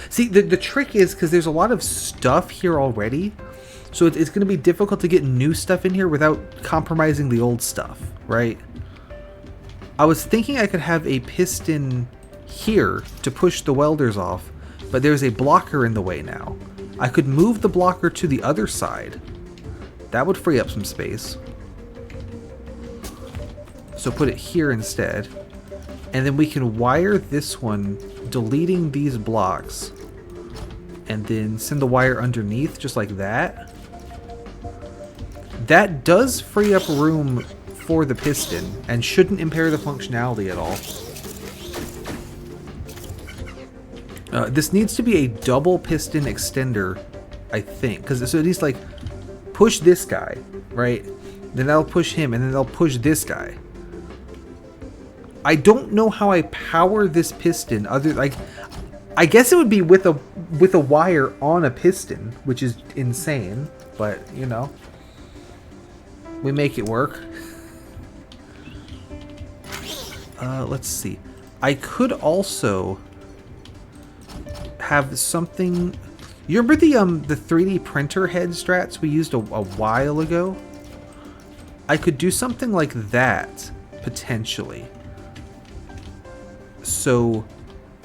See, the trick is, because there's a lot of stuff here already, so it's going to be difficult to get new stuff in here without compromising the old stuff, right? I was thinking I could have a piston here to push the welders off, but there's a blocker in the way now. I could move the blocker to the other side. That would free up some space. So put it here instead. And then we can wire this one, deleting these blocks. And then send the wire underneath, just like that. That does free up room for the piston, and shouldn't impair the functionality at all. This needs to be a double piston extender, I think. Because so it needs to, like, push this guy, right? Then that'll push him, and then they'll push this guy. I don't know how I power this piston other, like, I guess it would be with a wire on a piston, which is insane, but you know, we make it work. Let's see. I could also have something. You remember the 3D printer head strats we used a while ago? I could do something like that potentially. So,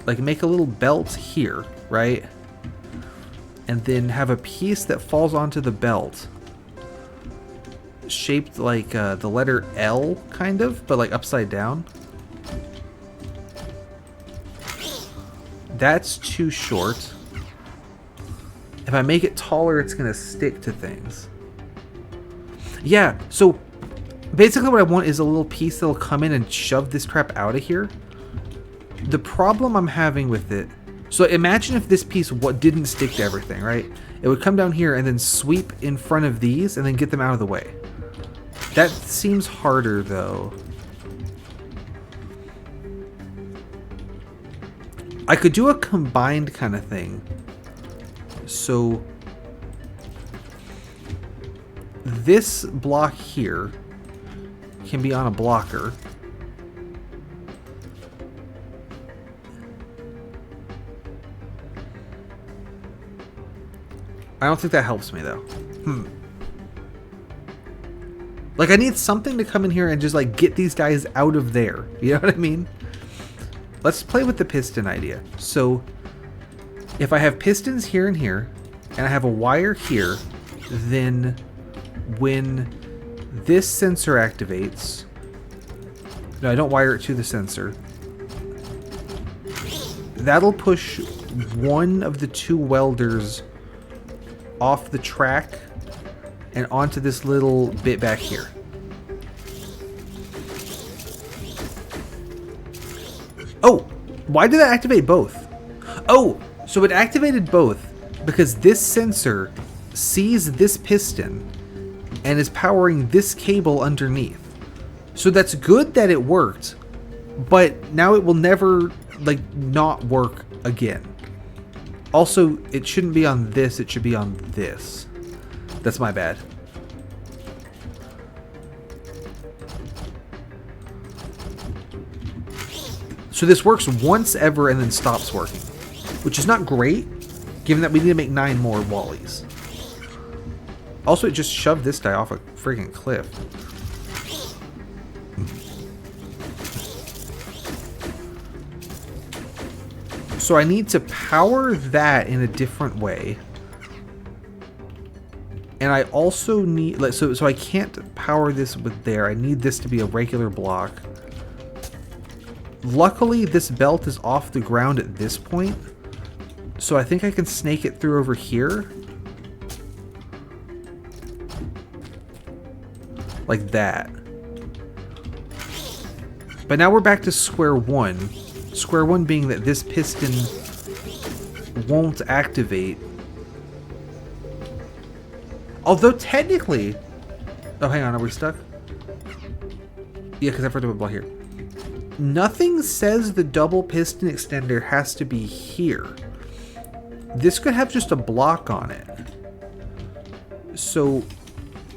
like, make a little belt here, right? And then have a piece that falls onto the belt, shaped like the letter L, kind of, but like upside down. That's too short. If I make it taller, it's gonna stick to things. Yeah, so basically what I want is a little piece that'll come in and shove this crap out of here. The problem I'm having with it, so imagine if this piece didn't stick to everything, right? It would come down here and then sweep in front of these and then get them out of the way. That seems harder though. I could do a combined kind of thing. So this block here can be on a blocker. I don't think that helps me though. Like, I need something to come in here and just like get these guys out of there. You know what I mean? Let's play with the piston idea. So if I have pistons here and here, and I have a wire here, then when this sensor activates, no, I don't wire it to the sensor. That'll push one of the 2 welders off the track and onto this little bit back here. Oh, why did that activate both? Oh, so it activated both because this sensor sees this piston and is powering this cable underneath. So that's good that it worked, but now it will never, like, not work again. Also, it shouldn't be on this, it should be on this. That's my bad. So this works once ever and then stops working, which is not great, given that we need to make 9 more Wallies. Also, it just shoved this guy off a freaking cliff. So I need to power that in a different way. And I also need, like, so I can't power this with there. I need this to be a regular block. Luckily, this belt is off the ground at this point. So I think I can snake it through over here. Like that. But now we're back to square one. Square one being that this piston won't activate. Although technically... Oh, hang on. Are we stuck? Yeah, because I forgot to put a ball here. Nothing says the double piston extender has to be here. This could have just a block on it. So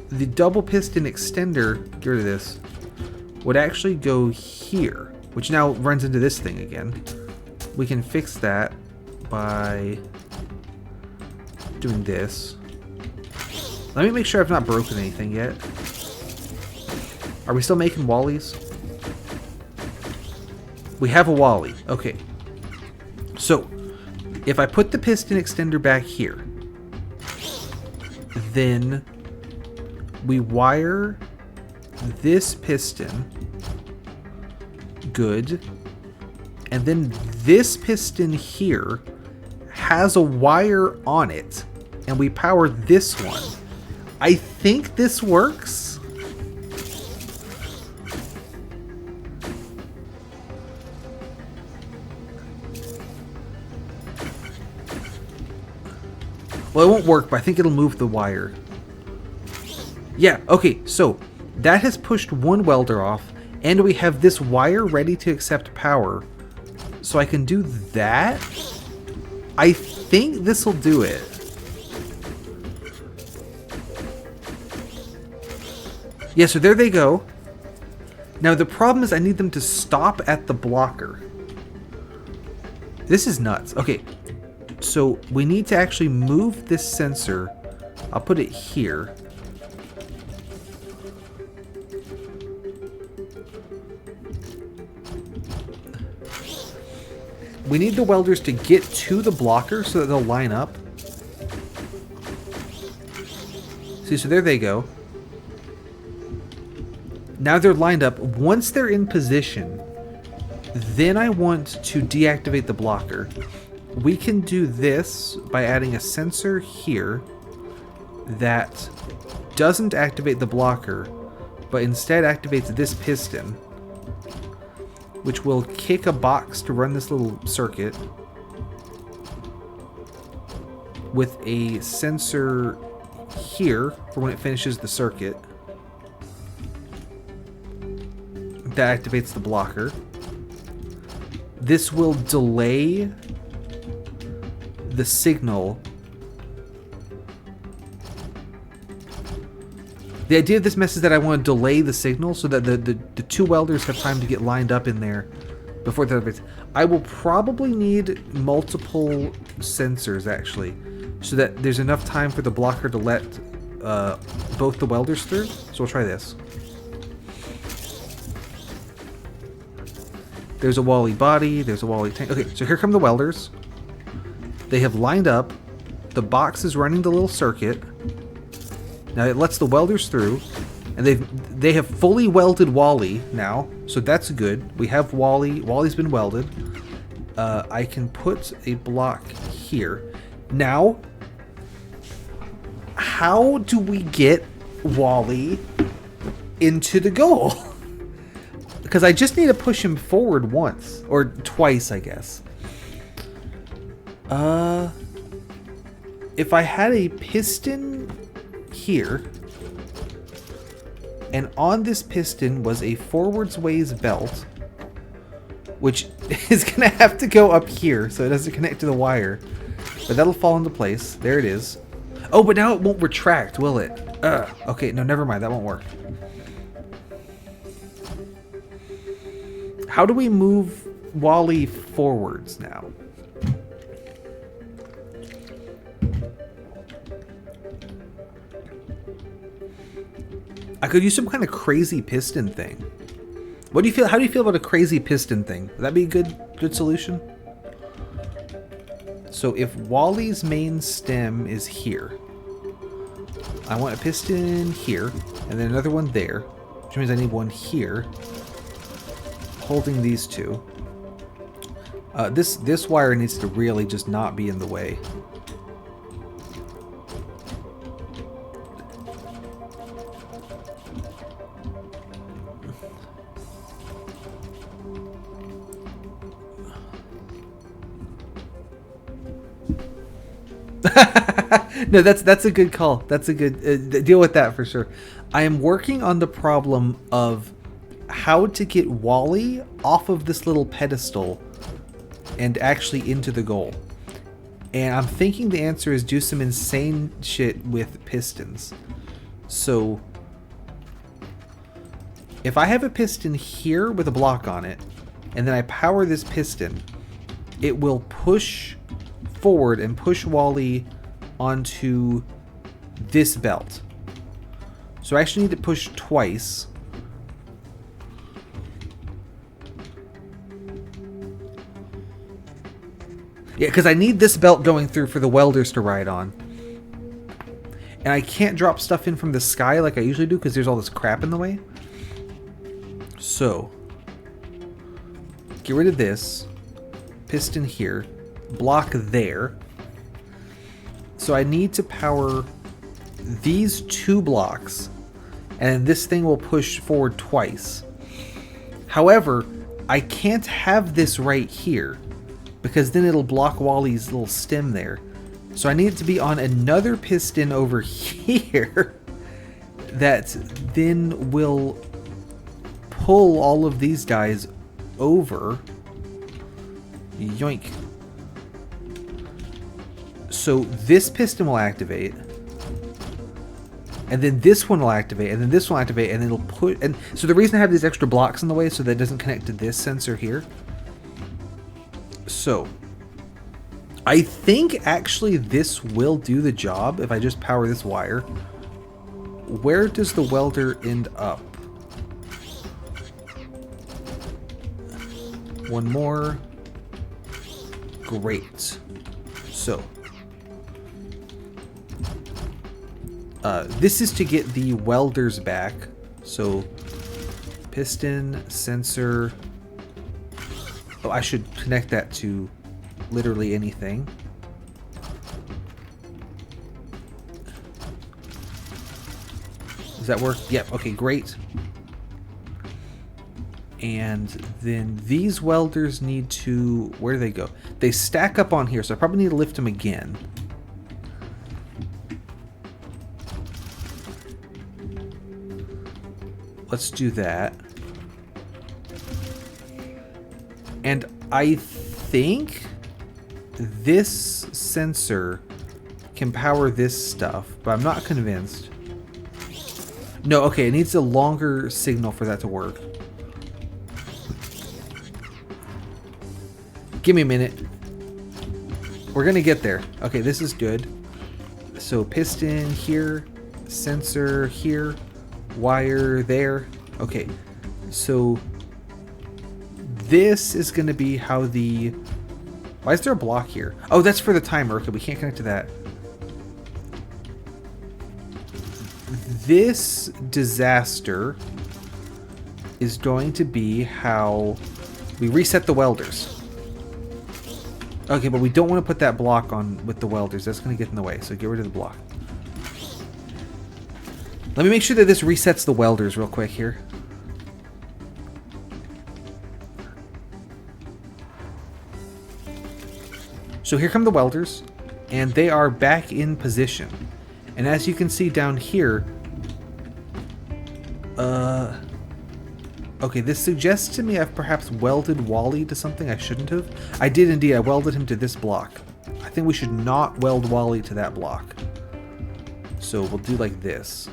the double piston extender, get rid of this, would actually go here, which now runs into this thing again. We can fix that by doing this. Let me make sure I've not broken anything yet. Are we still making Wallies? We have a Wally. Okay. So, if I put the piston extender back here, then we wire this piston. Good. And then this piston here has a wire on it, and we power this one. I think this works. Well, it won't work, but I think it'll move the wire. Yeah, okay, so that has pushed one welder off, and we have this wire ready to accept power. So I can do that. I think this will do it. Yeah, so there they go. Now the problem is I need them to stop at the blocker. This is nuts. Okay, so we need to actually move this sensor. I'll put it here. We need the welders to get to the blocker so that they'll line up. See, so there they go. Now they're lined up. Once they're in position, then I want to deactivate the blocker. We can do this by adding a sensor here that doesn't activate the blocker, but instead activates this piston, which will kick a box to run this little circuit with a sensor here for when it finishes the circuit. That activates the blocker. This will delay the signal. The idea of this mess is that I want to delay the signal so that the two welders have time to get lined up in there before the other bits. I will probably need multiple sensors actually, so that there's enough time for the blocker to let both the welders through. So we'll try this. There's a Wally body, there's a Wally tank. Okay, so here come the welders. They have lined up. The box is running the little circuit. Now it lets the welders through, and they have fully welded Wally now, so that's good. We have Wally. Wally's been welded. I can put a block here. Now, how do we get Wally into the goal? Because I just need to push him forward once, or twice, I guess. If I had a piston here, and on this piston was a forwards ways belt, which is gonna have to go up here so it doesn't connect to the wire, but that'll fall into place. There it is. Oh, but now it won't retract, will it? Okay, no, never mind, that won't work. How do we move Wally forwards now? I could use some kind of crazy piston thing. What do you feel? How do you feel about a crazy piston thing? Would that be a good solution? So if Wally's main stem is here, I want a piston here, and then another one there, which means I need one here, holding these two. This wire needs to really just not be in the way. No, that's a good call. That's a good deal with that for sure. I am working on the problem of how to get Wally off of this little pedestal and actually into the goal. And I'm thinking the answer is do some insane shit with pistons. So if I have a piston here with a block on it, and then I power this piston, it will push forward and push Wally onto this belt. So I actually need to push twice. Yeah, because I need this belt going through for the welders to ride on. And I can't drop stuff in from the sky like I usually do because there's all this crap in the way. So, get rid of this. Piston here. Block there. So I need to power these two blocks. And this thing will push forward twice. However, I can't have this right here, because then it'll block Wally's little stem there. So I need it to be on another piston over here that then will pull all of these guys over. Yoink. So this piston will activate, and then this one will activate, and then this one will activate, and it'll put. And so the reason I have these extra blocks in the way so that it doesn't connect to this sensor here. So I think actually this will do the job if I just power this wire. Where does the welder end up? One more. Great. So this is to get the welders back. So piston, sensor. Oh, I should connect that to literally anything. Does that work? Yep. Okay, great. And then these welders need to... Where do they go? They stack up on here, so I probably need to lift them again. Let's do that. And I think this sensor can power this stuff, but I'm not convinced. No, okay, it needs a longer signal for that to work. Give me a minute. We're gonna get there. Okay, this is good. So piston here, sensor here, wire there. Okay, so this is gonna be how the... Why is there a block here? Oh, that's for the timer. Okay, we can't connect to that. This disaster is going to be how we reset the welders. Okay, but we don't want to put that block on with the welders. That's going to get in the way, so get rid of the block. Let me make sure that this resets the welders real quick here. So here come the welders, and they are back in position. And as you can see down here, okay, this suggests to me I've perhaps welded Wally to something I shouldn't have. I did indeed. I welded him to this block. I think we should not weld Wally to that block. So we'll do like this.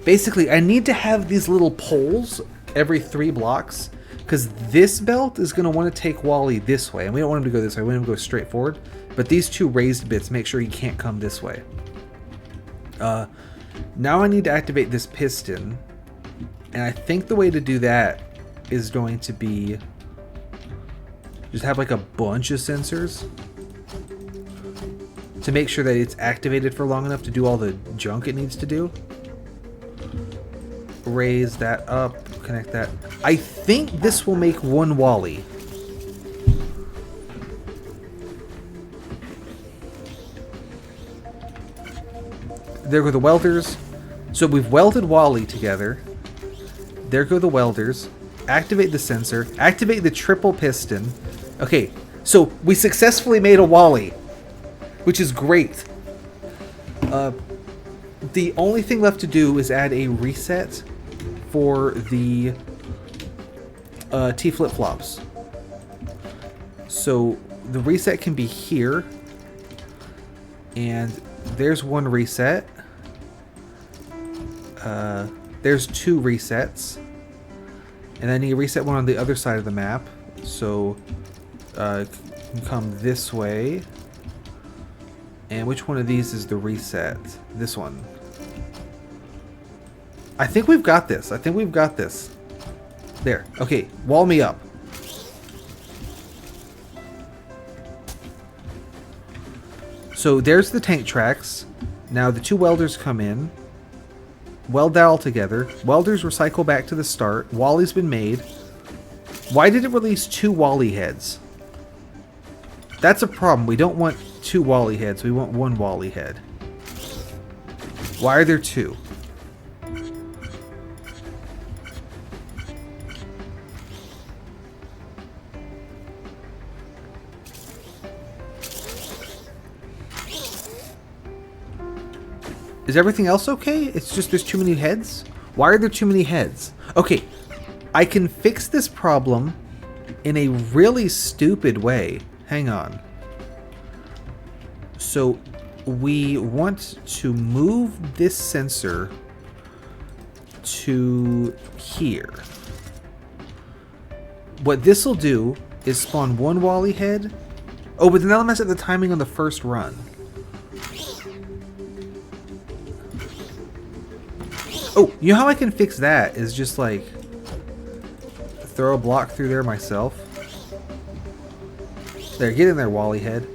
Basically, I need to have these little poles every 3 blocks, because this belt is going to want to take Wally this way, and we don't want him to go this way. We want him to go straight forward. But these 2 raised bits make sure he can't come this way. Now I need to activate this piston. And I think the way to do that is going to be just have like a bunch of sensors. to make sure that it's activated for long enough to do all the junk it needs to do. Raise that up, connect that. I think this will make one Wally. There go the welders. So we've welded Wally together. There go the welders. Activate the sensor. Activate the triple piston. Okay, so we successfully made a Wally, which is great. The only thing left to do is add a reset for the T flip-flops. So the reset can be here. And there's one reset. There's two resets. And then you reset one on the other side of the map. So come this way. And which one of these is the reset? This one. I think we've got this. I think we've got this. There. Okay, wall me up. So there's the tank tracks. Now the two welders come in. Weld that all together. Welders recycle back to the start. Wally's been made. Why did it release two Wally heads? That's a problem. We don't want two Wally heads. We want one Wally head. Why are there two? Is everything else okay? It's just there's too many heads? Why are there too many heads? Okay, I can fix this problem in a really stupid way. Hang on. So we want to move this sensor to here. What this will do is spawn one Wally head. Oh, but then that'll mess up the timing on the first run. Oh, you know how I can fix that is just like throw a block through there myself. There, get in there, Wally head.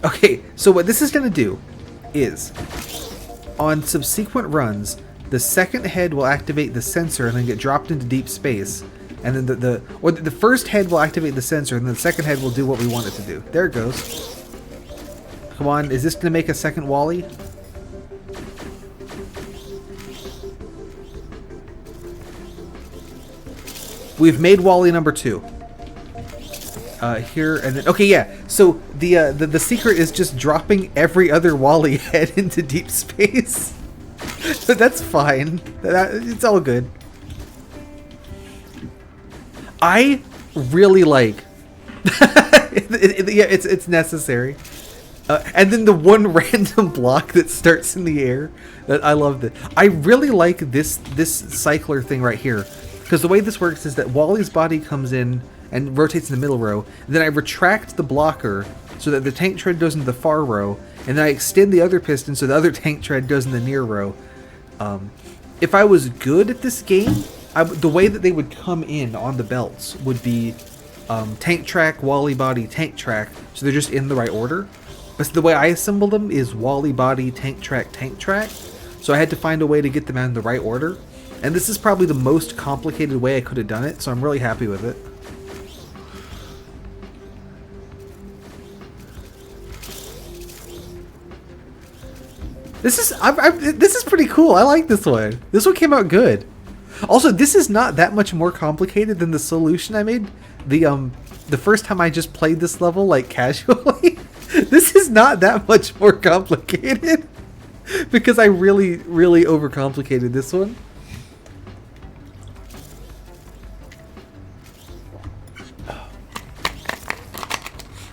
Okay, so what this is going to do is on subsequent runs, the second head will activate the sensor and then get dropped into deep space. And then the first head will activate the sensor and then the second head will do what we want it to do. There it goes. Come on, is this going to make a second Wally? We've made Wally number 2. Here and then, okay, yeah. So the secret is just dropping every other Wally head into deep space. But that's fine. It's all good. I really like. Yeah, it's necessary. And then the one random block that starts in the air. That I love that. I really like this cycler thing right here. Because the way this works is that Wally's body comes in and rotates in the middle row. And then I retract the blocker so that the tank tread goes into the far row. And then I extend the other piston so the other tank tread goes in the near row. If I was good at this game, the way that they would come in on the belts would be tank track, Wally body, tank track. So they're just in the right order. But the way I assembled them is Wally body, tank track, tank track. So I had to find a way to get them in the right order. And this is probably the most complicated way I could have done it, so I'm really happy with it. This is pretty cool. I like this one. This one came out good. Also, this is not that much more complicated than the solution I made the first time I just played this level like casually. This is not that much more complicated because I really overcomplicated this one.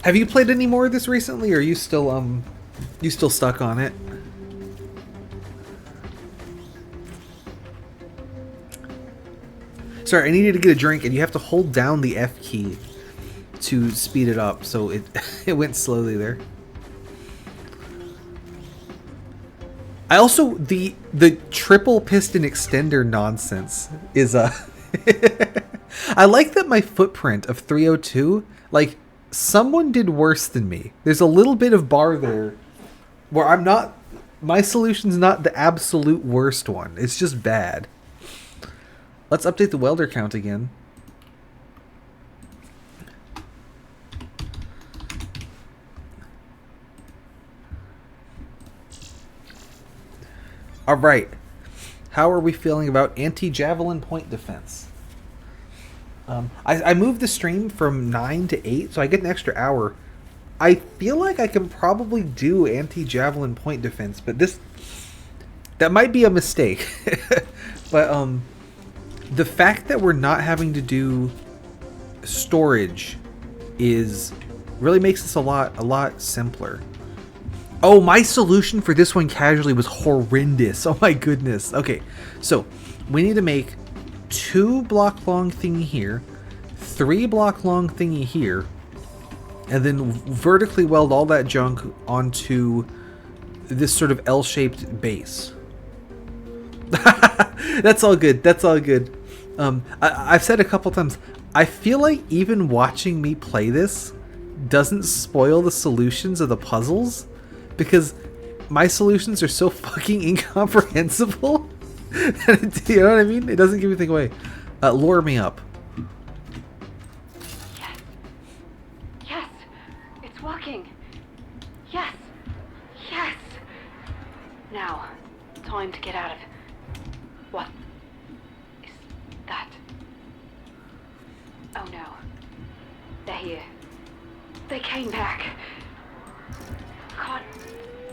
Have you played any more of this recently, or are you still stuck on it? Sorry, I needed to get a drink, and you have to hold down the F key to speed it up, so it it went slowly there. I also the triple piston extender nonsense is I like that my footprint of 302 like someone did worse than me. There's a little bit of bar there where I'm not, my solution's not the absolute worst one. It's just bad. Let's update the welder count again. All right. How are we feeling about anti-javelin point defense? I moved the stream from 9 to 8, so I get an extra hour. I feel like I can probably do anti-javelin point defense, but that might be a mistake. But the fact that we're not having to do storage really makes this a lot simpler. Oh, my solution for this one casually was horrendous. Oh my goodness. Okay, so we need to make 2 block long thingy here, 3 block long thingy here, and then vertically weld all that junk onto this sort of L-shaped base. That's all good. That's all good. I've said a couple times, I feel like even watching me play this doesn't spoil the solutions of the puzzles, because my solutions are so fucking incomprehensible. You know what I mean? It doesn't give anything away. Lure me up. Yes. Yes. It's working. Yes. Yes. Now, time to get out of... What is that? Oh no. They're here. They came back. God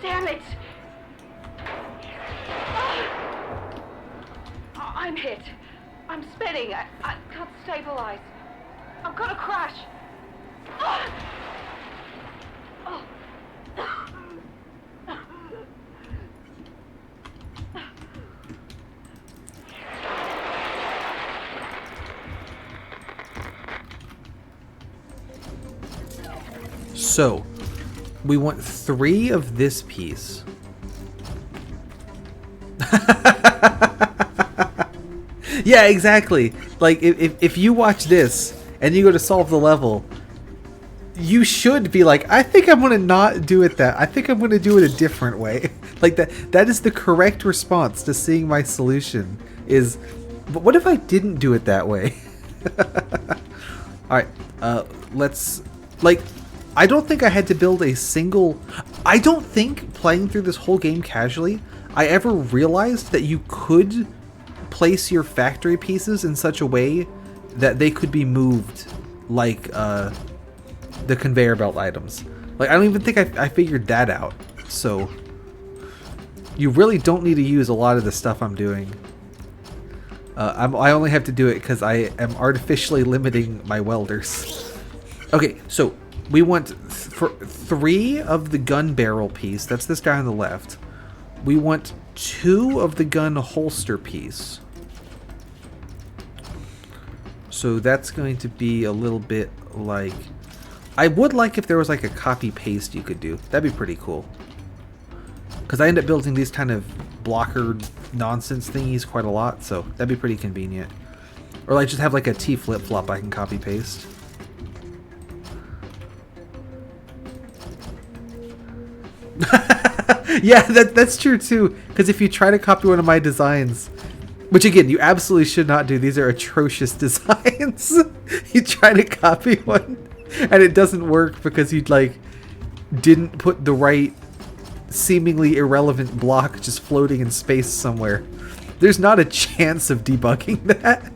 damn it! I'm hit. I'm spinning. I can't stabilize. I'm gonna crash. Oh. So, we want 3 of this piece. Yeah, exactly. Like, if you watch this and you go to solve the level, you should be like, I think I'm gonna not do it that. I think I'm gonna do it a different way. Like that is the correct response to seeing my solution is, but what if I didn't do it that way? Alright, let's, like, I don't think I had to build a single... I don't think, playing through this whole game casually, I ever realized that you could place your factory pieces in such a way that they could be moved like the conveyor belt items. Like, I don't even think I figured that out. So, you really don't need to use a lot of the stuff I'm doing. I only have to do it because I am artificially limiting my welders. Okay, so we want for 3 of the gun barrel piece. That's this guy on the left. We want 2 of the gun holster piece. So that's going to be a little bit like... I would like if there was like a copy paste you could do. That'd be pretty cool. Because I end up building these kind of blocker nonsense thingies quite a lot, so that'd be pretty convenient. Or like just have like a T flip-flop I can copy paste. Yeah, that's true too. Because if you try to copy one of my designs, which again, you absolutely should not do. These are atrocious designs. You try to copy one and it doesn't work because you like didn't put the right seemingly irrelevant block just floating in space somewhere. There's not a chance of debugging that.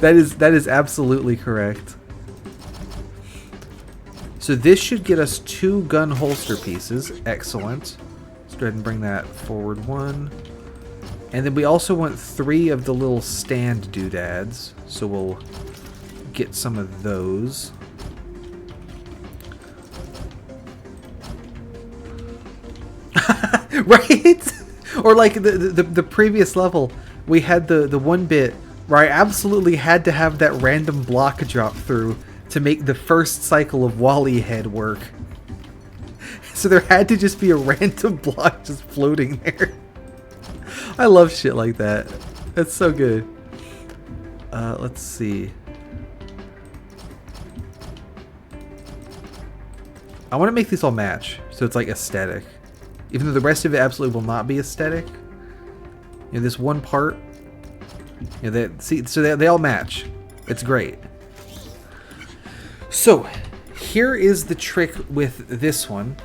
That is absolutely correct. So this should get us 2 gun holster pieces. Excellent. Let's go ahead and bring that forward 1. And then we also want 3 of the little stand doodads. So we'll get some of those. Right? Or like the previous level, we had the one bit where I absolutely had to have that random block drop through to make the first cycle of Wally head work. So there had to just be a random block just floating there. I love shit like that. That's so good. Let's see. I want to make these all match, so it's like aesthetic. Even though the rest of it absolutely will not be aesthetic. You know, this one part, you know, they all match. It's great. So, here is the trick with this one,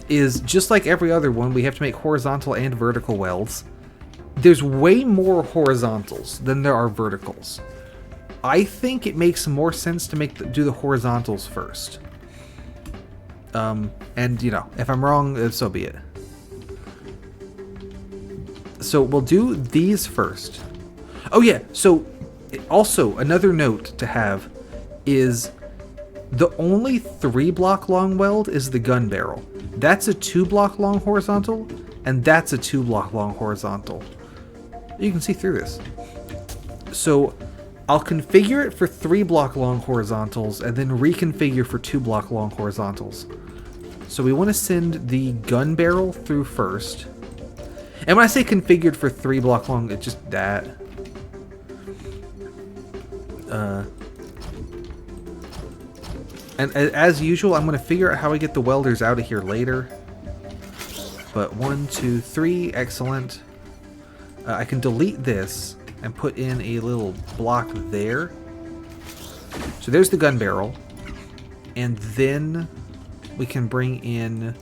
is just like every other one, we have to make horizontal and vertical welds. There's way more horizontals than there are verticals. I think it makes more sense to do the horizontals first. And, you know, if I'm wrong, so be it. So we'll do these first. Oh yeah, so also another note to have is the only 3 block long weld is the gun barrel. That's a 2 block long horizontal, and that's a 2 block long horizontal. You can see through this. So I'll configure it for 3 block long horizontals and then reconfigure for 2 block long horizontals. So we want to send the gun barrel through first. And when I say configured for 3 block long, it's just that. And as usual, I'm going to figure out how I get the welders out of here later. But 1, 2, 3, excellent. I can delete this and put in a little block there. So there's the gun barrel. And then we can bring in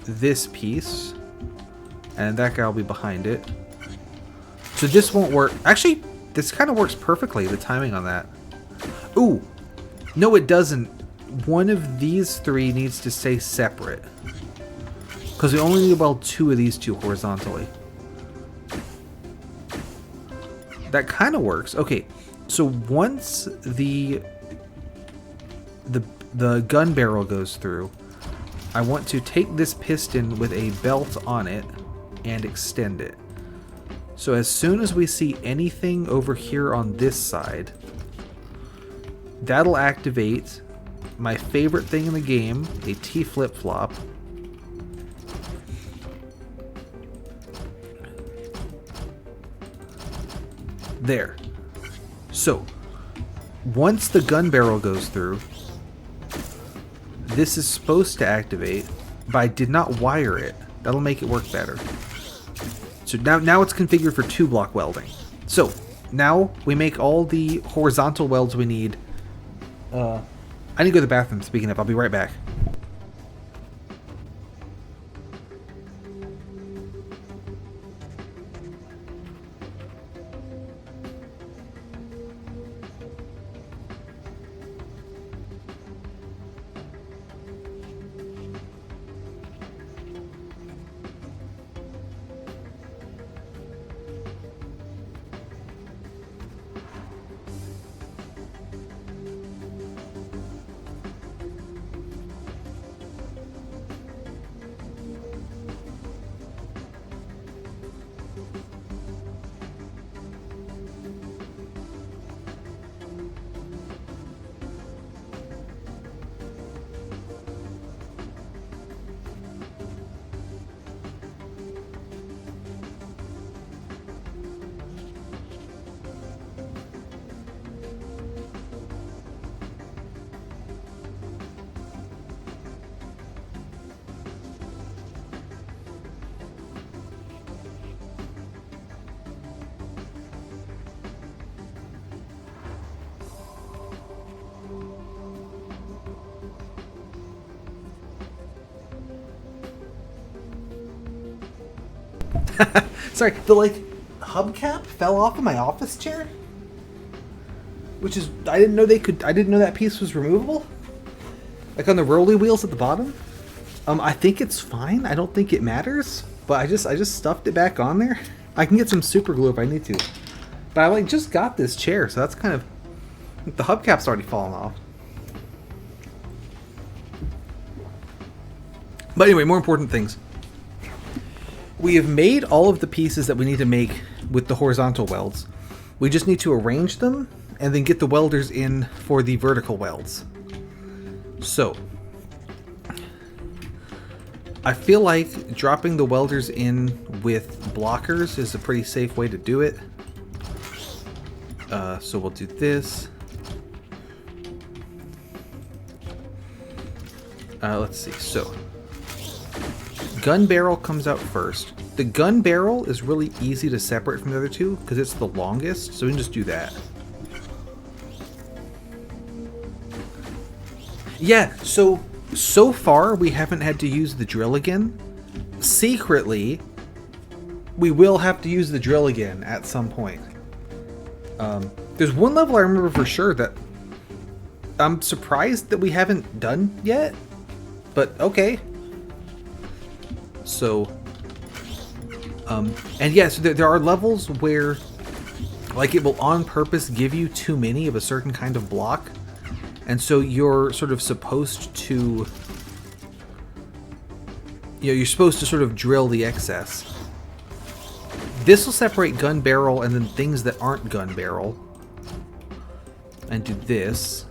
this piece. And that guy will be behind it. So this won't work. Actually, this kind of works perfectly, the timing on that. Ooh, no it doesn't. One of these 3 needs to stay separate. Because we only need about 2 of these 2 horizontally. That kind of works. Okay, so once the gun barrel goes through, I want to take this piston with a belt on it and extend it. So as soon as we see anything over here on this side, that'll activate my favorite thing in the game, a T flip-flop. There. So, once the gun barrel goes through, this is supposed to activate, but I did not wire it. That'll make it work better. So now it's configured for 2 block welding. So now we make all the horizontal welds we need. I need to go to the bathroom, speaking of. I'll be right back. Sorry, the hubcap fell off of my office chair, which is I didn't know that piece was removable. Like on the rolly wheels at the bottom. I think it's fine. I don't think it matters, but I just stuffed it back on there. I can get some super glue if I need to. But I just got this chair, so that's kind of the hubcap's already fallen off. But anyway, more important things. We have made all of the pieces that we need to make with the horizontal welds. We just need to arrange them and then get the welders in for the vertical welds. So, I feel like dropping the welders in with blockers is a pretty safe way to do it. So we'll do this. Let's see. So, gun barrel comes out first. The gun barrel is really easy to separate from the other two because it's the longest, so we can just do that. Yeah, so far we haven't had to use the drill again. Secretly, we will have to use the drill again at some point. There's one level I remember for sure that I'm surprised that we haven't done yet, but okay. So, and yes, there are levels where, like, it will on purpose give you too many of a certain kind of block, and so you're sort of supposed to, you're supposed to sort of drill the excess. This will separate gun barrel and then things that aren't gun barrel, and do this.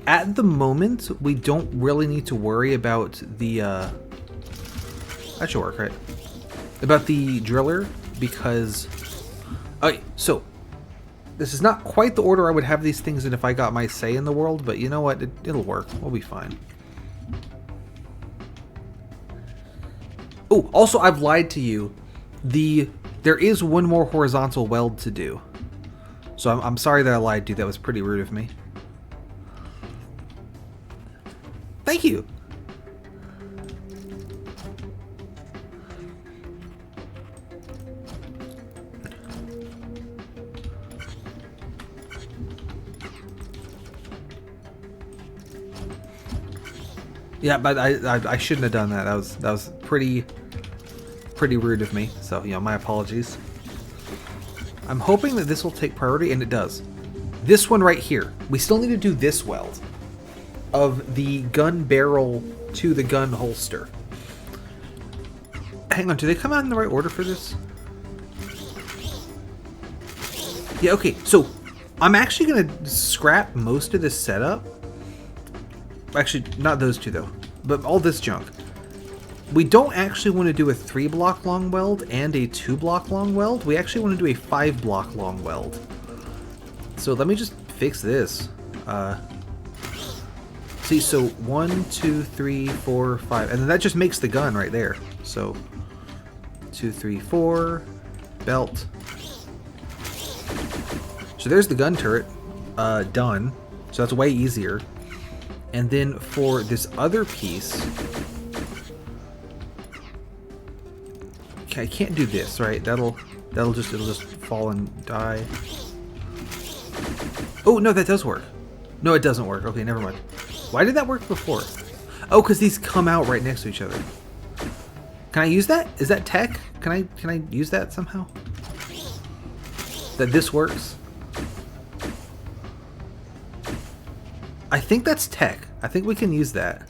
At the moment, we don't really need to worry about the, that should work, right? About the driller, because, okay, so, this is not quite the order I would have these things in if I got my say in the world, but you know what, it'll work, we'll be fine. Oh, also, I've lied to you. There is one more horizontal weld to do. So I'm sorry that I lied to you, that was pretty rude of me. Thank you. Yeah, but I shouldn't have done that. That was pretty rude of me. So, you know, my apologies. I'm hoping that this will take priority, and it does. This one right here. We still need to do this weld of the gun barrel to the gun holster. Hang on, do they come out in the right order for this? Yeah, okay, so I'm actually gonna scrap most of this setup. Actually, not those two though, but all this junk. We don't actually want to do a 3-block long weld and a 2-block long weld. We actually want to do a 5-block long weld. So let me just fix this. See, so 1, 2, 3, 4, 5, and then that just makes the gun right there. So 2, 3, 4, belt. So there's the gun turret, done. So that's way easier. And then for this other piece, okay, I can't do this, right? It'll just fall and die. Oh no, that does work. No, it doesn't work. Okay, never mind. Why did that work before? Oh, because these come out right next to each other. Can I use that? Is that tech? Can I use that somehow? That this works? I think that's tech. I think we can use that.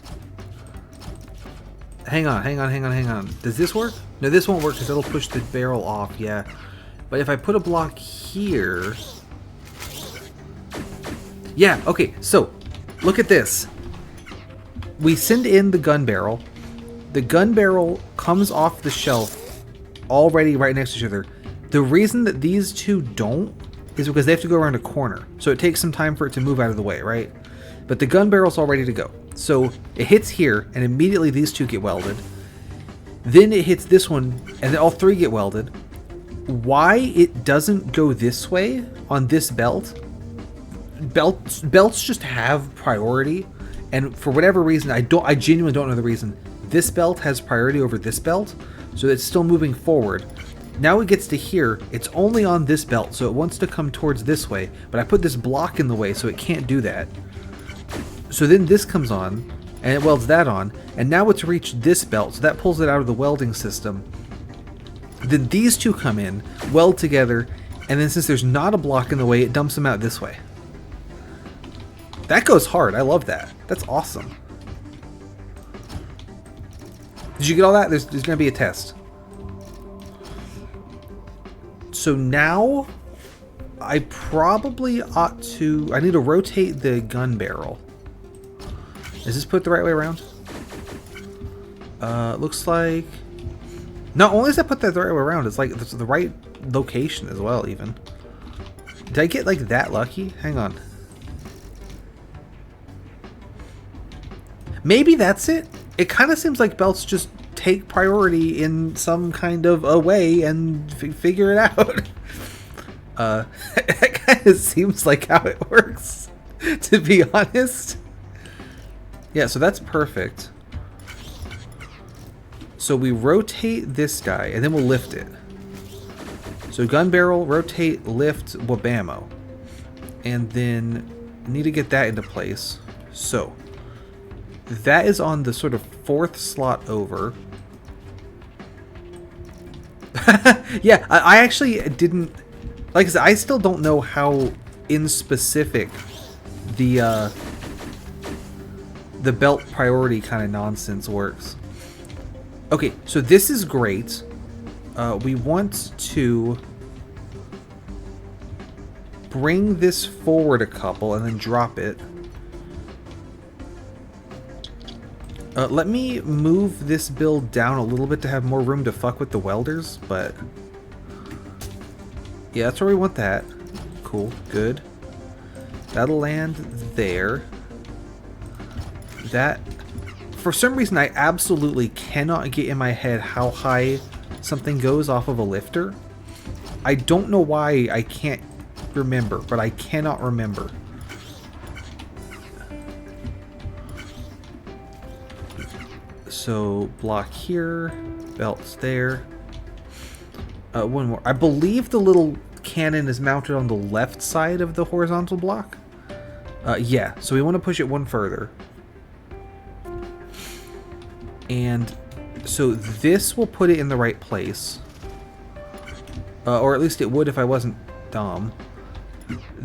Hang on. Does this work? No, this won't work because it'll push the barrel off, yeah. But if I put a block here... Yeah, okay, so, look at this. We send in the gun barrel. The gun barrel comes off the shelf already right next to each other. The reason that these two don't is because they have to go around a corner. So it takes some time for it to move out of the way, right? But the gun barrel's all ready to go. So it hits here, and immediately these two get welded. Then it hits this one, and then all three get welded. Why it doesn't go this way on this belt? Belts just have priority, and for whatever reason, I genuinely don't know the reason. This belt has priority over this belt, so it's still moving forward. Now it gets to here, it's only on this belt, so it wants to come towards this way, but I put this block in the way, so it can't do that. So then this comes on, and it welds that on, and now it's reached this belt, so that pulls it out of the welding system. Then these two come in, weld together, and then since there's not a block in the way, it dumps them out this way. That goes hard. I love that. That's awesome. Did you get all that? There's going to be a test. So now, I probably ought to... I need to rotate the gun barrel. Is this put the right way around? Looks like... Not only is that put that the right way around, it's like it's the right location as well, even. Did I get like that lucky? Hang on. Maybe that's it. It kind of seems like belts just take priority in some kind of a way and figure it out. That kind of seems like how it works, to be honest. Yeah, so that's perfect. So we rotate this guy, and then we'll lift it. So gun barrel, rotate, lift, wabamo. And then need to get that into place. So that is on the sort of 4th slot over. Yeah, I actually didn't... Like I said, I still don't know how in specific the belt priority kind of nonsense works. Okay, so this is great. We want to bring this forward a couple and then drop it. Let me move this build down a little bit to have more room to fuck with the welders, but... Yeah, that's where we want that. Cool, good. That'll land there. That... For some reason, I absolutely cannot get in my head how high something goes off of a lifter. I don't know why I can't remember, but I cannot remember. So, block here, belts there. One more. I believe the little cannon is mounted on the left side of the horizontal block. Yeah, so we want to push it one further. And so this will put it in the right place. Or at least it would if I wasn't dumb.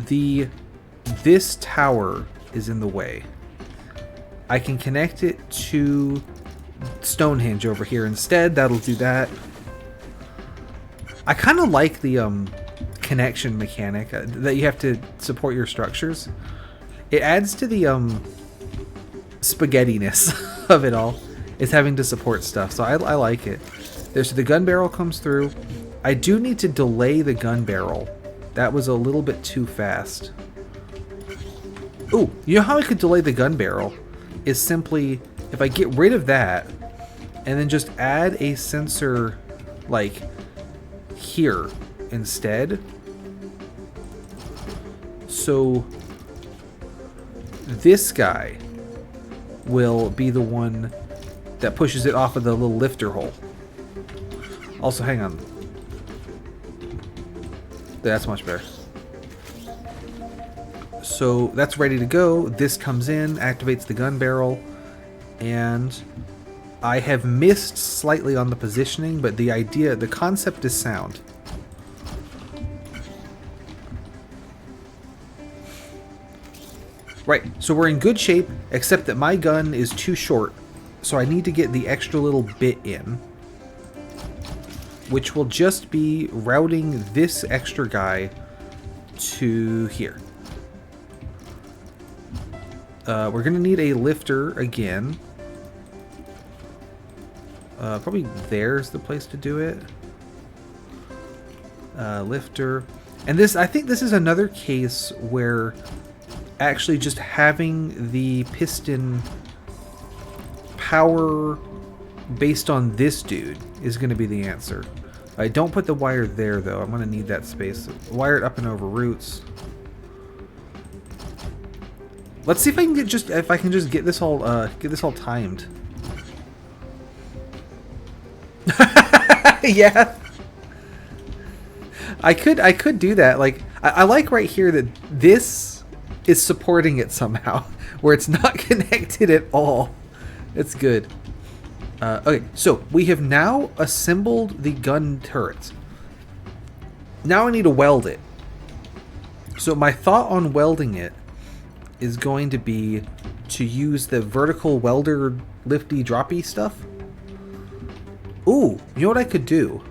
This tower is in the way. I can connect it to Stonehenge over here instead. That'll do that. I kind of like the connection mechanic that you have to support your structures. It adds to the spaghettiness of it all. Is having to support stuff, so I like it. There's the gun barrel comes through. I do need to delay the gun barrel. That was a little bit too fast. Ooh, you know how I could delay the gun barrel? Is simply if I get rid of that and then just add a sensor like here instead. So this guy will be the one that pushes it off of the little lifter hole. Also, hang on. That's much better. So that's ready to go. This comes in, activates the gun barrel, and I have missed slightly on the positioning, but the idea, the concept is sound. Right, so we're in good shape, except that my gun is too short. So I need to get the extra little bit in, which will just be routing this extra guy to here. We're going to need a lifter again. Probably there's the place to do it. Lifter. And this, I think this is another case where actually just having the piston power based on this dude is going to be the answer. I don't put the wire there though. I'm going to need that space. Wire it up and over roots. Let's see if I can get if I can just get this all timed. Yeah. I could do that. Like I like right here that this is supporting it somehow where it's not connected at all. It's good. Okay, so we have now assembled the gun turret. Now I need to weld it. So my thought on welding it is going to be to use the vertical welder lifty droppy stuff. Ooh, you know what I could do?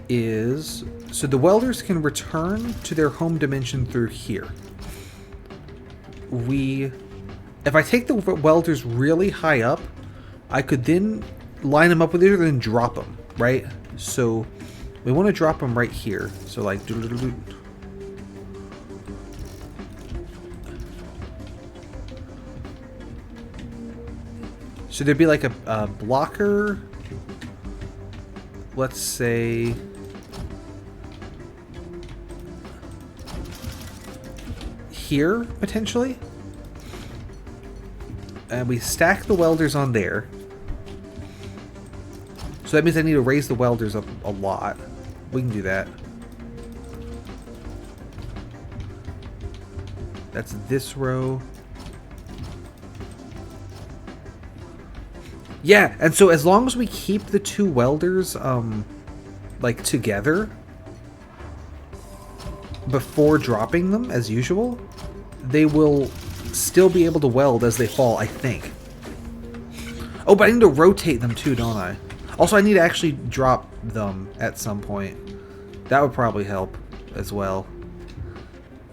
Is, so the welders can return to their home dimension through here. If I take the welders really high up, I could then line them up with it and then drop them, right? So We want to drop them right here. So like... Should there be like a blocker? Let's say... here, potentially? And we stack the welders on there. So that means I need to raise the welders up a lot. We can do that. That's this row. Yeah, and so as long as we keep the two welders, like, together before dropping them, as usual, they will still be able to weld as they fall, I think. Oh, but I need to rotate them too, don't I? Also, I need to actually drop them at some point. That would probably help as well.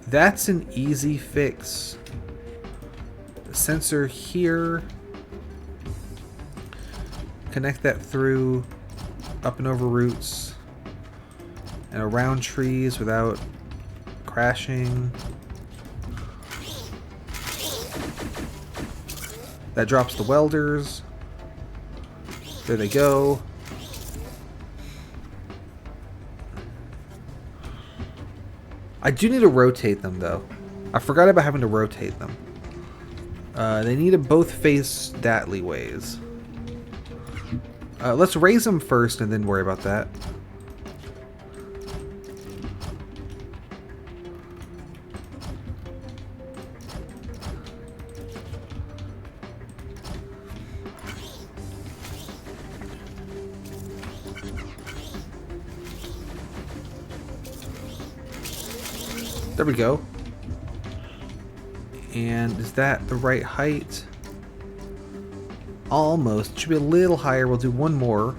That's an easy fix. Sensor here. Connect that through, up and over roots, and around trees without crashing. That drops the welders. There they go. I do need to rotate them, though. I forgot about having to rotate them. They need to both face Datley ways. Let's raise them first and then worry about that. There we go. And is that the right height? Almost. It should be a little higher. We'll do one more.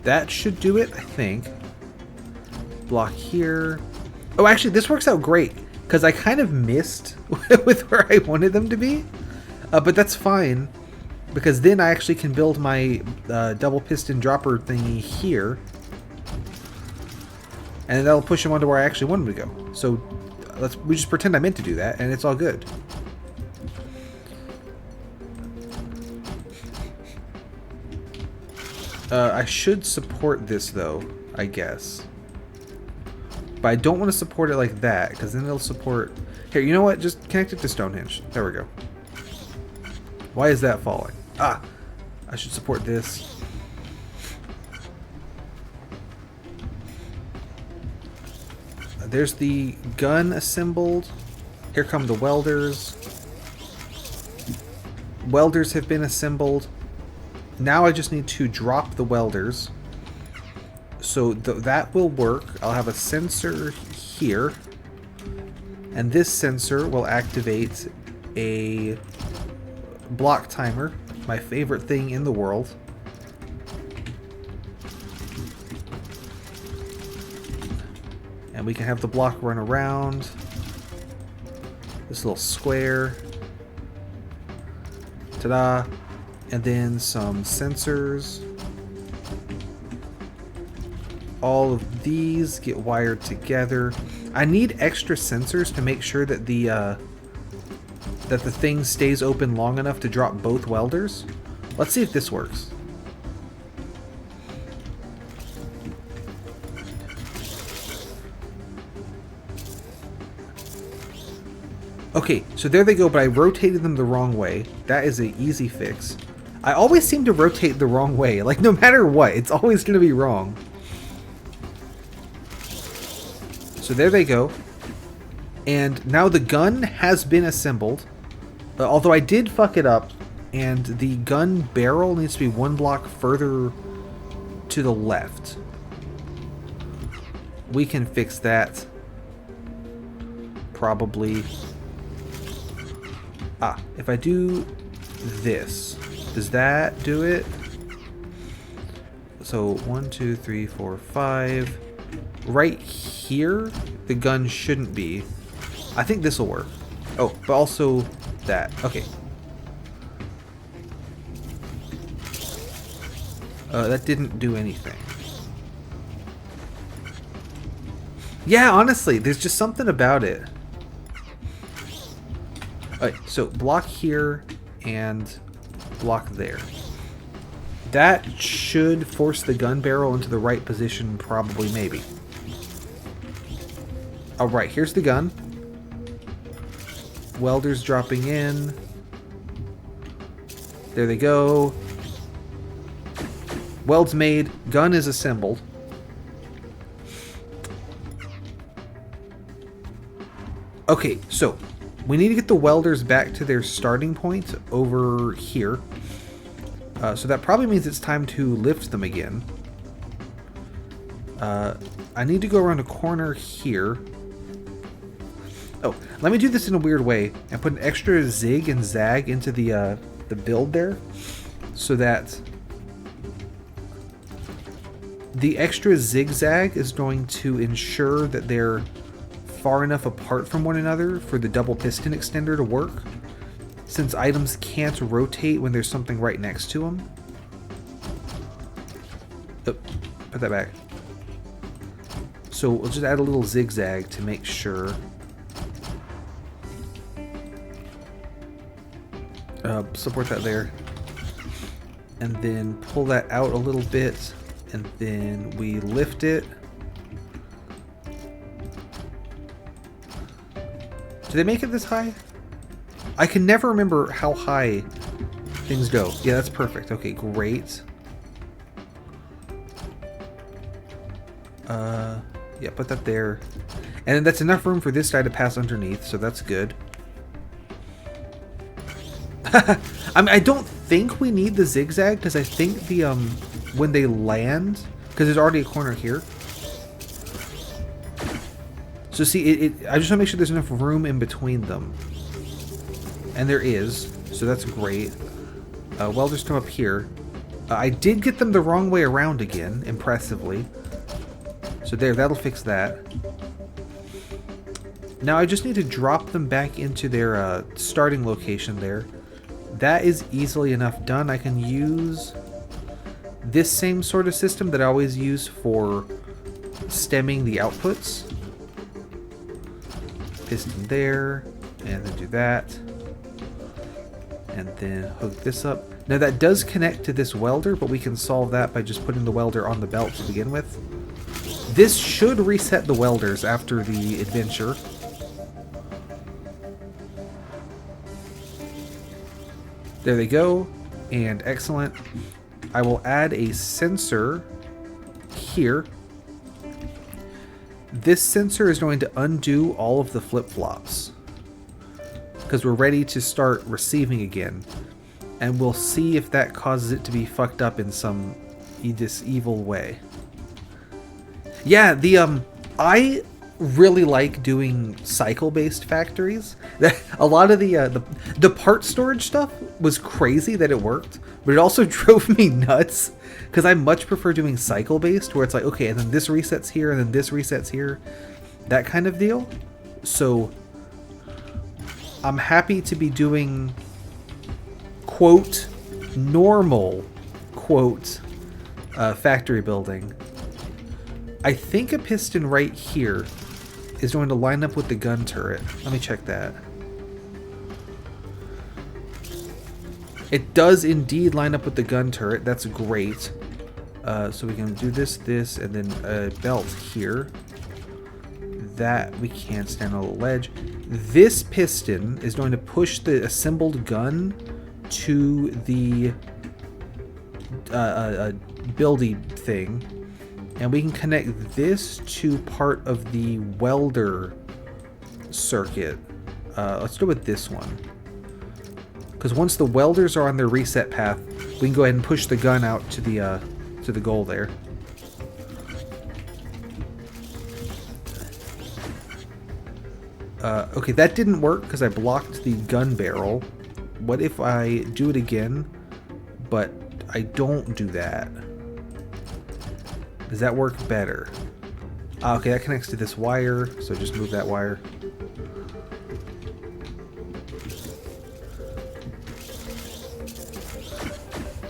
That should do it, I think. Block here. Oh, actually, this works out great, because I kind of missed with where I wanted them to be. But that's fine, because then I actually can build my double piston dropper thingy here. And that'll push them onto where I actually want them to go. So we just pretend I meant to do that, and it's all good. I should support this, though, I guess. But I don't want to support it like that, because then it'll support... Here, you know what? Just connect it to Stonehenge. There we go. Why is that falling? Ah! I should support this. There's the gun assembled. Here come the welders. Welders have been assembled. Now I just need to drop the welders. So that will work. I'll have a sensor here. And this sensor will activate a block timer. My favorite thing in the world. And we can have the block run around this little square. Ta-da! And then some sensors. All of these get wired together. I need extra sensors to make sure that the thing stays open long enough to drop both welders. Let's see if this works. Okay, so there they go, but I rotated them the wrong way. That is an easy fix. I always seem to rotate the wrong way. Like, no matter what, it's always going to be wrong. So there they go. And now the gun has been assembled. Although I did fuck it up. And the gun barrel needs to be one block further to the left. We can fix that. Probably. Ah, if I do this, does that do it? So 1, 2, 3, 4, 5. Right here, the gun shouldn't be. I think this will work. Oh, but also that. Okay. That didn't do anything. Yeah, honestly, there's just something about it. Alright, so block here and block there. That should force the gun barrel into the right position, probably, maybe. Alright, here's the gun. Welders dropping in. There they go. Weld's made. Gun is assembled. Okay, so we need to get the welders back to their starting point over here. So that probably means it's time to lift them again. I need to go around a corner here. Oh, let me do this in a weird way and put an extra zig and zag into the build there, so that the extra zigzag is going to ensure that they're far enough apart from one another for the double piston extender to work, since items can't rotate when there's something right next to them. Oh, put that back. So we'll just add a little zigzag to make sure. Support that there. And then pull that out a little bit. And then we lift it. Do they make it this high? I can never remember how high things go. Yeah, that's perfect. Okay, great. Yeah, put that there. And that's enough room for this guy to pass underneath, so that's good. I mean, I don't think we need the zigzag, because I think the, when they land, because there's already a corner here. So see, I just want to make sure there's enough room in between them. And there is, so that's great. Welders come up here. I did get them the wrong way around again, impressively. So there, that'll fix that. Now I just need to drop them back into their starting location there. That is easily enough done. I can use this same sort of system that I always use for stemming the outputs. Piston there, and then do that. And then hook this up. Now that does connect to this welder, but we can solve that by just putting the welder on the belt to begin with. This should reset the welders after the adventure. There they go, and excellent. I will add a sensor here. This sensor is going to undo all of the flip-flops, because we're ready to start receiving again. And we'll see if that causes it to be fucked up in some this evil way. Yeah, I really like doing cycle-based factories. A lot of the part storage stuff was crazy that it worked, but it also drove me nuts, because I much prefer doing cycle-based, where it's like, okay, and then this resets here, and then this resets here, that kind of deal. So I'm happy to be doing, quote, normal, quote, factory building. I think a piston right here is going to line up with the gun turret. Let me check that. It does indeed line up with the gun turret. That's great. So we can do this, and then a belt here. That we can't stand on the ledge. This piston is going to push the assembled gun to the buildy thing. And we can connect this to part of the welder circuit. Let's go with this one. Because once the welders are on their reset path, we can go ahead and push the gun out to the goal there. Okay, that didn't work because I blocked the gun barrel. What if I do it again, but I don't do that? Does that work better? Okay, that connects to this wire, so just move that wire.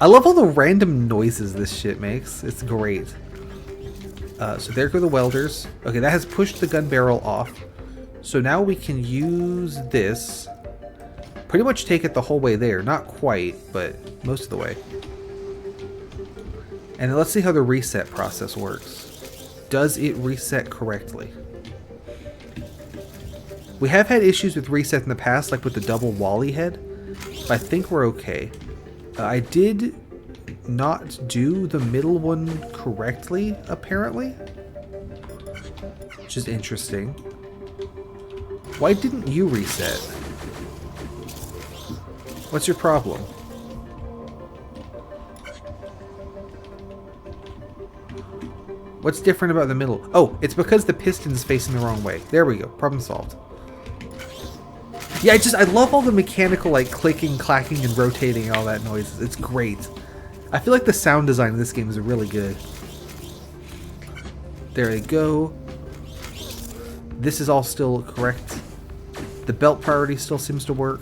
I love all the random noises this shit makes. It's great. So there go the welders. Okay, that has pushed the gun barrel off. So now we can use this. Pretty much take it the whole way there. Not quite, but most of the way. And let's see how the reset process works. Does it reset correctly? We have had issues with reset in the past, like with the double Wally head. But I think we're okay. I did not do the middle one correctly, apparently. Which is interesting. Why didn't you reset? What's your problem? What's different about the middle? Oh, it's because the piston's facing the wrong way. There we go. Problem solved. Yeah, I love all the mechanical, like, clicking, clacking, and rotating and all that noise. It's great. I feel like the sound design in this game is really good. There we go. This is all still correct. The belt priority still seems to work.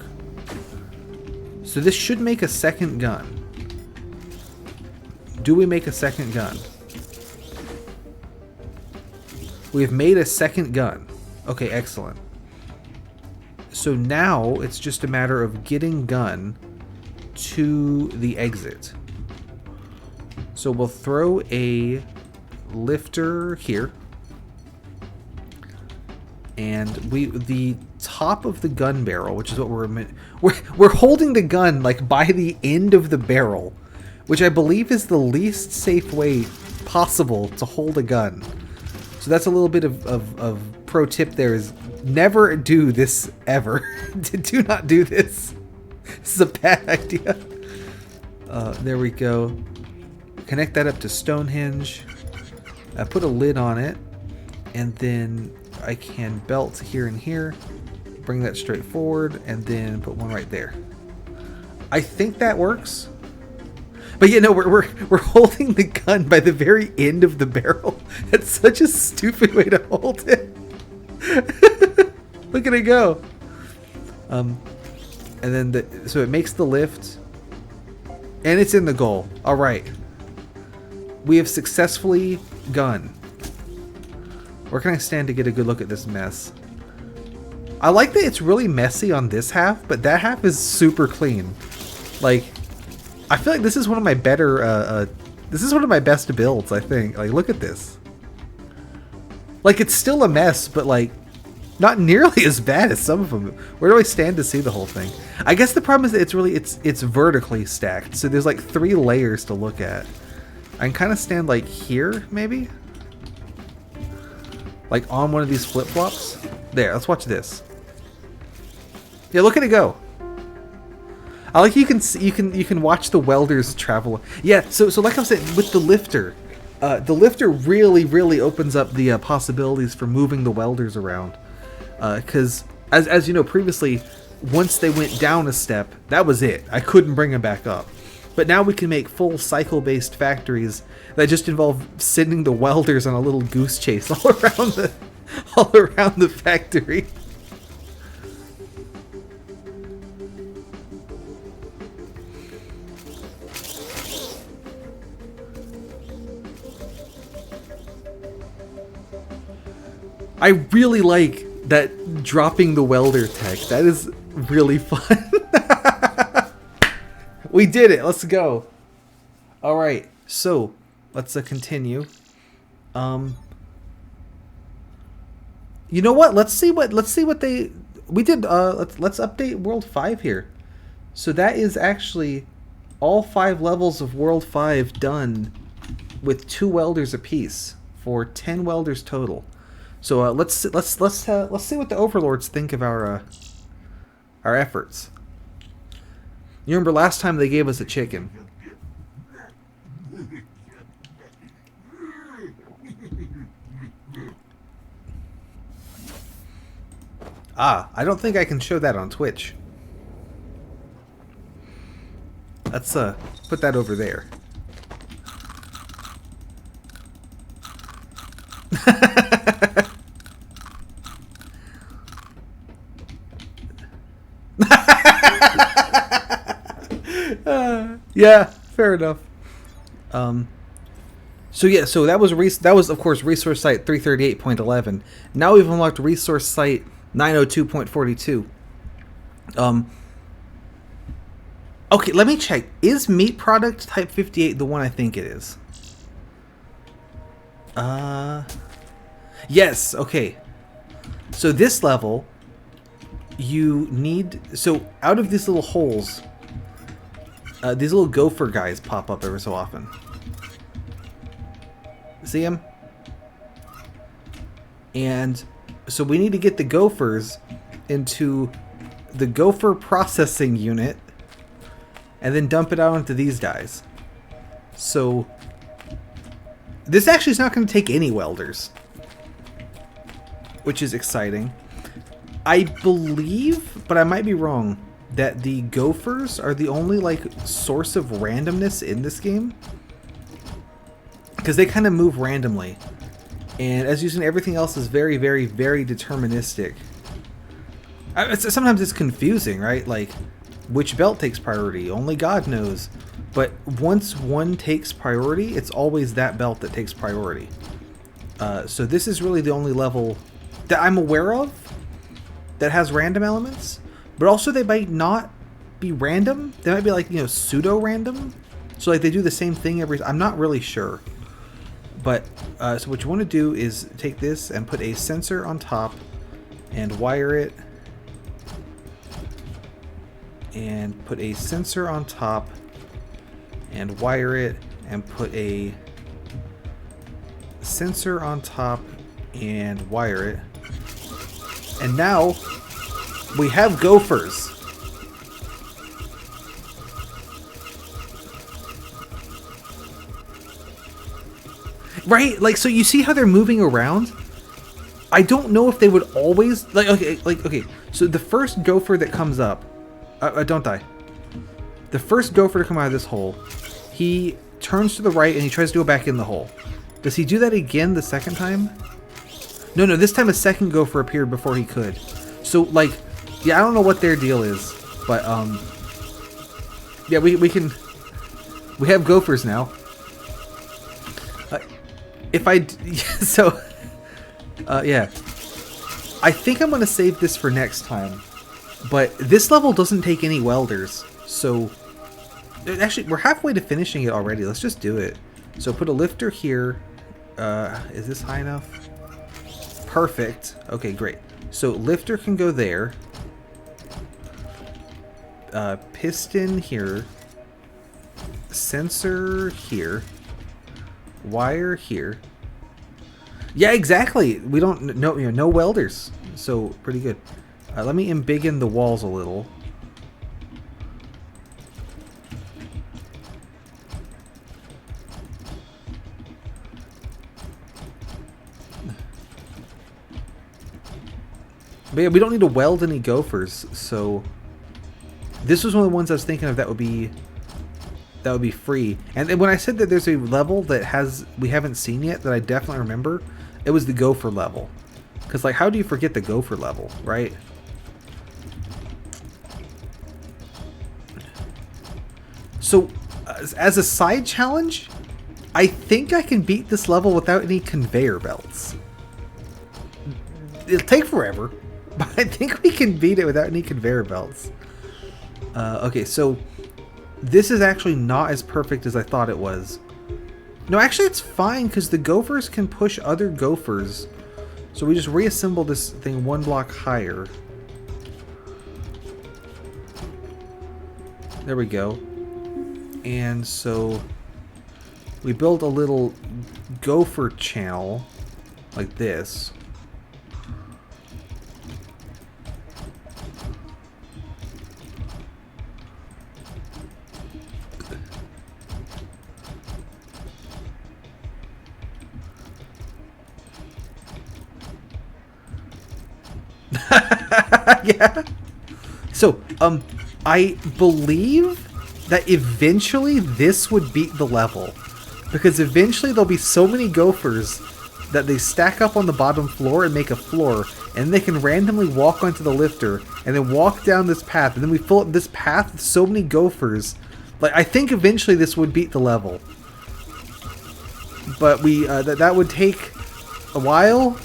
So this should make a second gun. Do we make a second gun? We have made a second gun. Okay, excellent. So now it's just a matter of getting gun to the exit. So we'll throw a lifter here. And the top of the gun barrel, which is what we're holding the gun like by the end of the barrel, which I believe is the least safe way possible to hold a gun. So that's a little bit of pro tip there is never do this ever. Do not do this. This is a bad idea. There we go. Connect that up to Stonehenge. Put a lid on it. And then I can belt here and here. Bring that straight forward. And then put one right there. I think that works. But yeah, no, we're holding the gun by the very end of the barrel. That's such a stupid way to hold it. Look at it go. And then so it makes the lift, and it's in the goal. All right, we have successfully gunned. Where can I stand to get a good look at this mess? I like that it's really messy on this half, but that half is super clean. Like, I feel like this is one of my better, this is one of my best builds, I think. Like, look at this. Like, it's still a mess, but, like, not nearly as bad as some of them. Where do I stand to see the whole thing? I guess the problem is that it's vertically stacked, so there's, like, 3 layers to look at. I can kind of stand, like, here, maybe? Like, on one of these flip-flops? There, let's watch this. Yeah, look at it go. I like you can watch the welders travel. Yeah, so like I was saying with the lifter really opens up the possibilities for moving the welders around. Because as you know previously, once they went down a step, that was it. I couldn't bring them back up. But now we can make full cycle-based factories that just involve sending the welders on a little goose chase all around the factory. I really like that dropping the welder tech. That is really fun. We did it. Let's go. All right. So let's continue. You know what? Let's see what we did. Let's update World 5 here. So that is actually all 5 levels of World 5 done with 2 welders apiece for 10 welders total. So let's see what the overlords think of our efforts. You remember last time they gave us a chicken. I don't think I can show that on Twitch. Let's put that over there. Yeah, fair enough. So yeah, so that was of course resource site 338.11. Now we've unlocked resource site 902.42. Okay, let me check. Is meat product type 58 the one I think it is? Yes, okay. So this level, you need... So out of these little holes, these little gopher guys pop up every so often. See them? And so we need to get the gophers into the gopher processing unit and then dump it out onto these guys. So this actually is not going to take any welders, which is exciting. I believe, but I might be wrong, that the gophers are the only like source of randomness in this game, because they kind of move randomly, and as using everything else is very, very, very deterministic. Sometimes it's confusing, right? Like, which belt takes priority? Only God knows. But once one takes priority, it's always that belt that takes priority. So this is really the only level that I'm aware of that has random elements, but also they might not be random. They might be like, you know, pseudo-random. So like they do the same thing every... I'm not really sure. But, so what you want to do is take this and put a sensor on top and wire it. And put a sensor on top and wire it, and put a sensor on top and wire it. And now we have gophers. Right? Like, so you see how they're moving around? I don't know if they would always... Okay, so the first gopher that comes up... don't die. The first gopher to come out of this hole, he turns to the right and he tries to go back in the hole. Does he do that again the second time? No, this time a second gopher appeared before he could. So, like, yeah, I don't know what their deal is, but, yeah, we have gophers now. Yeah. I think I'm going to save this for next time. But this level doesn't take any welders, so... Actually, we're halfway to finishing it already. Let's just do it. So put a lifter here. Is this high enough? Perfect. Okay, great. So lifter can go there. Piston here. Sensor here. Wire here. Yeah, exactly. We don't... No welders. So, pretty good. Let me embiggen the walls a little. But yeah, we don't need to weld any gophers, so... This was one of the ones I was thinking of that would be free. And when I said that there's a level that we haven't seen yet that I definitely remember, it was the gopher level. Because, like, how do you forget the gopher level, right? So, as a side challenge, I think I can beat this level without any conveyor belts. It'll take forever, but I think we can beat it without any conveyor belts. Okay, so this is actually not as perfect as I thought it was. No, actually it's fine because the gophers can push other gophers. So we just reassemble this thing one block higher. There we go. And so we build a little gopher channel like this. Yeah. So, I believe that eventually this would beat the level. Because eventually there'll be so many gophers that they stack up on the bottom floor and make a floor. And they can randomly walk onto the lifter and then walk down this path. And then we fill up this path with so many gophers Like, I think eventually this would beat the level. But we, that would take a while.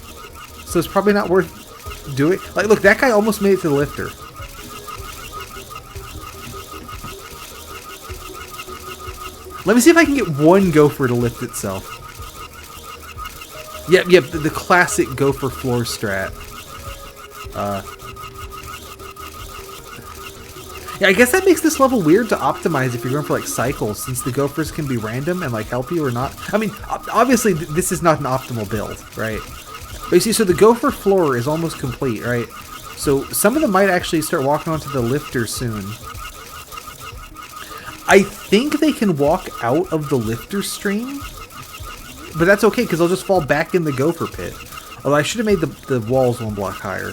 So it's probably not worth doing. Like, look, that guy almost made it to the lifter. Let me see if I can get one gopher to lift itself. Yep, the classic gopher floor strat. Yeah, I guess that makes this level weird to optimize if you're going for like cycles, since the gophers can be random and like help you or not. I mean, obviously this is not an optimal build, right? But you see, so the gopher floor is almost complete, right? So some of them might actually start walking onto the lifter soon. I think they can walk out of the lifter stream, but that's okay because they'll just fall back in the gopher pit. Although I should have made the walls one block higher.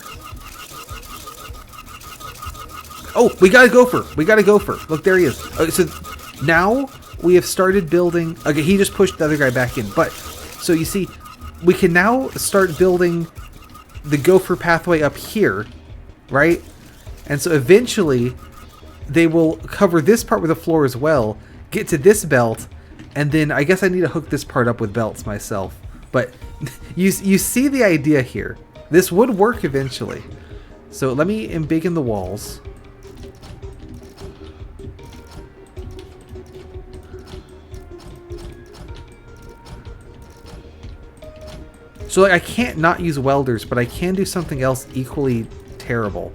Oh, we got a gopher. We got a gopher. Look, there he is. Okay, so now we have started building. Okay, he just pushed the other guy back in. But, so you see, we can now start building the gopher pathway up here, right? And so eventually they will cover this part with a floor as well, get to this belt, and then I guess I need to hook this part up with belts myself. But you see the idea here. This would work eventually. So let me embiggen the walls. So like, I can't not use welders, but I can do something else equally terrible.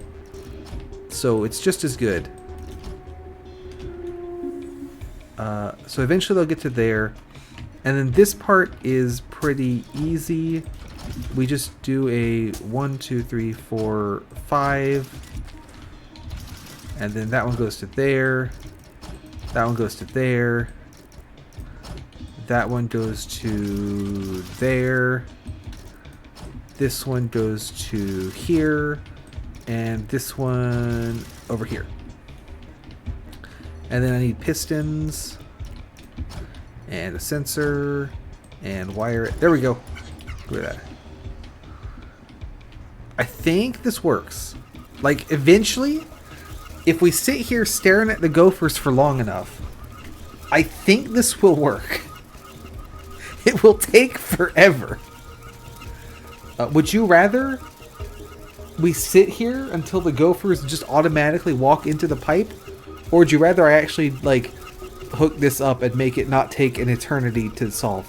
So it's just as good. So eventually they'll get to there. And then this part is pretty easy. We just do a 1, 2, 3, 4, 5. And then that one goes to there. That one goes to there. That one goes to there. This one goes to here, and this one over here. And then I need pistons, and a sensor, and wire it. There we go. Look at that. I think this works. Like, eventually, if we sit here staring at the gophers for long enough, I think this will work. It will take forever. Would you rather we sit here until the gophers just automatically walk into the pipe? Or would you rather I actually, like, hook this up and make it not take an eternity to solve?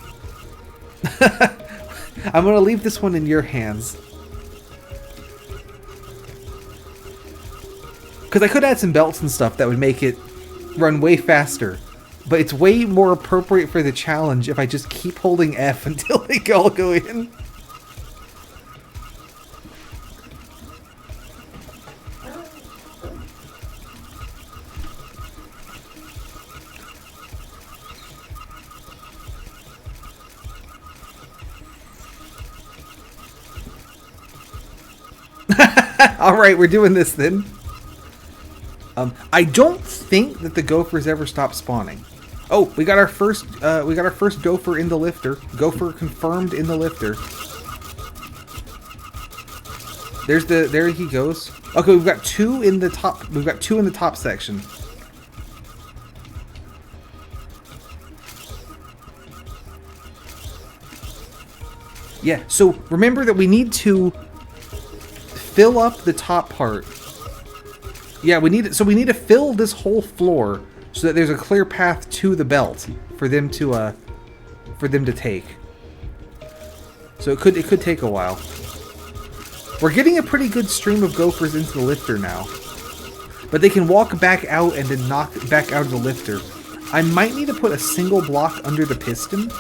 I'm going to leave this one in your hands. Because I could add some belts and stuff that would make it run way faster. But it's way more appropriate for the challenge if I just keep holding F until they all go in. Alright, we're doing this then. I don't think that the gophers ever stop spawning. Oh, we got our first gopher in the lifter. Gopher confirmed in the lifter. There he goes. Okay, we've got two in the top. We've got two in the top section. Yeah, so remember that we need to fill up the top part. Yeah, we need to fill this whole floor so that there's a clear path to the belt for them to take. So it could take a while. We're getting a pretty good stream of gophers into the lifter now. But they can walk back out and then knock back out of the lifter. I might need to put a single block under the piston.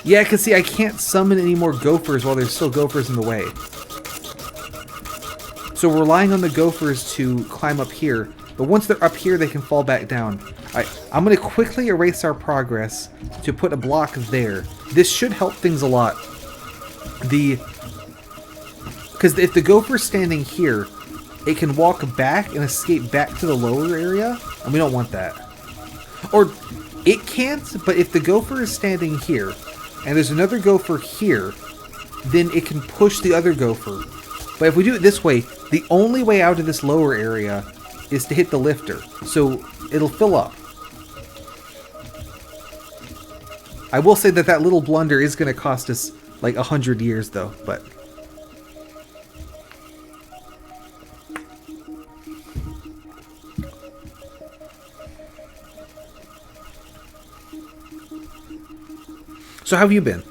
Yeah, because see, I can't summon any more gophers while there's still gophers in the way. So we're relying on the gophers to climb up here. But once they're up here, they can fall back down. Alright, I'm going to quickly erase our progress to put a block there. This should help things a lot. Because if the gopher's standing here, it can walk back and escape back to the lower area. And we don't want that. Or, it can't, but if the gopher is standing here, and there's another gopher here, then it can push the other gopher. But if we do it this way, the only way out of this lower area is to hit the lifter. So it'll fill up. I will say that that little blunder is going to cost us like 100 years though, but... So how have you been?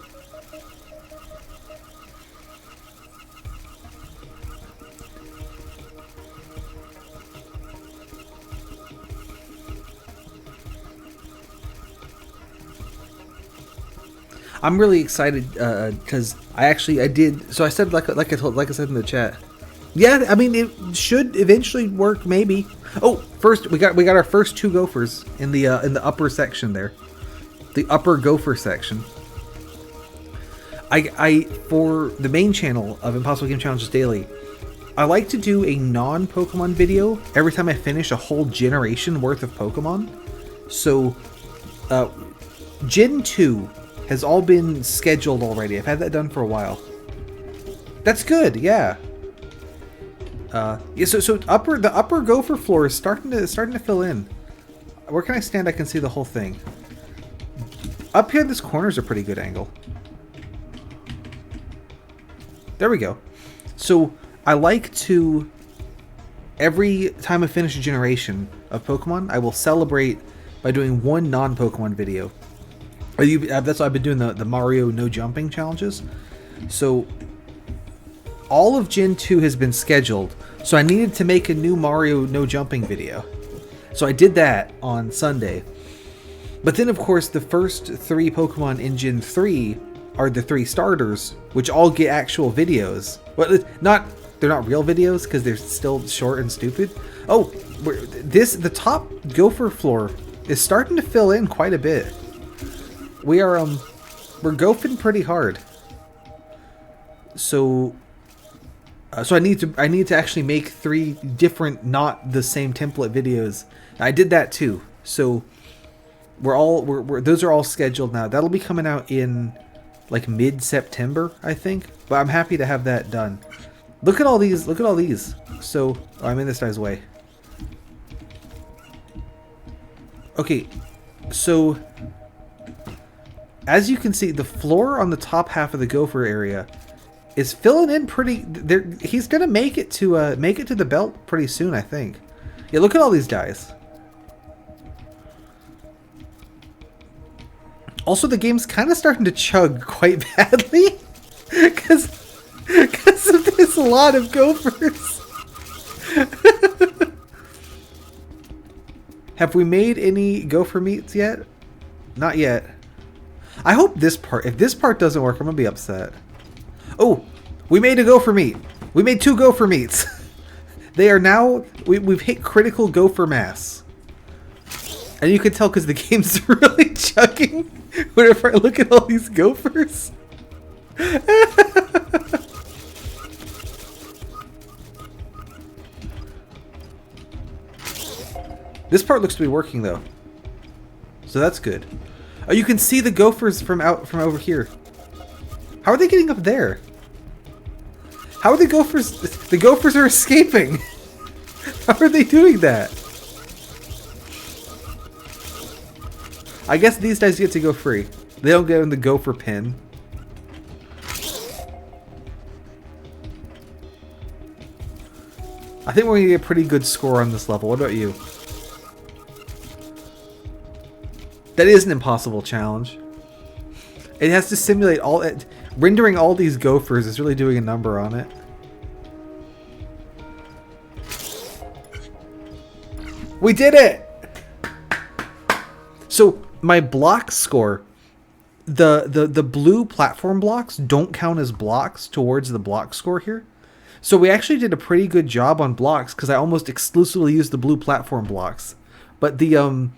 I'm really excited because I did. So I said like I said in the chat. Yeah, I mean it should eventually work. Maybe. Oh, first we got our first 2 gophers in the upper section there, the upper gopher section. I for the main channel of Impossible Game Challenges Daily, I like to do a non-Pokemon video every time I finish a whole generation worth of Pokemon. So, Gen 2 has all been scheduled already. I've had that done for a while. That's good, yeah. Yeah. So the upper gopher floor is starting to fill in. Where can I stand? I can see the whole thing. Up here, this corner's a pretty good angle. There we go. So I like to, every time I finish a generation of Pokemon, I will celebrate by doing one non-Pokemon video. That's why I've been doing the Mario no jumping challenges. So all of Gen 2 has been scheduled. So I needed to make a new Mario no jumping video. So I did that on Sunday. But then of course the first 3 Pokemon in Gen 3 are the 3 starters, which all get actual videos. Well, they're not real videos because they're still short and stupid. Oh, the top gopher floor is starting to fill in quite a bit. We're gophing pretty hard. So I need to actually make 3 different, not the same template videos. I did that too. So those are all scheduled now. That'll be coming out in like mid-September, I think. But I'm happy to have that done. Look at all these. Look at all these. So I'm in this guy's way. Okay, so as you can see, the floor on the top half of the gopher area is filling in pretty. He's gonna make it to the belt pretty soon, I think. Yeah, look at all these guys. Also, the game's kind of starting to chug quite badly because of this lot of gophers. Have we made any gopher meats yet? Not yet. I hope this part, if this part doesn't work, I'm gonna be upset. Oh, we made a gopher meat. We made 2 gopher meats. They are now, we've hit critical gopher mass. And you can tell because the game's really chugging whenever I look at all these gophers. This part looks to be working though. So that's good. Oh, you can see the gophers from over here. How are they getting up there? How are the gophers? The gophers are escaping. How are they doing that? I guess these guys get to go free. They don't get in the gopher pen. I think we're gonna get a pretty good score on this level. What about you? That is an impossible challenge. It has to simulate all it. Rendering all these gophers is really doing a number on it. We did it! So my block score, the blue platform blocks don't count as blocks towards the block score here. So we actually did a pretty good job on blocks because I almost exclusively used the blue platform blocks. But the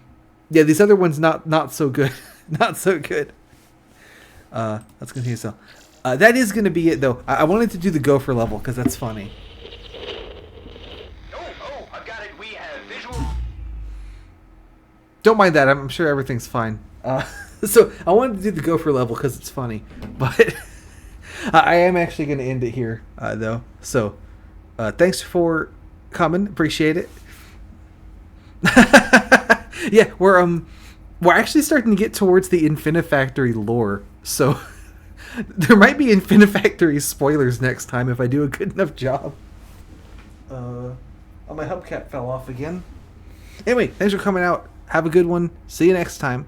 yeah, these other ones not so good. Not so good. Let's continue. So that is going to be it though. I wanted to do the gopher level because that's funny. Oh, I've got it. We have visual. Don't mind that. I'm sure everything's fine. So I wanted to do the gopher level because it's funny. But I am actually going to end it here, though. So, thanks for coming. Appreciate it. Yeah, we're actually starting to get towards the Infinifactory lore, so there might be Infinifactory spoilers next time if I do a good enough job. Oh, my hubcap fell off again. Anyway, thanks for coming out. Have a good one. See you next time.